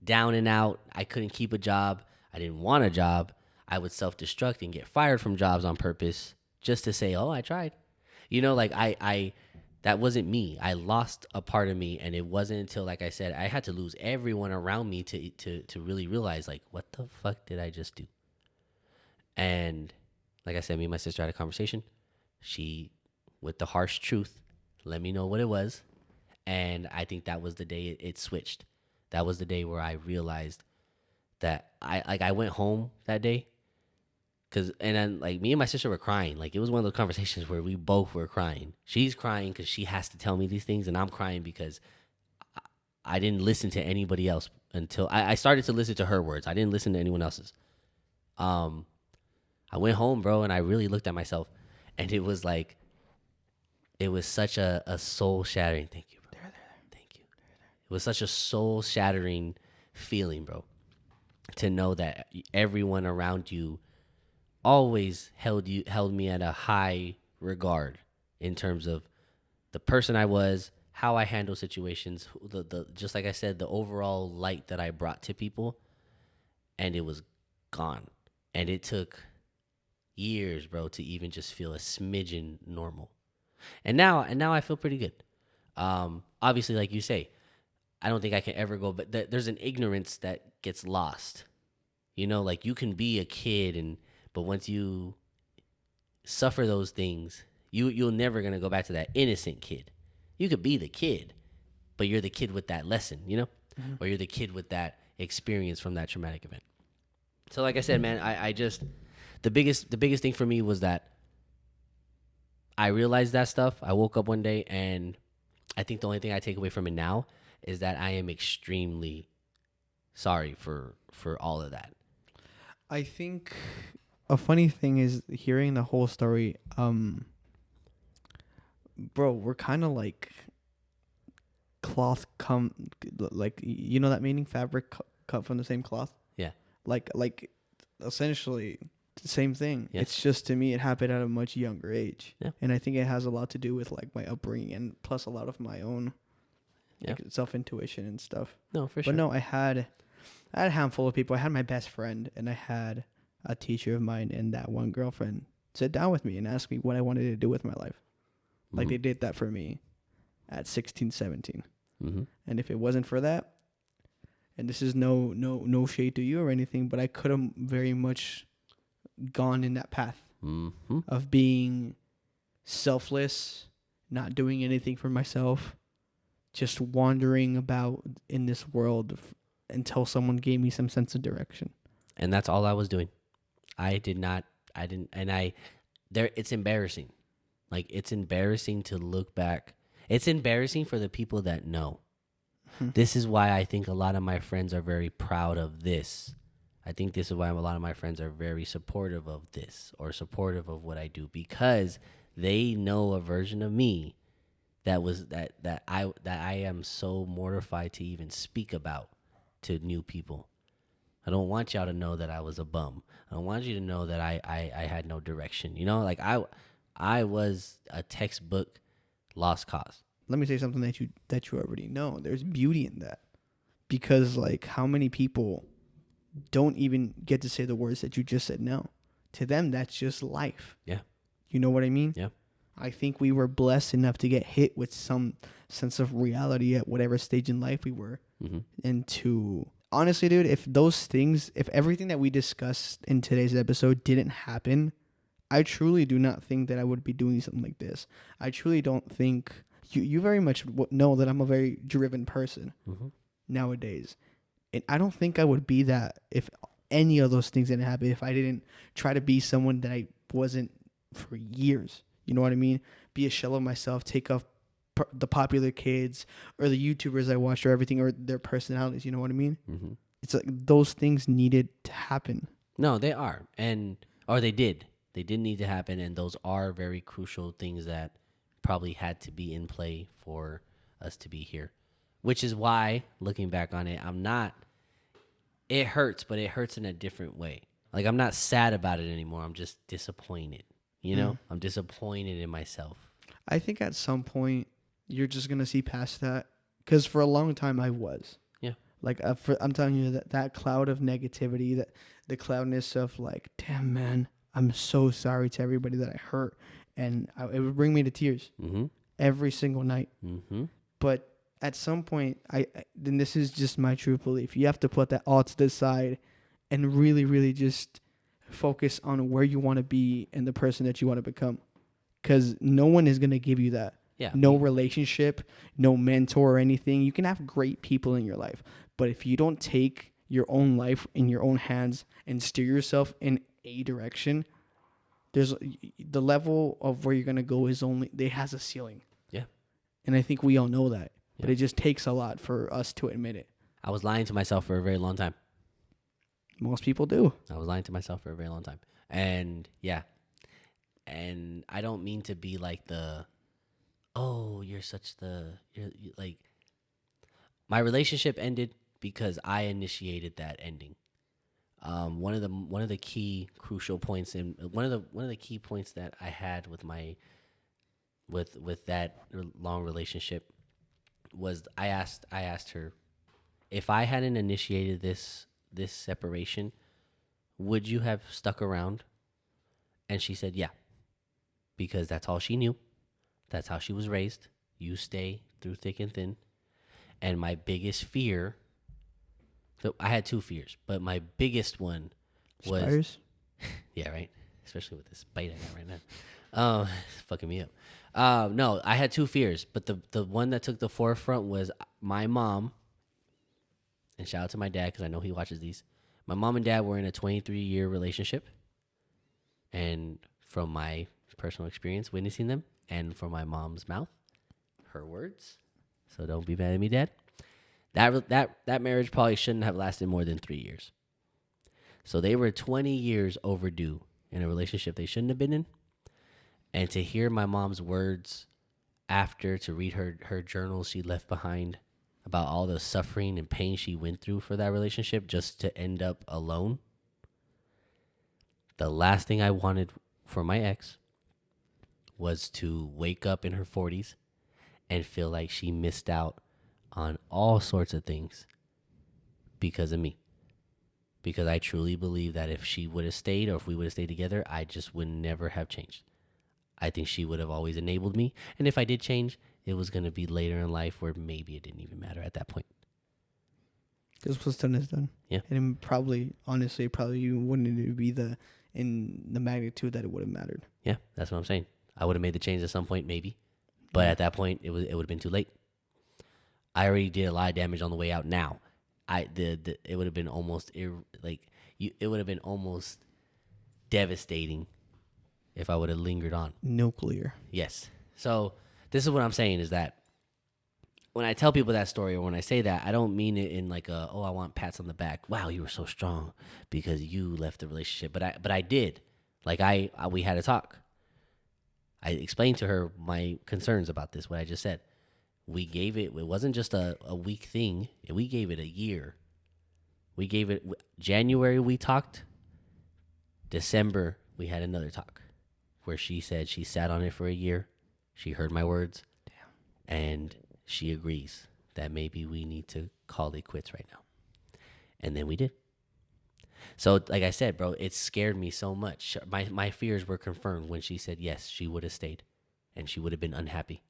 down and out. I couldn't keep a job. I didn't want a job. I would self-destruct and get fired from jobs on purpose just to say, "Oh, I tried." You know, like I that wasn't me. I lost a part of me, and it wasn't until, like I said, I had to lose everyone around me to really realize, like, what the fuck did I just do? And like I said, me and my sister had a conversation. She, with the harsh truth, let me know what it was, and I think that was the day it switched. That was the day where I realized that I went home that day. And then, like, me and my sister were crying. Like, it was one of those conversations where we both were crying. She's crying because she has to tell me these things, and I'm crying because I didn't listen to anybody else until I started to listen to her words. I didn't listen to anyone else's. I went home, bro, and I really looked at myself, and it was like, it was such a soul-shattering, thank you, bro. Thank you. It was such a soul-shattering feeling, bro, to know that everyone around you always held me at a high regard in terms of the person I was, how I handle situations, the just like I said, the overall light that I brought to people, and it was gone. And it took years, bro, to even just feel a smidgen normal. And now I feel pretty good. Obviously, like you say, I don't think I can ever go, but there's an ignorance that gets lost. You know, like you can be a kid, but once you suffer those things, you're never gonna go back to that innocent kid. You could be the kid, but you're the kid with that lesson, you know, or you're the kid with that experience from that traumatic event. So, like I said, man, I just the biggest thing for me was that I realized that stuff. I woke up one day, and I think the only thing I take away from it now is that I am extremely sorry for all of that. I think a funny thing is hearing the whole story. Bro, we're kind of like cloth like, you know that meaning, fabric cut from the same cloth. Yeah. Like essentially the same thing. Yes. It's just, to me, it happened at a much younger age. Yeah. And I think it has a lot to do with like my upbringing, and plus a lot of my own like self intuition and stuff. No, for sure. But no, I had a handful of people. I had my best friend, and I had a teacher of mine and that one girlfriend sit down with me and ask me what I wanted to do with my life. Like, they did that for me at 16, 17. Mm-hmm. And if it wasn't for that, and this is no shade to you or anything, but I could have very much gone in that path of being selfless, not doing anything for myself, just wandering about in this world until someone gave me some sense of direction. And that's all I was doing. It's embarrassing. Like, it's embarrassing to look back. It's embarrassing for the people that know. This is why I think a lot of my friends are very proud of this. I think this is why a lot of my friends are very supportive of this, or supportive of what I do, because they know a version of me that I am so mortified to even speak about to new people. I don't want y'all to know that I was a bum. I don't want you to know that I had no direction. You know, like I was a textbook lost cause. Let me say something that you already know. There's beauty in that, because like, how many people don't even get to say the words that you just said now? To them, that's just life. Yeah. You know what I mean? Yeah. I think we were blessed enough to get hit with some sense of reality at whatever stage in life we were. Mm-hmm. And to, honestly, dude, if everything that we discussed in today's episode didn't happen, I truly do not think that I would be doing something like this. I truly don't think, you very much know that I'm a very driven person nowadays. And I don't think I would be that if any of those things didn't happen, if I didn't try to be someone that I wasn't for years. You know what I mean? Be a shell of myself, take off the popular kids or the YouTubers I watched or everything, or their personalities. You know what I mean? Mm-hmm. It's like those things needed to happen. No, they are. Or they did. They did need to happen, and those are very crucial things that probably had to be in play for us to be here. Which is why, looking back on it, it hurts, but it hurts in a different way. Like, I'm not sad about it anymore. I'm just disappointed. You know? I'm disappointed in myself. I think at some point, you're just going to see past that. Because for a long time, I was. Yeah. Like, I'm telling you, that cloud of negativity, the cloudness of like, damn, man, I'm so sorry to everybody that I hurt. And it would bring me to tears every single night. Mm-hmm. But at some point, then this is just my true belief. You have to put that all to the side and really, really just focus on where you want to be and the person that you want to become. Because no one is going to give you that. Yeah. No relationship, no mentor or anything. You can have great people in your life. But if you don't take your own life in your own hands and steer yourself in a direction, there's the level of where you're going to go it has a ceiling. Yeah. And I think we all know that. Yeah. But it just takes a lot for us to admit it. I was lying to myself for a very long time. Most people do. I was lying to myself for a very long time. And yeah. And I don't mean to be like like, my relationship ended because I initiated that ending. One of the key crucial points, and one of the key points that I had with that long relationship was I asked her, if I hadn't initiated this separation, would you have stuck around? And she said, yeah, because that's all she knew. That's how she was raised. You stay through thick and thin. And my biggest fear, so I had two fears, but my biggest one was, Spiders? yeah, right? Especially with this bite I got right now. It's fucking me up. No, I had two fears, but the one that took the forefront was my mom, and shout out to my dad because I know he watches these. My mom and dad were in a 23-year relationship, and from my personal experience witnessing them, and from my mom's mouth, her words, so don't be mad at me, Dad, that marriage probably shouldn't have lasted more than 3 years. So they were 20 years overdue in a relationship they shouldn't have been in. And to hear my mom's words after, to read her journals she left behind about all the suffering and pain she went through for that relationship just to end up alone. The last thing I wanted for my ex was to wake up in her 40s and feel like she missed out on all sorts of things because of me. Because I truly believe that if she would have stayed, or if we would have stayed together, I just would never have changed. I think she would have always enabled me. And if I did change, it was going to be later in life where maybe it didn't even matter at that point. Because what's done is done. Yeah. And probably, honestly, you wouldn't even be in the magnitude that it would have mattered. Yeah, that's what I'm saying. I would have made the change at some point, maybe. But at that point, it would have been too late. I already did a lot of damage on the way out now. It would have been almost it would have been almost devastating if I would have lingered on. Nuclear. Yes. So this is what I'm saying is that when I tell people that story, or when I say that, I don't mean it in like I want pats on the back. Wow, you were so strong because you left the relationship. But I did. Like we had a talk. I explained to her my concerns about this, what I just said. We gave it wasn't just a week thing. We gave it a year. We gave it January we talked. December we had another talk where she said she sat on it for a year. She heard my words. Damn. And she agrees that maybe we need to call it quits right now. And then we did. So like I said, bro, it scared me so much. My fears were confirmed when she said yes, she would have stayed and she would have been unhappy.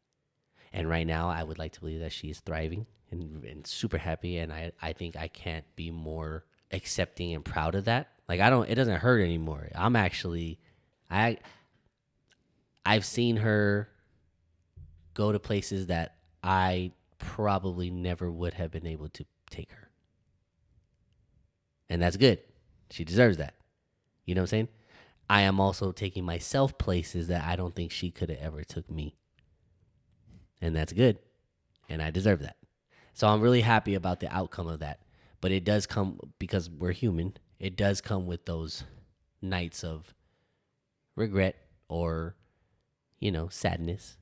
And right now, I would like to believe that she is thriving and super happy. And I think I can't be more accepting and proud of that. Like, it doesn't hurt anymore. I'm actually, I've seen her go to places that I probably never would have been able to take her. And that's good. She deserves that. You know what I'm saying? I am also taking myself places that I don't think she could have ever took me. And that's good. And I deserve that. So I'm really happy about the outcome of that. But it does come, because we're human, it does come with those nights of regret or, sadness.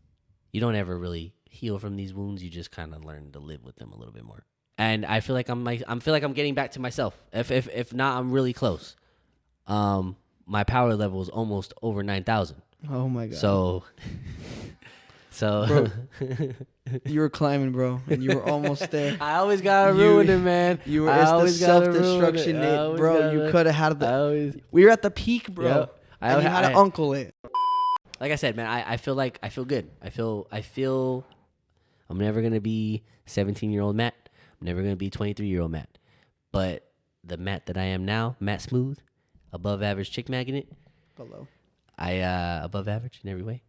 You don't ever really heal from these wounds. You just kind of learn to live with them a little bit more. And I feel like I'm getting back to myself. If not, I'm really close. My power level is almost over 9,000. Oh my God. So bro, you were climbing, bro, and you were almost there. I always gotta ruin it, man. You were. It's the self-destruction, bro. You could have had the. We were at the peak, bro. Yep. And you had to uncle it. Like I said, man, I feel good. I feel. I'm never gonna be 17-year-old Matt. I'm never gonna be 23-year-old Matt. But the Matt that I am now, Matt Smooth, above average chick magnet. Below. Above average in every way.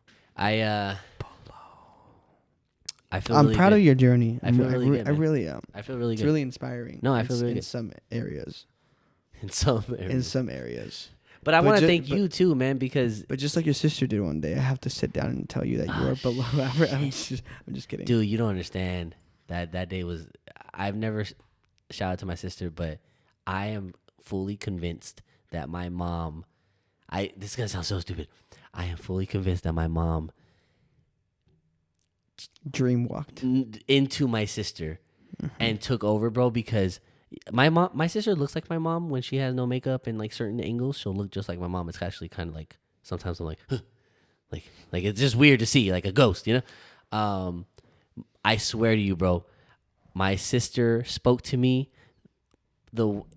I feel. I'm really proud good. of your journey. I feel really good. I really am. I feel really It's good. really inspiring. No, I feel really in good. some areas. In some areas. But I want to thank you too, man, because But just like your sister did one day, I have to sit down and tell you that you are below average. I'm just kidding. dude, you don't understand that day was. I've never shout out to my sister, but I am fully convinced that my mom. This is gonna sound so stupid. I am fully convinced that my mom Dream walked into my sister and took over, bro, because my sister looks like my mom when she has no makeup and like certain angles. She'll look just like my mom. It's actually kind of like sometimes I'm like, huh. like it's just weird to see like a ghost, I swear to you, bro, my sister spoke to me.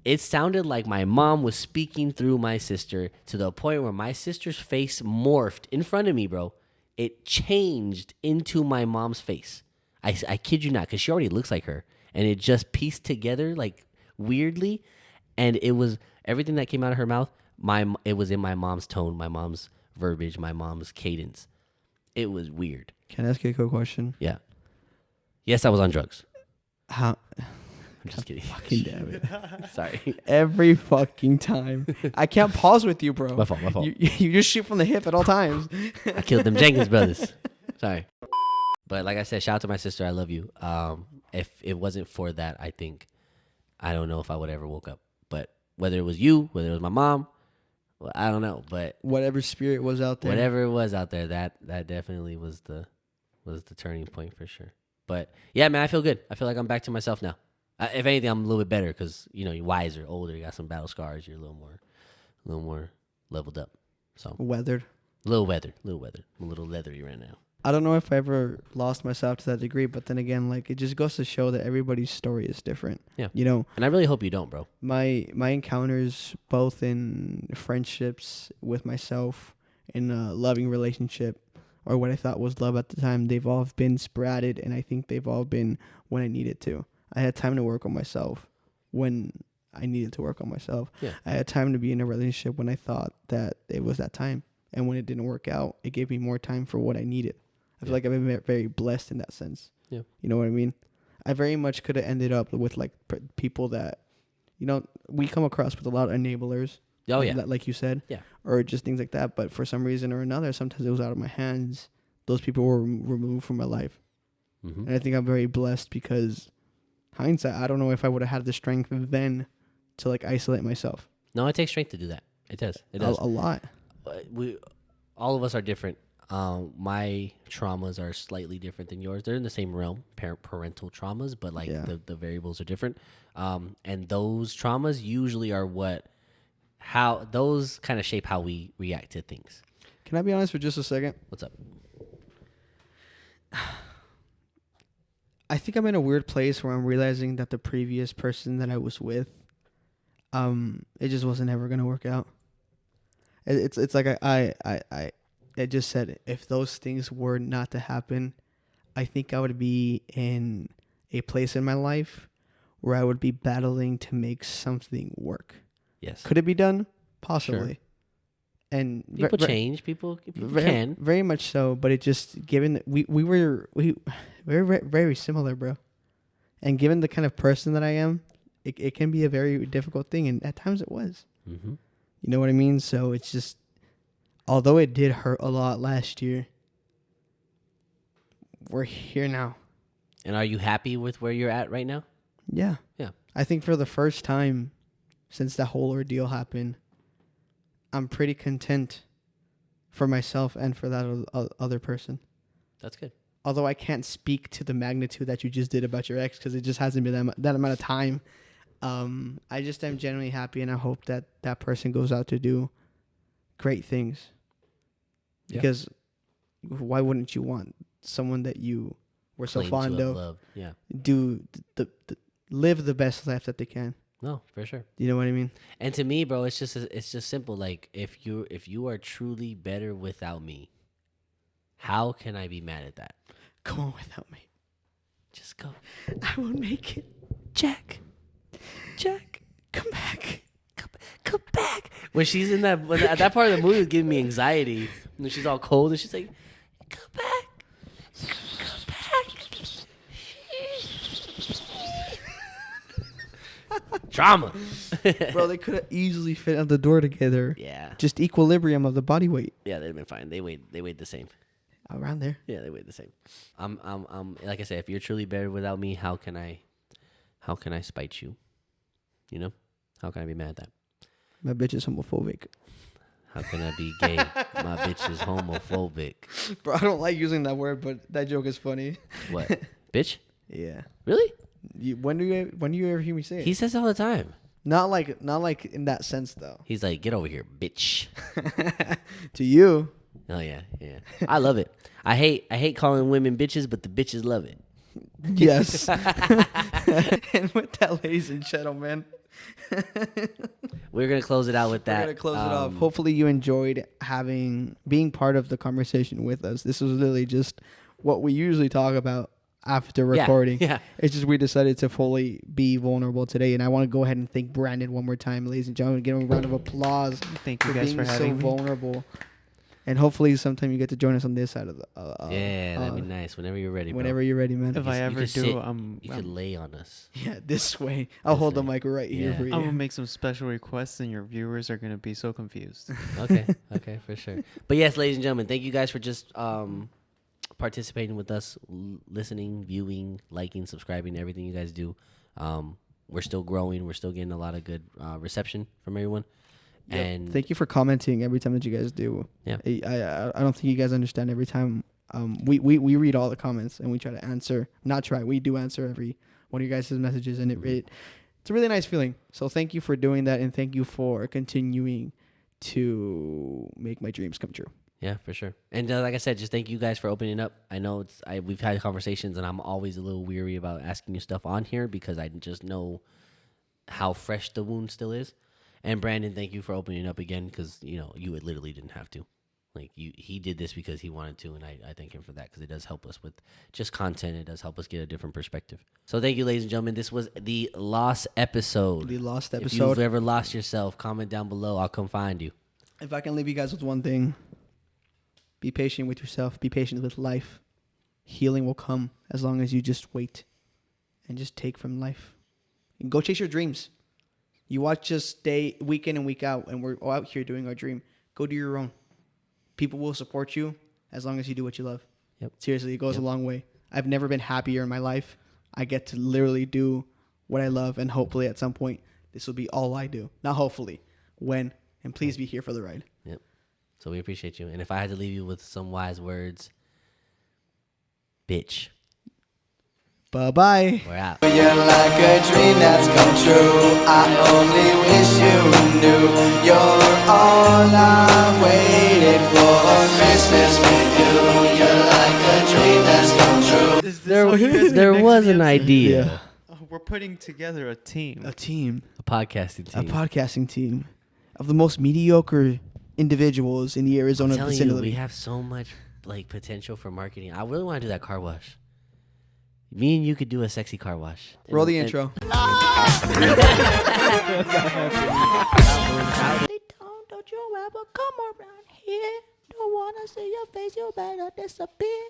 It sounded like my mom was speaking through my sister to the point where my sister's face morphed in front of me, bro. It changed into my mom's face. I kid you not, because she already looks like her, and it just pieced together like weirdly, and it was everything that came out of her mouth. It was in my mom's tone, my mom's verbiage, my mom's cadence. It was weird. Can I ask you a quick question? Yeah. Yes, I was on drugs. How? I'm just kidding. Fucking damn it. Sorry. Every fucking time. I can't pause with you, bro. My fault. My fault. You just shoot from the hip at all times. I killed them Jenkins brothers. Sorry. But like I said, shout out to my sister. I love you. If it wasn't for that, I don't know if I would ever woke up. But whether it was you, whether it was my mom, well, I don't know. But Whatever spirit was out there. whatever it was out there, that definitely was the turning point for sure. But yeah, man, I feel good. I feel like I'm back to myself now. If anything, I'm a little bit better because you're wiser, older, you got some battle scars. You're a little more leveled up. So Weathered. a little weathered. I'm a little leathery right now. I don't know if I ever lost myself to that degree, but then again, like it just goes to show that everybody's story is different. Yeah. And I really hope you don't, bro. my encounters both in friendships with myself, in a loving relationship, or what I thought was love at the time, they've all been sporadic, and I think they've all been when I needed to. I had time to work on myself when I needed to work on myself. Yeah. I had time to be in a relationship when I thought that it was that time. And when it didn't work out, it gave me more time for what I needed. I feel like I've been very blessed in that sense. Yeah. You know what I mean? I very much could have ended up with like people that, we come across with a lot of enablers. Oh, yeah. Like you said. Yeah. Or just things like that. But for some reason or another, sometimes it was out of my hands. Those people were removed from my life. Mm-hmm. And I think I'm very blessed because hindsight, I don't know if I would have had the strength then to like isolate myself. No, it takes strength to do that. It does. It does. A lot. All of us are different. My traumas are slightly different than yours. They're in the same realm, parental traumas, but like the variables are different. And those traumas usually are how those kind of shape how we react to things. Can I be honest for just a second? What's up? I think I'm in a weird place where I'm realizing that the previous person that I was with, it just wasn't ever gonna work out. It's like I just said, if those things were not to happen, I think I would be in a place in my life where I would be battling to make something work. Yes. Could it be done? Possibly. Sure. And People change. People very, can. very much so. But it just given that we were very very similar, bro. And given the kind of person that I am, it can be a very difficult thing, and at times it was. Mm-hmm. You know what I mean? So it's just, although it did hurt a lot last year, we're here now. And are you happy with where you're at right now? Yeah. Yeah. I think for the first time since that whole ordeal happened, I'm pretty content for myself and for that other person. That's good. Although I can't speak to the magnitude that you just did about your ex because it just hasn't been that amount of time. I just am genuinely happy, and I hope that that person goes out to do great things. Yeah. Because why wouldn't you want someone that you were so Claim fond to have of loved. Yeah. do live the best life that they can? No, for sure. You know what I mean? And to me, bro, it's just simple. Like if you are truly better without me, how can I be mad at that? Go on without me. Just go. I will make it. Jack, Come back. come back. When she's in that part of the movie was giving me anxiety. When she's all cold and she's like, come back. Trauma. Bro, they could have easily fit out the door together. Yeah. Just equilibrium of the body weight. Yeah, they'd have been fine. They weighed the same. Around there. Yeah, they weighed the same. I'm like I said, if you're truly better without me, how can I spite you? You know? How can I be mad at that? My bitch is homophobic. How can I be gay? My bitch is homophobic. Bro, I don't like using that word, but that joke is funny. What? Bitch? Yeah. Really? When do you ever hear me say it? He says it all the time. Not like in that sense though. He's like, get over here, bitch. To you. Oh yeah. I love it. I hate calling women bitches, but the bitches love it. Yes. And with that, ladies and gentlemen, We're gonna close it out with that. we're gonna close it off. Hopefully you enjoyed being part of the conversation with us. This was literally just what we usually talk about after recording. Yeah. It's just we decided to fully be vulnerable today, and I want to go ahead and thank Brandon one more time, ladies and gentlemen. Give him a round of applause Thank you guys being for having me. vulnerable. And hopefully sometime you get to join us on this side of the. Yeah, that'd be nice. Whenever you're ready, bro. Whenever you're ready, man. If I You ever could sit- do, You could lay on us. Yeah, this way. I'll hold the way. mic right here Yeah. for you. I'm gonna make some special requests, and your viewers are gonna be so confused. Okay, for sure. But yes, ladies and gentlemen, thank you guys for just participating with us, listening, viewing, liking, subscribing, everything you guys do. We're still growing. We're still getting a lot of good reception from everyone. Yep. And Thank you for commenting every time that you guys do. Yeah. I don't think you guys understand every time. We read all the comments and we try to answer. Not try. We do answer every one of you guys' messages, and it's a really nice feeling. So thank you for doing that, and thank you for continuing to make my dreams come true. yeah, for sure. And like I said, just thank you guys for opening up. I know we've had conversations, and I'm always a little weary about asking you stuff on here because I just know how fresh the wound still is. And Brandon, thank you for opening up again because you literally didn't have to. Like he did this because he wanted to, and I thank him for that because it does help us with just content. It does help us get a different perspective. So thank you, ladies and gentlemen. This was the lost episode. The lost If episode. you've ever lost yourself, comment down below. I'll come find you. If I can leave you guys with one thing, be patient with yourself. Be patient with life. Healing will come as long as you just wait and just take from life. And go chase your dreams. You watch us day week in and week out, and we're all out here doing our dream. Go do your own. People will support you as long as you do what you love. Yep. Seriously, it goes a long way. I've never been happier in my life. I get to literally do what I love, and hopefully at some point this will be all I do. Not hopefully, when, and please be here for the ride. Yep. So we appreciate you. And if I had to leave you with some wise words, bitch, Bye-bye. we're out. You're like a dream that's come true. I only wish you knew you're all I waited for. Christmas with you. You're like a dream that's come true. There was an idea. We're putting together a team. A team. A podcasting A team. podcasting team of the most mediocre individuals in the Arizona I'm telling you, vicinity. we have so much potential for marketing. I really want to do that car wash. Me and you could do a sexy car wash. Roll the And- intro. They don't you ever come around here. Don't wanna see your face, you better disappear.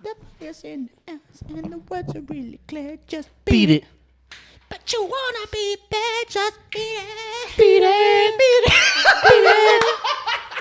The fire's in the ass and the words are really clear. Just Beat it. But you wanna be bad, just be